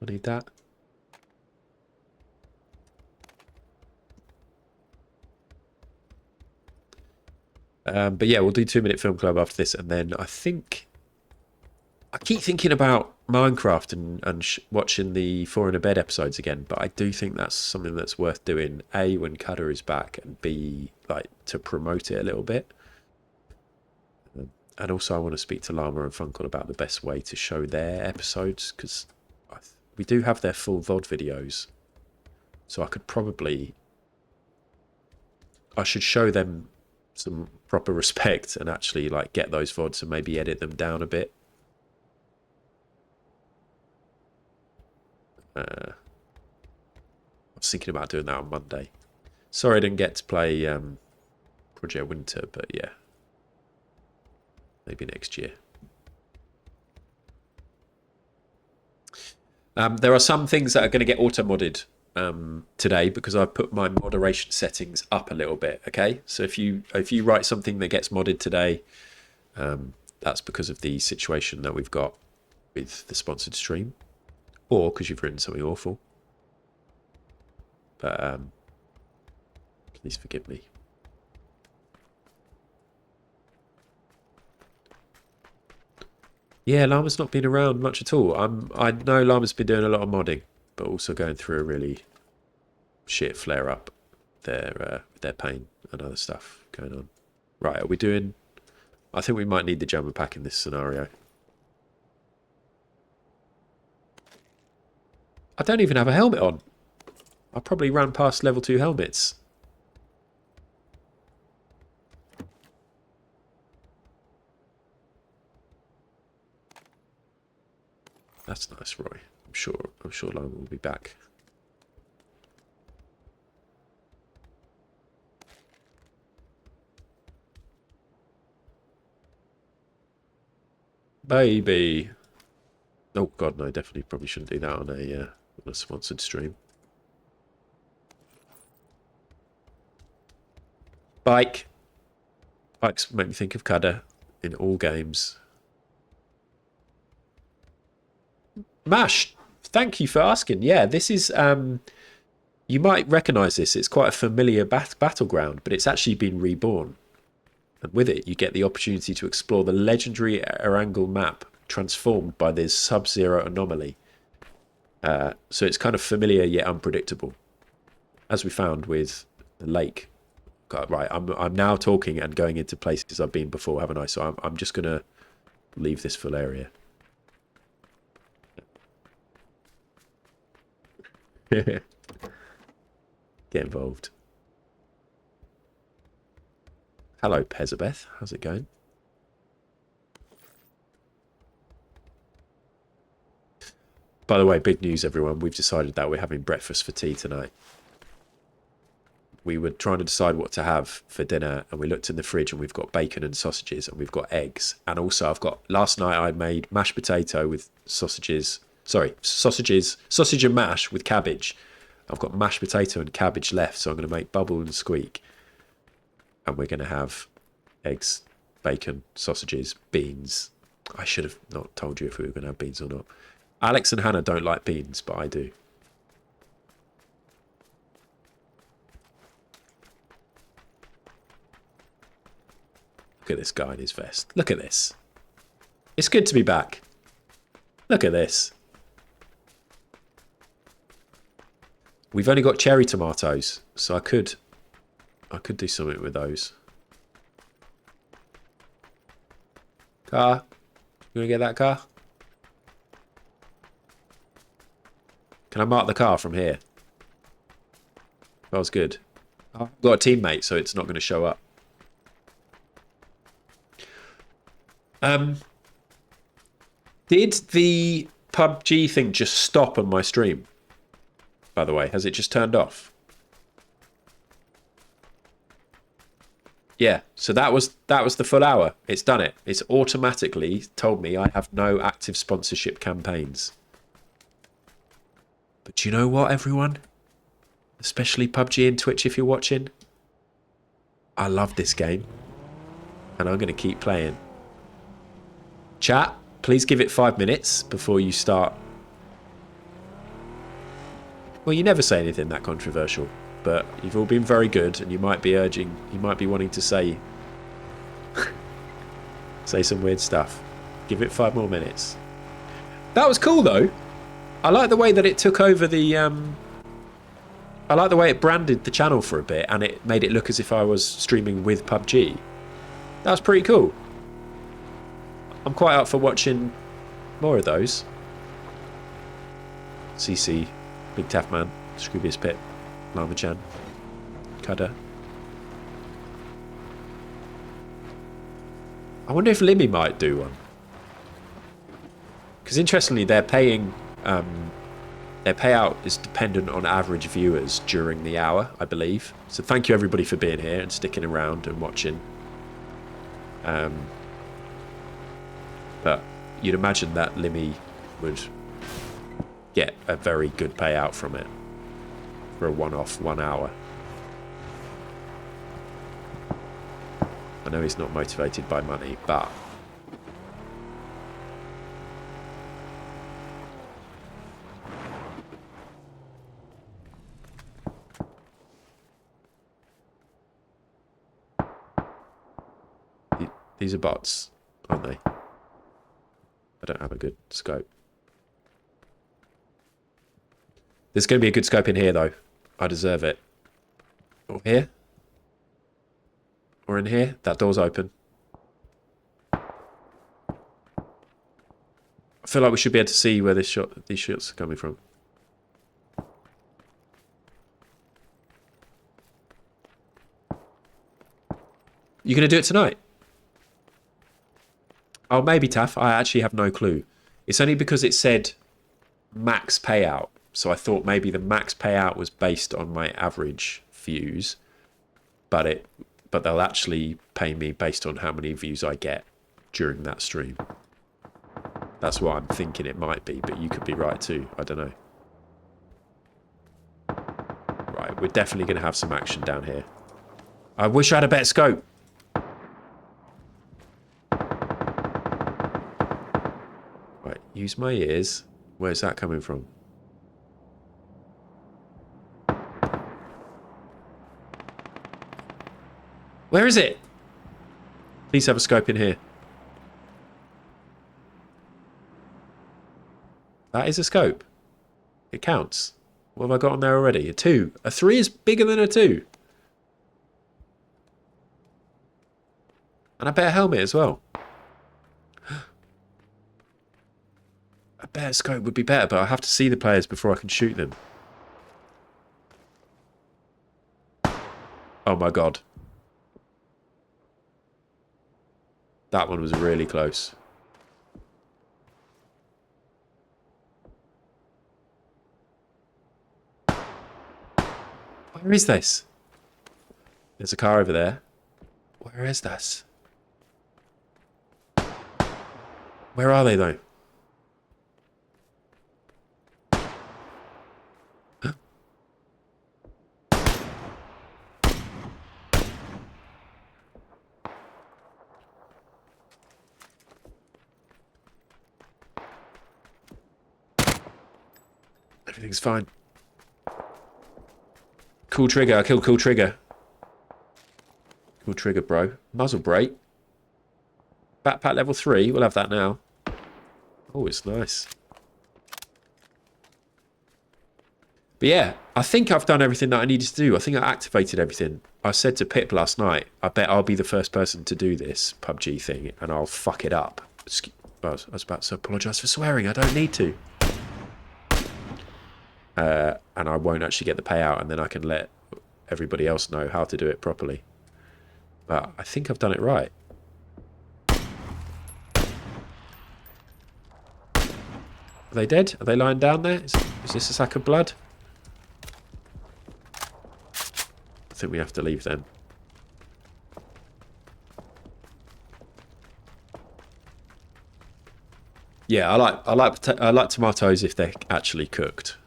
I need that. But yeah, we'll do 2-minute film club after this, and then I keep thinking about Minecraft and watching the 4 in a Bed episodes again, but I do think that's something that's worth doing. A, when Cutter is back, and B, like to promote it a little bit. And also, I want to speak to Llama and Funkle about the best way to show their episodes, because we do have their full VOD videos, so I should show them some proper respect and actually like get those VODs and maybe edit them down a bit. I was thinking about doing that on Monday. Sorry I didn't get to play Project Winter, but yeah, maybe next year. There are some things that are going to get auto-modded today because I've put my moderation settings up a little bit, okay? So if you write something that gets modded today, that's because of the situation that we've got with the sponsored stream, or because you've written something awful. But Please forgive me. Yeah, Llama's not been around much at all. I know Llama's been doing a lot of modding, but also going through a really shit flare up. Their pain and other stuff going on. Right, are we doing... I think we might need the jammer pack in this scenario. I don't even have a helmet on. I probably ran past level 2 helmets. That's nice, Roy. I'm sure Loma will be back. Baby. Oh god, no, definitely probably shouldn't do that on a sponsored stream. Bike. Bikes make me think of Cutter in all games. Mash, thank you for asking. Yeah, this is you might recognise this. It's quite a familiar battleground, but it's actually been reborn. And with it, you get the opportunity to explore the legendary Erangel map transformed by this Subzero anomaly. So it's kind of familiar yet unpredictable, as we found with the lake. God, right, I'm now talking and going into places I've been before, haven't I? So I'm just gonna leave this full area. Get involved. Hello, Pezabeth. How's it going? By the way, big news, everyone. We've decided that we're having breakfast for tea tonight. We were trying to decide what to have for dinner, and we looked in the fridge, and we've got bacon and sausages, and we've got eggs. And also, last night I made mashed potato with sausages. Sorry, sausage and mash with cabbage. I've got mashed potato and cabbage left, so I'm going to make bubble and squeak. And we're going to have eggs, bacon, sausages, beans. I should have not told you if we were going to have beans or not. Alex and Hannah don't like beans, but I do. Look at this guy in his vest. Look at this. It's good to be back. Look at this. We've only got cherry tomatoes, so I could do something with those. Car? You gonna get that car? Can I mark the car from here? That was good. I've got a teammate, so it's not going to show up. Did the PUBG thing just stop on my stream? By the way, has it just turned off? Yeah, so that was the full hour. It's done it. It's automatically told me I have no active sponsorship campaigns. But you know what, everyone? Especially PUBG and Twitch if you're watching. I love this game. And I'm going to keep playing. Chat, please give it 5 minutes before you start. Well, you never say anything that controversial. But you've all been very good, and you might be wanting to say some weird stuff. Give it 5 more minutes. That was cool, though. I like the way that it took over the... I like the way it branded the channel for a bit, and it made it look as if I was streaming with PUBG. That was pretty cool. I'm quite up for watching more of those. CC, Big Taff Man, Scroobius Pit, Llama-chan, Cutter. I wonder if Limmy might do one. Because interestingly, they're paying... their payout is dependent on average viewers during the hour, I believe. So thank you everybody for being here and sticking around and watching. But you'd imagine that Limmy would get a very good payout from it for a one-off 1 hour. I know he's not motivated by money, but These are bots, aren't they? I don't have a good scope. There's going to be a good scope in here, though. I deserve it. Or here. Or in here. That door's open. I feel like we should be able to see where these shots are coming from. You going to do it tonight? Oh, maybe, Taff. I actually have no clue. It's only because it said max payout. So I thought maybe the max payout was based on my average views. But they'll actually pay me based on how many views I get during that stream. That's what I'm thinking it might be, but you could be right too. I don't know. Right, we're definitely going to have some action down here. I wish I had a better scope. Right, use my ears. Where's that coming from? Where is it? Please have a scope in here. That is a scope. It counts. What have I got on there already? A 2. A 3 is bigger than a 2. And a better helmet as well. A better scope would be better, but I have to see the players before I can shoot them. Oh my god. That one was really close. Where is this? There's a car over there. Where is this? Where are they, though? Everything's fine. Cool trigger. I killed cool trigger. Cool trigger, bro. Muzzle brake. Backpack level 3. We'll have that now. Oh, it's nice. But yeah, I think I've done everything that I needed to do. I think I activated everything. I said to Pip last night, I bet I'll be the first person to do this PUBG thing, and I'll fuck it up. I was about to apologise for swearing. I don't need to. And I won't actually get the payout, and then I can let everybody else know how to do it properly. But I think I've done it right. Are they dead? Are they lying down there? Is this a sack of blood? I think we have to leave them. Yeah, I like tomatoes if they're actually cooked.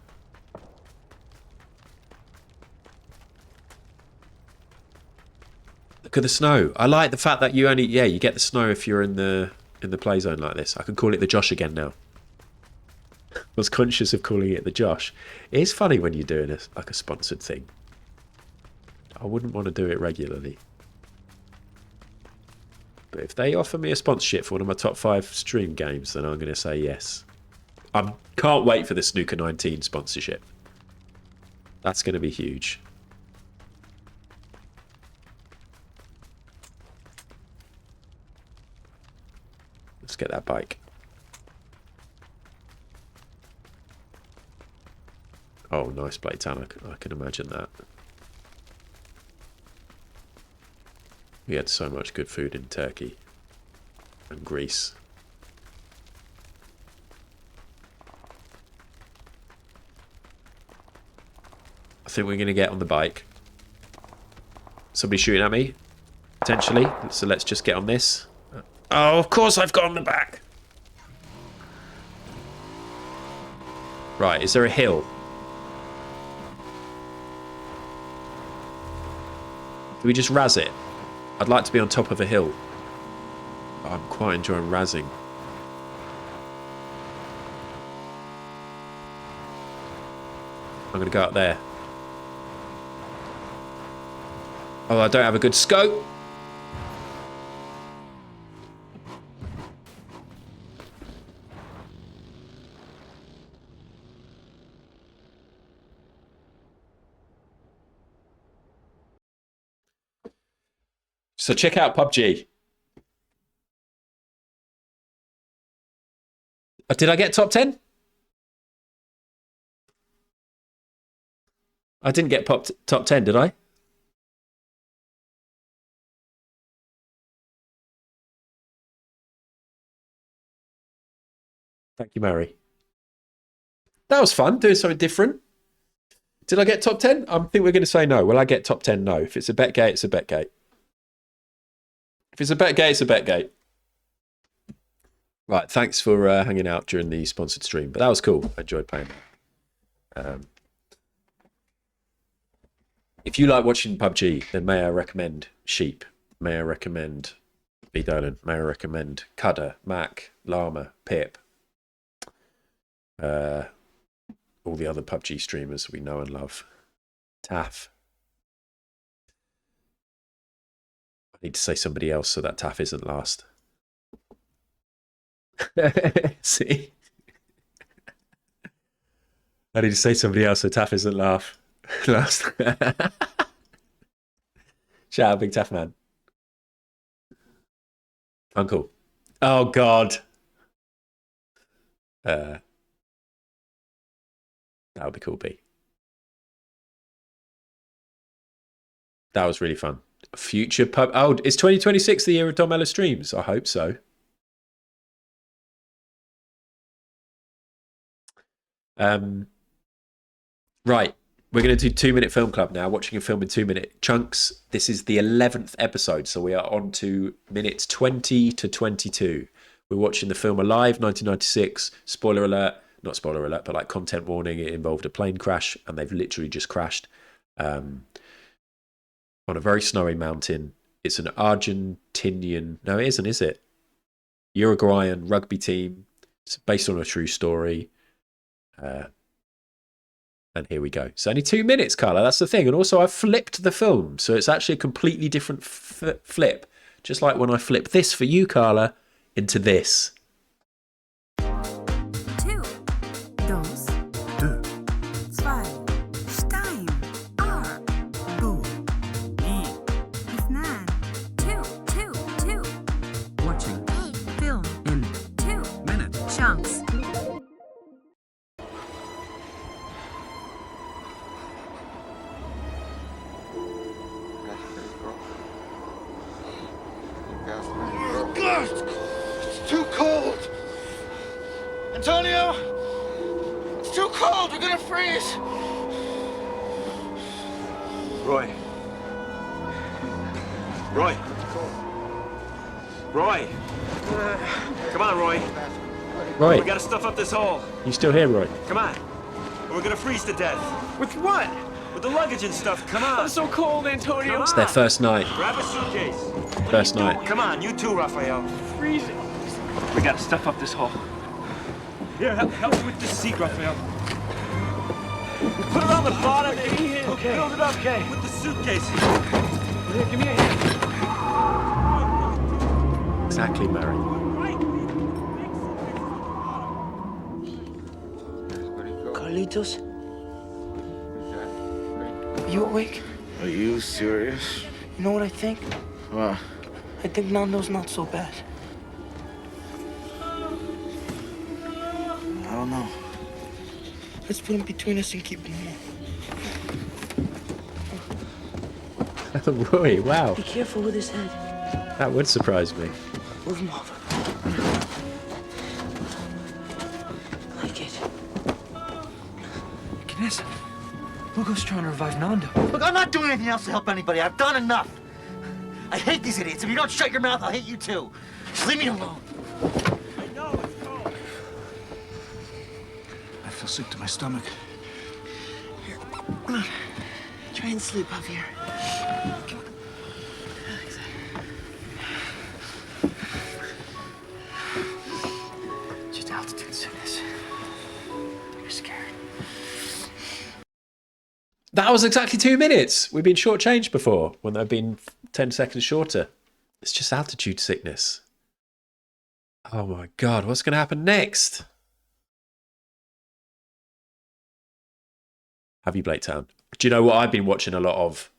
Look at the snow. I like the fact that you get the snow if you're in the play zone like this. I can call it the Josh again now. I was conscious of calling it the Josh. It is funny when you're doing like a sponsored thing. I wouldn't want to do it regularly. But if they offer me a sponsorship for one of my top 5 stream games, then I'm going to say yes. I can't wait for the Snooker 19 sponsorship. That's going to be huge. Let's get that bike. Oh, nice plate tan. I can imagine that. We had so much good food in Turkey and Greece. I think we're going to get on the bike. Somebody shooting at me, potentially. So let's just get on this. Oh, of course I've got on the back. Right, is there a hill? Do we just razz it? I'd like to be on top of a hill. I'm quite enjoying razzing. I'm going to go up there. Oh, I don't have a good scope. So check out PUBG. Did I get top 10? I didn't get top 10, did I? Thank you, Mary. That was fun, doing something different. Did I get top 10? I think we're going to say no. Will I get top 10? No. If it's a bet gate, it's a bet gate. If it's a bet gate, it's a bet gate. Right, thanks for hanging out during the sponsored stream. But that was cool. I enjoyed playing that. If you like watching PUBG, then may I recommend Sheep? May I recommend B. Dolan? May I recommend Cudder, Mac, Llama, Pip? All the other PUBG streamers we know and love. Taff. I need to say somebody else so that Taff isn't last. See? I need to say somebody else so Taff isn't last. Shout out, Big Taff Man. Uncle. Oh, God. That would be cool, B. That was really fun. Future pub. Oh, is 2026 the year of Dom Ella streams? I hope so. Right. We're going to do 2-minute film club now, watching a film in 2-minute chunks. This is the 11th episode, so we are on to minutes 20 to 22. We're watching the film Alive, 1996. Spoiler alert. Not spoiler alert, but like content warning. It involved a plane crash, and they've literally just crashed on a very snowy mountain. It's an Argentinian... No, it isn't, is it? Uruguayan rugby team. It's based on a true story. And here we go. It's only 2 minutes, Carla. That's the thing. And also, I flipped the film. So it's actually a completely different flip. Just like when I flip this for you, Carla, into this. 2, 2, 2, stein, ar, bu, isnan, 2, 2, 2. Watching film in 2-minute chunks. It's too cold. Antonio, it's too cold. We're gonna freeze. Roy. Roy. Roy. Come on, Roy. Roy. We gotta stuff up this hole. You still here, Roy? Come on. We're gonna freeze to death. With what? With the luggage and stuff. Come on. I'm so cold, Antonio. It's their first night. Grab a suitcase. First night. Come on, you too, Raphael. Freezing. We gotta stuff up this hole. Here, help me with this seat, Raphael. Put it on the bottom. Okay. Build it up, okay. With the suitcase. Here, give me a hand. Exactly, Mary. Carlitos? Are you awake? Are you serious? You know what I think? What? I think Nando's not so bad. I don't know. Let's put him between us and keep him warm. Roy, wow. Be careful with his head. That would surprise me. Move him over. Like it. Vanessa, Hugo's trying to revive Nando. Look, I'm not doing anything else to help anybody. I've done enough. I hate these idiots. If you don't shut your mouth, I'll hate you too. Just leave me alone. I feel sick to my stomach. Here, come on. Try and sleep, Javier. Come on. Just altitude sickness. You're scared. That was exactly 2 minutes. We've been shortchanged before when they've been 10 seconds shorter. It's just altitude sickness. Oh my God, what's going to happen next? Have you, Blake Town? Do you know what I've been watching a lot of?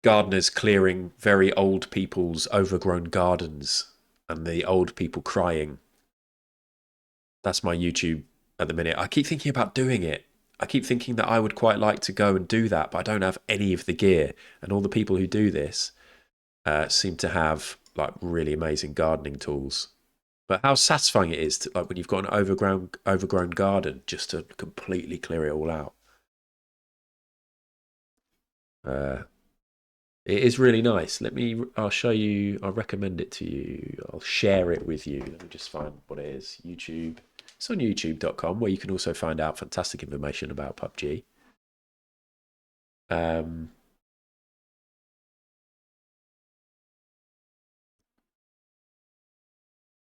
gardeners clearing very old people's overgrown gardens and the old people crying. That's my YouTube at the minute. I keep thinking about doing it. I keep thinking that I would quite like to go and do that, but I don't have any of the gear. And all the people who do this seem to have like really amazing gardening tools. But how satisfying it is to, like, when you've got an overgrown garden, just to completely clear it all out. It is really nice. I'll show you, I'll recommend it to you. I'll share it with you. Let me just find what it is. YouTube. It's on youtube.com, where you can also find out fantastic information about PUBG.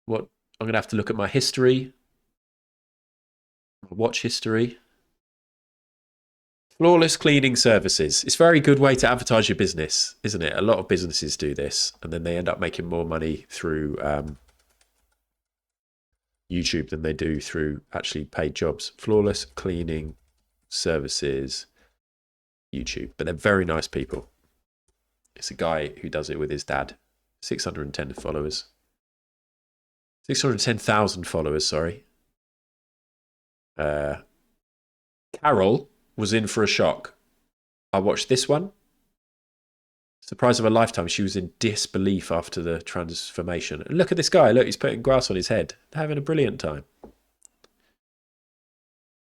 What I'm going to have to look at my history, my watch history. Flawless cleaning services. It's a very good way to advertise your business, isn't it? A lot of businesses do this, and then they end up making more money through YouTube than they do through actually paid jobs. Flawless cleaning services, YouTube. But they're very nice people. It's a guy who does it with his dad. 610 followers. 610,000 followers, sorry. Carol was in for a shock. I watched this one. Surprise of a lifetime. She was in disbelief after the transformation. And look at this guy. Look, he's putting grass on his head. They're having a brilliant time.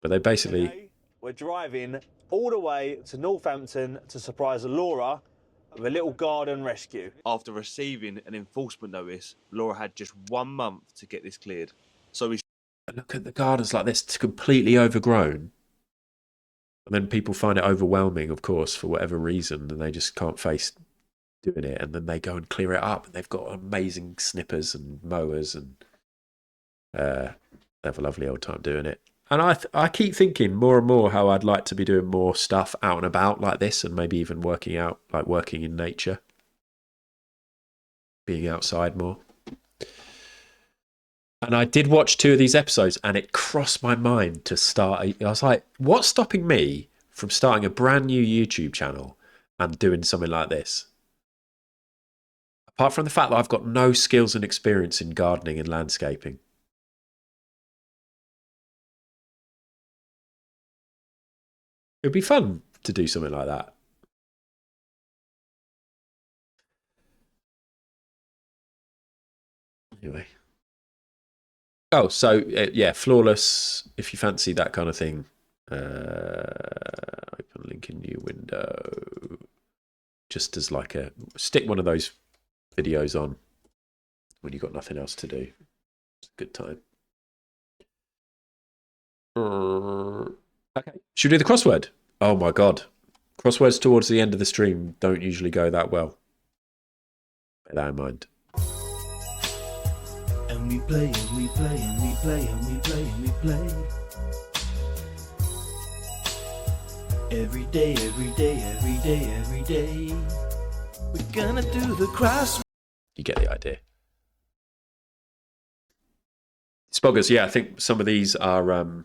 But they basically... Today, we're driving all the way to Northampton to surprise Laura with a little garden rescue. After receiving an enforcement notice, Laura had just 1 month to get this cleared. So we... Look at the gardens like this. It's completely overgrown. And then people find it overwhelming, of course, for whatever reason, and they just can't face doing it. And then they go and clear it up. And they've got amazing snippers and mowers, and they have a lovely old time doing it. And I keep thinking more and more how I'd like to be doing more stuff out and about like this, and maybe even working out, like working in nature, being outside more. And I did watch 2 of these episodes, and it crossed my mind to start. I was like, what's stopping me from starting a brand new YouTube channel and doing something like this? Apart from the fact that I've got no skills and experience in gardening and landscaping. It would be fun to do something like that. Anyway. Oh, so yeah, Flawless, if you fancy that kind of thing. Open link in new window. Just as like stick one of those videos on when you've got nothing else to do. It's a good time. Okay. Should we do the crossword? Oh my God. Crosswords towards the end of the stream don't usually go that well. Bear that in mind. And we play, and we play, and we play, and we play, and we play. Every day, every day, every day, every day. We're gonna do the crossword. You get the idea. Spoggers, yeah, I think some of these are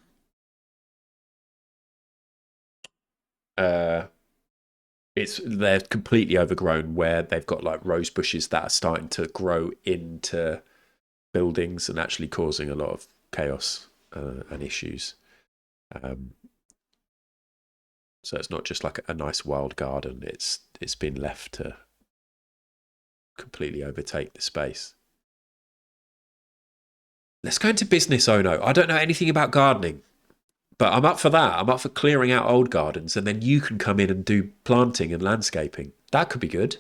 they're completely overgrown, where they've got like rose bushes that are starting to grow into buildings and actually causing a lot of chaos and issues. So it's not just like a nice wild garden. It's been left to completely overtake the space. Let's go into business, Ono. I don't know anything about gardening, but I'm up for that. I'm up for clearing out old gardens, and then you can come in and do planting and landscaping. That could be good.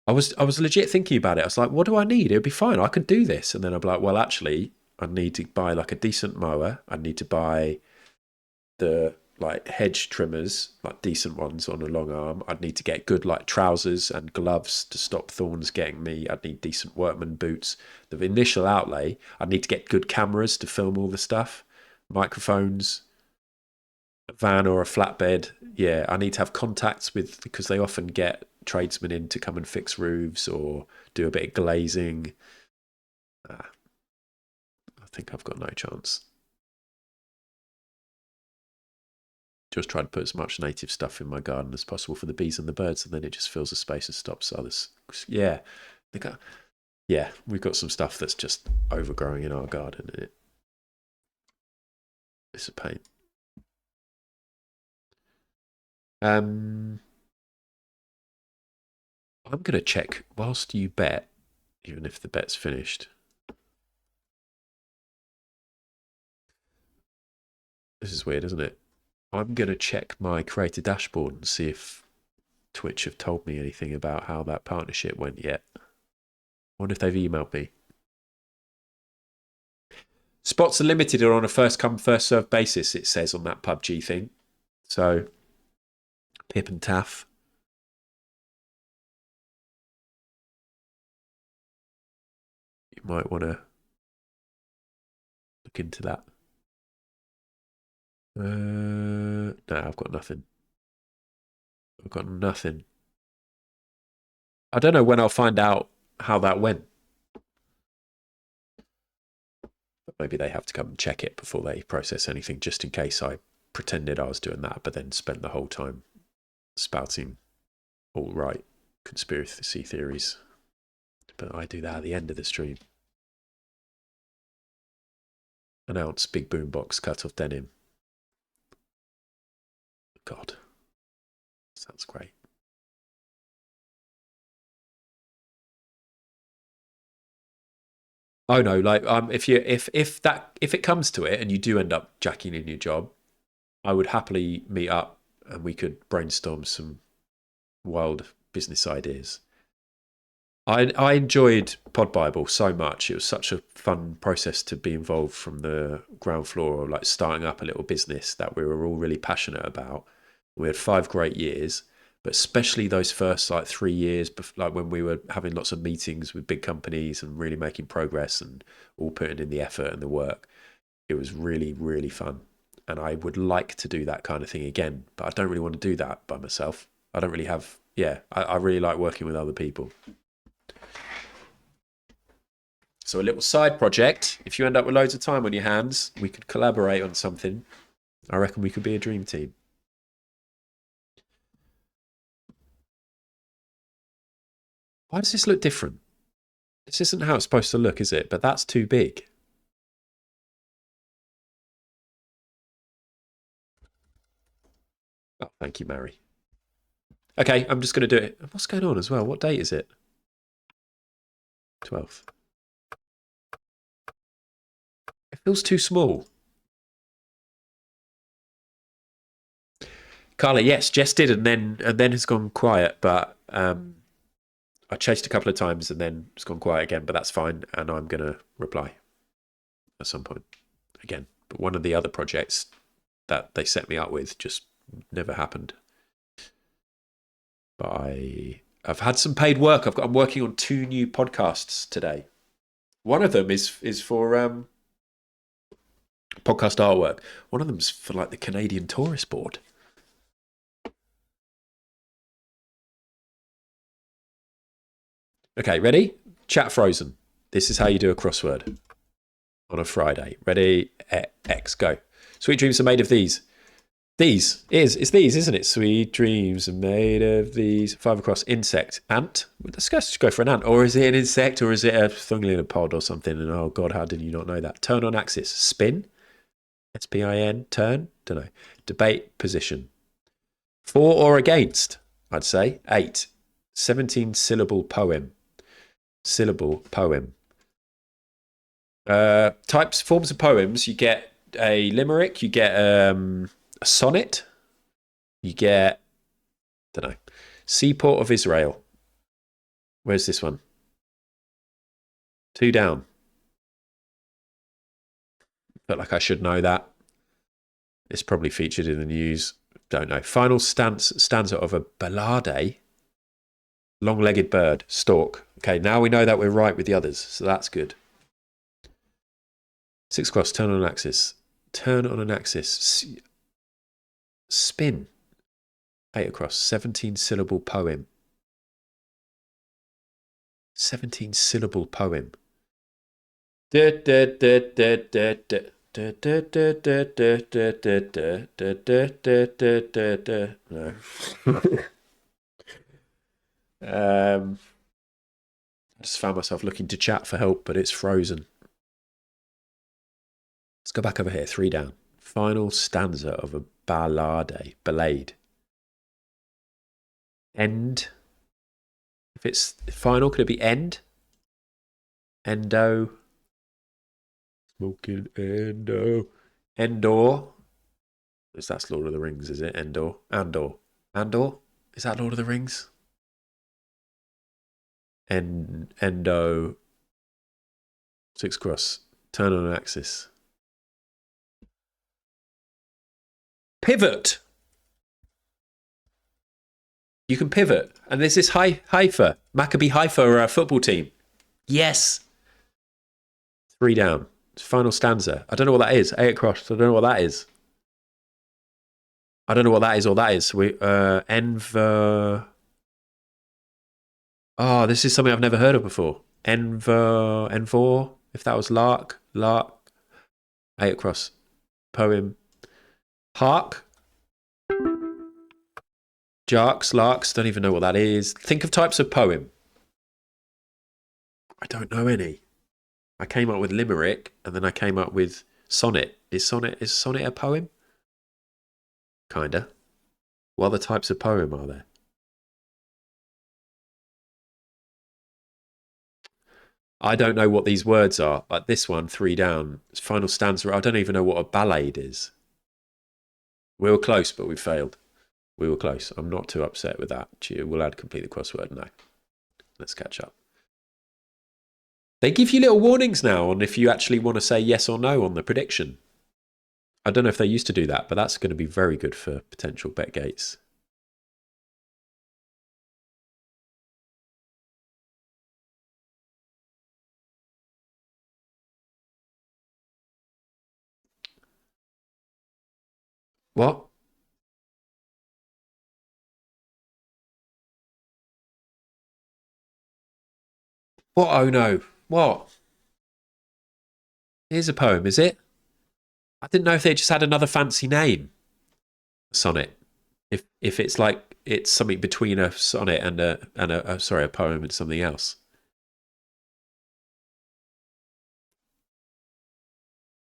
I was legit thinking about it. I was like, what do I need? It would be fine. I could do this. And then I'd be like, well, actually, I need to buy like a decent mower. I need to buy the like hedge trimmers, like decent ones on a long arm. I'd need to get good like trousers and gloves to stop thorns getting me. I'd need decent workman boots. The initial outlay, I'd need to get good cameras to film all the stuff, microphones, a van or a flatbed. Yeah, I need to have contacts with, because they often get tradesmen in to come and fix roofs or do a bit of glazing. I think I've got no chance. just try to put as much native stuff in my garden as possible for the bees and the birds, and then it just fills the space and stops others. Yeah, we've got some stuff that's just overgrowing in our garden, and it's a pain. I'm going to check whilst you bet, even if the bet's finished. This is weird, isn't it? I'm going to check my creator dashboard and see if Twitch have told me anything about how that partnership went yet. Wonder if they've emailed me. Spots are limited or on a first come, first served basis, it says on that PUBG thing. So, Pip and Taff. You might want to look into that. No, I've got nothing. I've got nothing. I don't know when I'll find out how that went. But maybe they have to come and check it before they process anything, just in case I pretended I was doing that, but then spent the whole time spouting alt-right conspiracy theories. But I do that at the end of the stream. Announce big boombox cut off denim. God. Sounds great. Oh no, like if it comes to it and you do end up jacking in your job, I would happily meet up and we could brainstorm some wild business ideas. I enjoyed Pod Bible so much. It was such a fun process to be involved from the ground floor, like starting up a little business that we were all really passionate about. We had 5 great years, but especially those first like 3 years, like when we were having lots of meetings with big companies and really making progress and all putting in the effort and the work. It was really, really fun. And I would like to do that kind of thing again, but I don't really want to do that by myself. I don't really have, I really like working with other people. So a little side project, if you end up with loads of time on your hands, we could collaborate on something. I reckon we could be a dream team. Why does this look different? This isn't how it's supposed to look, is it? But that's too big. Oh, thank you, Mary. Okay, I'm just going to do it. What's going on as well? What date is it? 12th. It feels too small. Carla, yes, Jess did, and then has gone quiet. But I chased a couple of times, and then it's gone quiet again. But that's fine, and I'm gonna reply at some point again. But one of the other projects that they set me up with just never happened. But I've had some paid work. I'm working on 2 new podcasts today. One of them is for podcast artwork. One of them's for like the Canadian Tourist Board. Okay, ready? Chat frozen. This is how you do a crossword on a Friday. Ready? X, go. Sweet dreams are made of these. It's these, isn't it? Sweet dreams are made of these. 5 across. Insect. Ant. Let's just go for an ant. Or is it an insect, or is it a thunglionopod or something? And oh God, how did you not know that? Turn on axis. Spin. S-P-I-N. Turn. Don't know. Debate position. For or against, I'd say. 8. 17 syllable poem. Syllable poem. Types, forms of poems. You get a limerick. You get a sonnet. You get, don't know, Seaport of Israel. Where's this one? 2 down. Felt like I should know that. It's probably featured in the news. Don't know. Final stanza of a ballade. Long-legged bird. Stork. Okay, now we know that we're right with the others, so that's good. 6 across. Turn on an axis. Turn on an axis. Spin. 8 across. 17 syllable poem. 17 syllable poem. No. I just found myself looking to chat for help, but it's frozen. Let's go back over here. 3 down. Final stanza of a ballade. End. If it's final, could it be end? Endo. Smoking endo. Endor. That's Lord of the Rings, is it? Endor. Andor? Is that Lord of the Rings? Endo. 6 cross. Turn on an axis. Pivot. You can pivot. And there's this Haifa. Maccabi Haifa football team. Yes. 3 down. Final stanza. I don't know what that is. 8 across. I don't know what that is. I don't know what that is or that is. Enver. Oh, this is something I've never heard of before. Envor. If that was Lark. 8 across. Poem. Hark. Jarks, larks, don't even know what that is. Think of types of poem. I don't know any. I came up with limerick, and then I came up with sonnet. Is sonnet a poem? Kinda. What other types of poem are there? I don't know what these words are. Like this one, 3 down. Final stanza. I don't even know what a ballade is. We were close, but we failed. We were close. I'm not too upset with that. We'll add complete the crossword now. Let's catch up. They give you little warnings now on if you actually want to say yes or no on the prediction. I don't know if they used to do that, but that's going to be very good for potential bet gates. What? What? Oh no. What? Here's a poem, is it? I didn't know if they just had another fancy name. Sonnet. If it's like it's something between a sonnet and a poem and something else.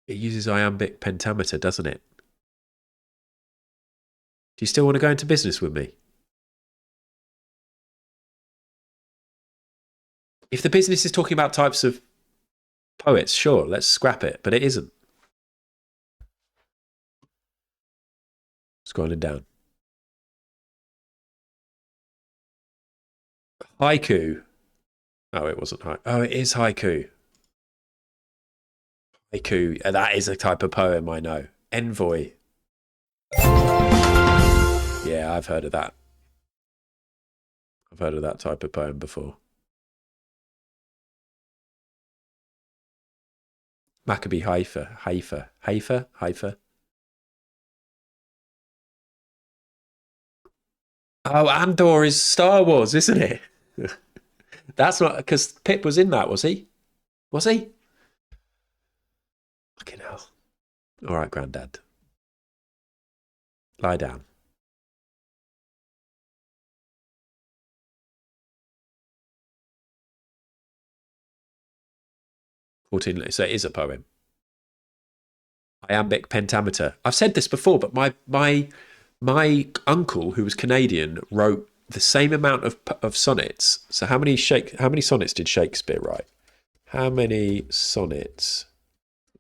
It uses iambic pentameter, doesn't it? Do you still want to go into business with me? If the business is talking about types of poets, sure, let's scrap it, but it isn't. Scrolling down. Haiku. Oh, it wasn't haiku. Oh, it is haiku. Haiku. That is a type of poem, I know. Envoy. Yeah, I've heard of that. I've heard of that type of poem before. Maccabi Haifa. Oh, Andor is Star Wars, isn't it? That's not because Pip was in that, was he? Was he? Fucking hell. All right, Grandad. Lie down. 14. So it is a poem. Iambic pentameter. I've said this before, but my uncle, who was Canadian, wrote the same amount of sonnets. So how many sonnets did Shakespeare write? How many sonnets?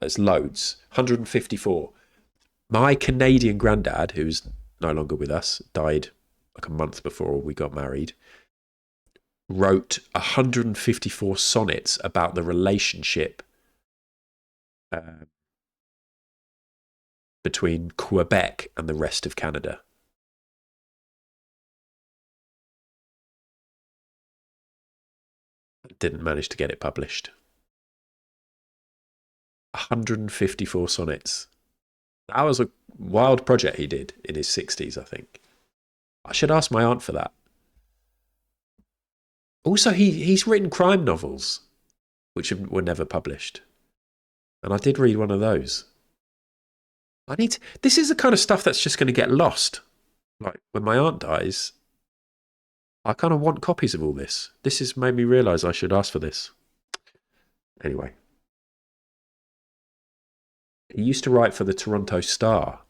There's loads. 154. My Canadian granddad, who's no longer with us, died like a month before we got married, wrote 154 sonnets about the relationship between Quebec and the rest of Canada. Didn't manage to get it published. 154 sonnets. That was a wild project he did in his 60s, I think. I should ask my aunt for that. Also, he's written crime novels, which were never published. And I did read one of those. This is the kind of stuff that's just going to get lost. Like when my aunt dies, I kind of want copies of all this. This has made me realise I should ask for this. Anyway. He used to write for the Toronto Star.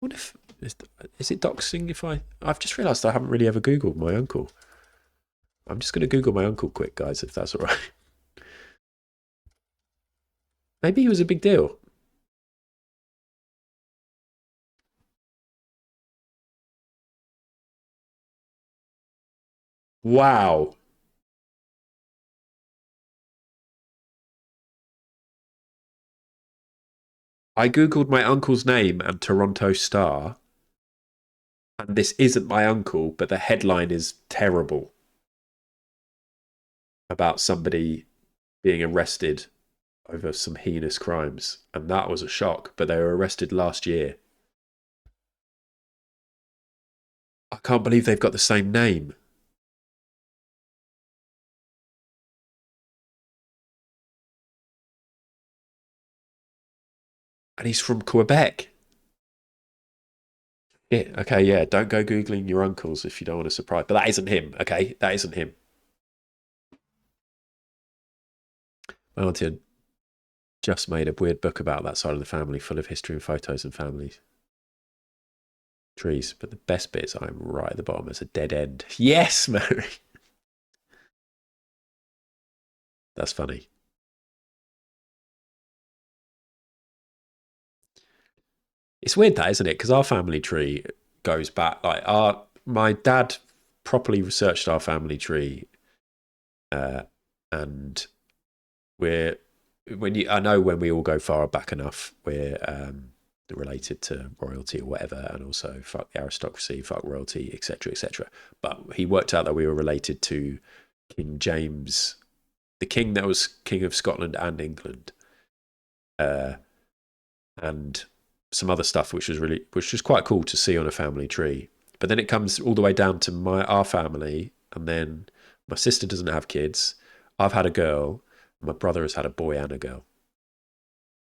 What if... Is it doxing if I've just realised I haven't really ever Googled my uncle. I'm just going to Google my uncle quick, guys, if that's all right. Maybe he was a big deal. Wow. I Googled my uncle's name and Toronto Star. And this isn't my uncle, but the headline is terrible. About somebody being arrested over some heinous crimes. And that was a shock, but they were arrested last year. I can't believe they've got the same name. And he's from Quebec. Yeah, okay, yeah. Don't go Googling your uncles if you don't want to surprise. But that isn't him, okay? That isn't him. My auntie had just made a weird book about that side of the family, full of history and photos and families. Trees. But the best bit is I'm right at the bottom. It's a dead end. Yes, Mary! That's funny. It's weird that, isn't it? Because our family tree goes back, like my dad properly researched our family tree, and I know when we all go far back enough, we're related to royalty or whatever, and also fuck the aristocracy, fuck royalty, etc., etc. But he worked out that we were related to King James, the king that was king of Scotland and England, and some other stuff which was quite cool to see on a family tree. But then it comes all the way down to our family, and then my sister doesn't have kids. I've had a girl. My brother has had a boy and a girl.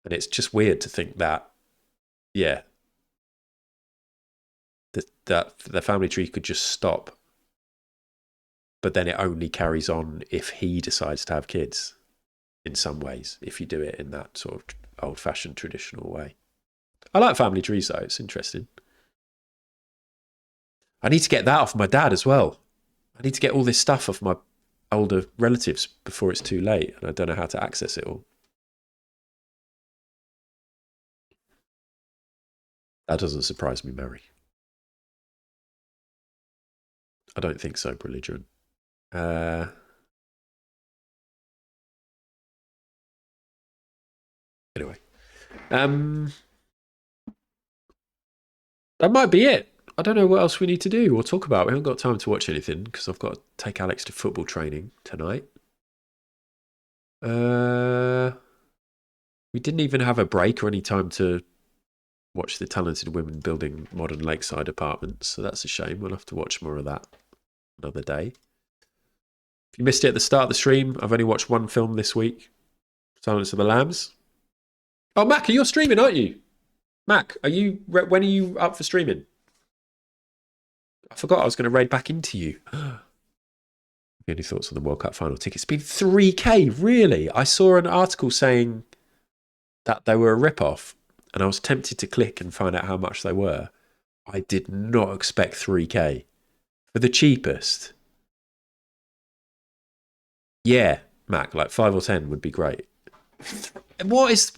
And it's just weird to think that, yeah, that the family tree could just stop. But then it only carries on if he decides to have kids in some ways, if you do it in that sort of old-fashioned traditional way. I like family trees, though. It's interesting. I need to get that off my dad as well. I need to get all this stuff off my older relatives before it's too late, and I don't know how to access it all. That doesn't surprise me, Mary. I don't think so, Belligerent. Anyway. That might be it. I don't know what else we need to do or talk about. We haven't got time to watch anything because I've got to take Alex to football training tonight. We didn't even have a break or any time to watch the talented women building modern lakeside apartments, so that's a shame. We'll have to watch more of that another day. If you missed it at the start of the stream, I've only watched one film this week, Silence of the Lambs. Oh, Mac, you're streaming, aren't you? Mac, when are you up for streaming? I forgot I was going to raid back into you. Any thoughts on the World Cup final tickets? It's been 3K, really? I saw an article saying that they were a rip-off, and I was tempted to click and find out how much they were. I did not expect 3K. For the cheapest. Yeah, Mac, like 5 or 10 would be great. What?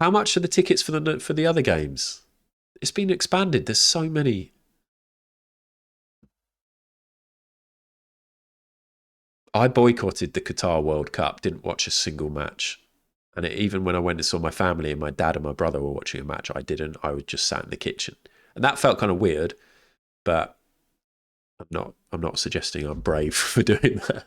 How much are the tickets for the other games? It's been expanded. There's so many. I boycotted the Qatar World Cup, didn't watch a single match. And even when I went and saw my family and my dad and my brother were watching a match, I didn't. I was just sat in the kitchen. And that felt kind of weird, but I'm not suggesting I'm brave for doing that.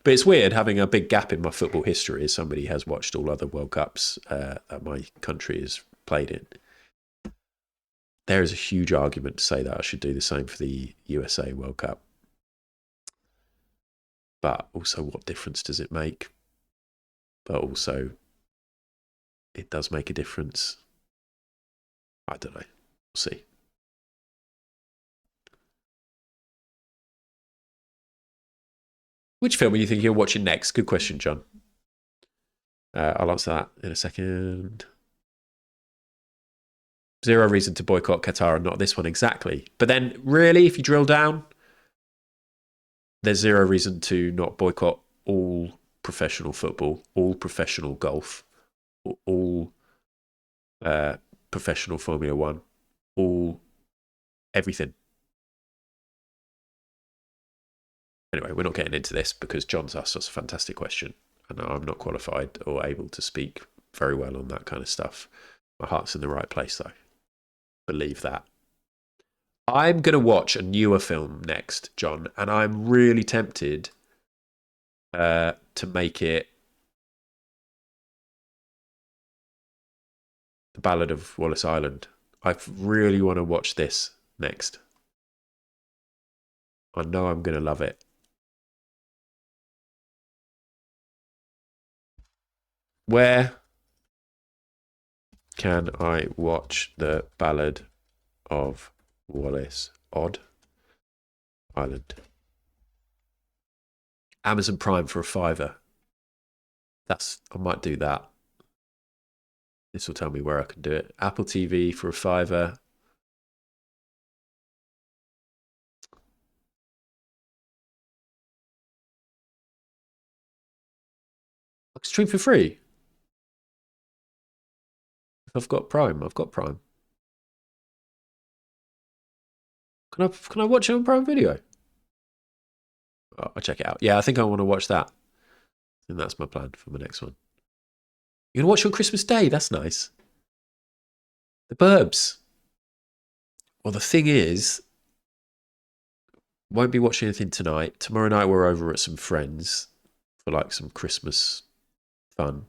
But it's weird having a big gap in my football history as somebody has watched all other World Cups that my country has played in. There is a huge argument to say that I should do the same for the USA World Cup. But also, what difference does it make? but also it does make a difference. I don't know. We'll see. Which film are you thinking you're watching next? Good question, John. I'll answer that in a second. Zero reason to boycott Qatar and not this one exactly. But then, really, if you drill down, there's zero reason to not boycott all professional football, all professional golf, all professional Formula One, all everything. Anyway, we're not getting into this because John's asked us a fantastic question, and I'm not qualified or able to speak very well on that kind of stuff. My heart's in the right place, though. Believe that. I'm going to watch a newer film next, John, and I'm really tempted to make it The Ballad of Wallace Island. I really want to watch this next. I know I'm going to love it. Where can I watch The Ballad of Wallace Island? Amazon Prime for a £5. I might do that. This will tell me where I can do it. Apple TV for a £5. I can stream for free. If I've got Prime, I've got Prime. Can I watch it on Prime Video? Oh, I'll check it out. Yeah, I think I want to watch that. And that's my plan for my next one. You're going to watch it on Christmas Day? That's nice. The Burbs. Well, the thing is, won't be watching anything tonight. Tomorrow night we're over at some friends for like some Christmas fun.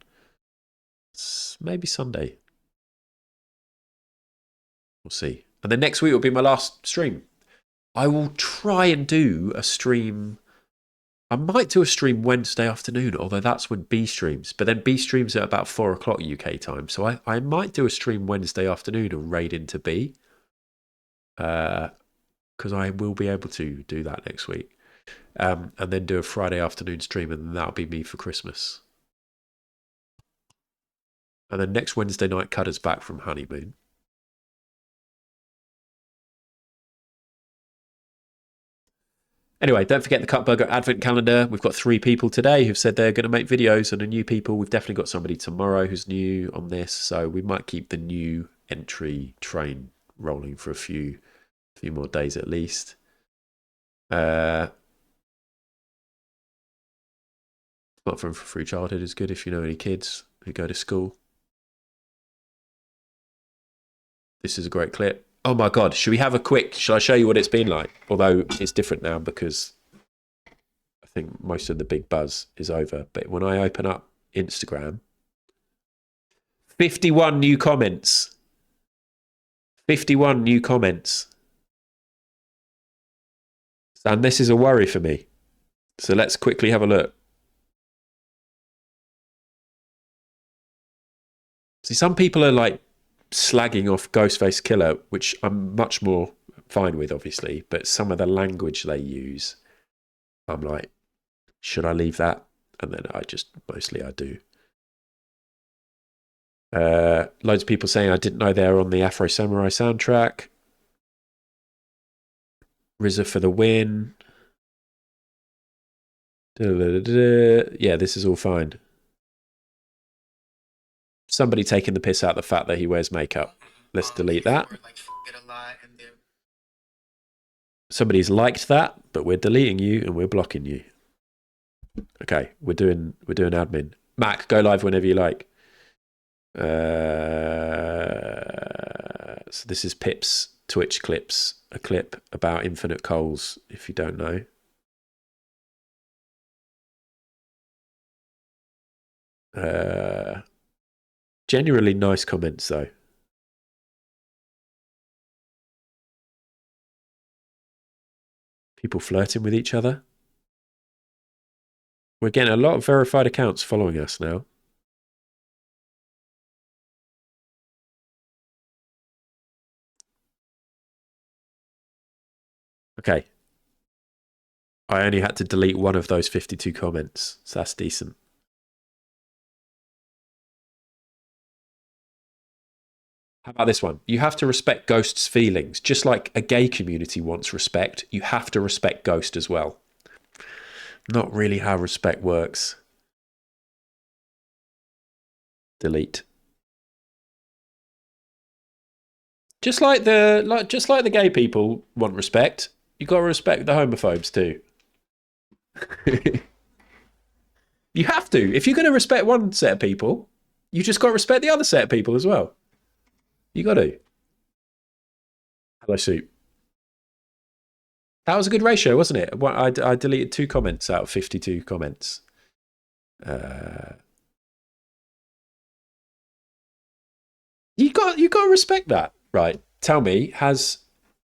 Maybe Sunday. We'll see. And then next week will be my last stream. I will try and do a stream. I might do a stream Wednesday afternoon, although that's when B streams. But then B streams at about 4 o'clock UK time. So I might do a stream Wednesday afternoon and raid into B. Because I will be able to do that next week. And then do a Friday afternoon stream, and that'll be me for Christmas. And then next Wednesday night, Cutter's back from honeymoon. Anyway, don't forget the Cut Burger Advent Calendar. We've got 3 people today who've said they're going to make videos, and are new people. We've definitely got somebody tomorrow who's new on this, so we might keep the new entry train rolling for a few more days at least. Smartphone for free childhood is good if you know any kids who go to school. This is a great clip. Oh my God, shall I show you what it's been like? Although it's different now because I think most of the big buzz is over. But when I open up Instagram, 51 new comments. 51 new comments. And this is a worry for me. So let's quickly have a look. See, some people are like slagging off Ghostface Killer, which I'm much more fine with, obviously, but some of the language they use, I'm like, should I leave that? And then mostly I do. Loads of people saying I didn't know they're on the Afro Samurai soundtrack. RZA for the win. Yeah, this is all fine. Somebody taking the piss out of the fact that he wears makeup. Let's delete that. Somebody's liked that, but we're deleting you and we're blocking you. Okay, we're doing admin. Mac, go live whenever you like. So this is Pip's Twitch clips, a clip about infinite coals, if you don't know. Genuinely nice comments, though. People flirting with each other. We're getting a lot of verified accounts following us now. Okay. I only had to delete one of those 52 comments, so that's decent. How about this one? You have to respect Ghost's feelings. Just like a gay community wants respect, you have to respect Ghost as well. Not really how respect works. Delete. Just like the gay people want respect, you got to respect the homophobes too. You have to. If you're going to respect one set of people, you just got to respect the other set of people as well. You got to. Hello, Soup. That was a good ratio, wasn't it? I deleted 2 comments out of 52 comments. You got to respect that, right? Tell me, has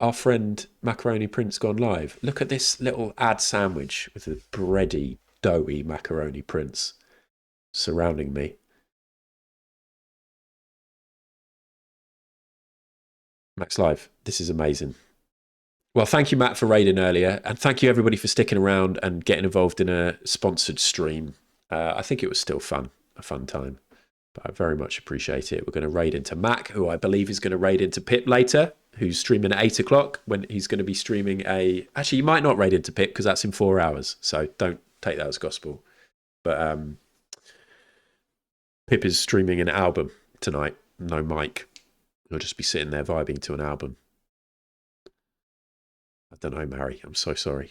our friend Macaroni Prince gone live? Look at this little ad sandwich with a bready, doughy Macaroni Prince surrounding me. Max Live, this is amazing. Well, thank you, Matt, for raiding earlier. And thank you, everybody, for sticking around and getting involved in a sponsored stream. I think it was still fun, a fun time. But I very much appreciate it. We're going to raid into Mac, who I believe is going to raid into Pip later, who's streaming at 8 o'clock when he's going to be streaming a... Actually, you might not raid into Pip because that's in 4 hours. So don't take that as gospel. But Pip is streaming an album tonight. No mic. He'll just be sitting there vibing to an album. I don't know, Mary. I'm so sorry.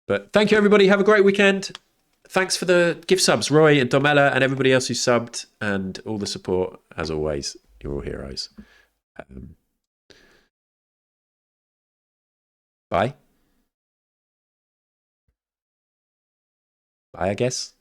But thank you, everybody. Have a great weekend. Thanks for the gift subs, Roy and Domella and everybody else who subbed and all the support. As always, you're all heroes. Bye. Bye, I guess.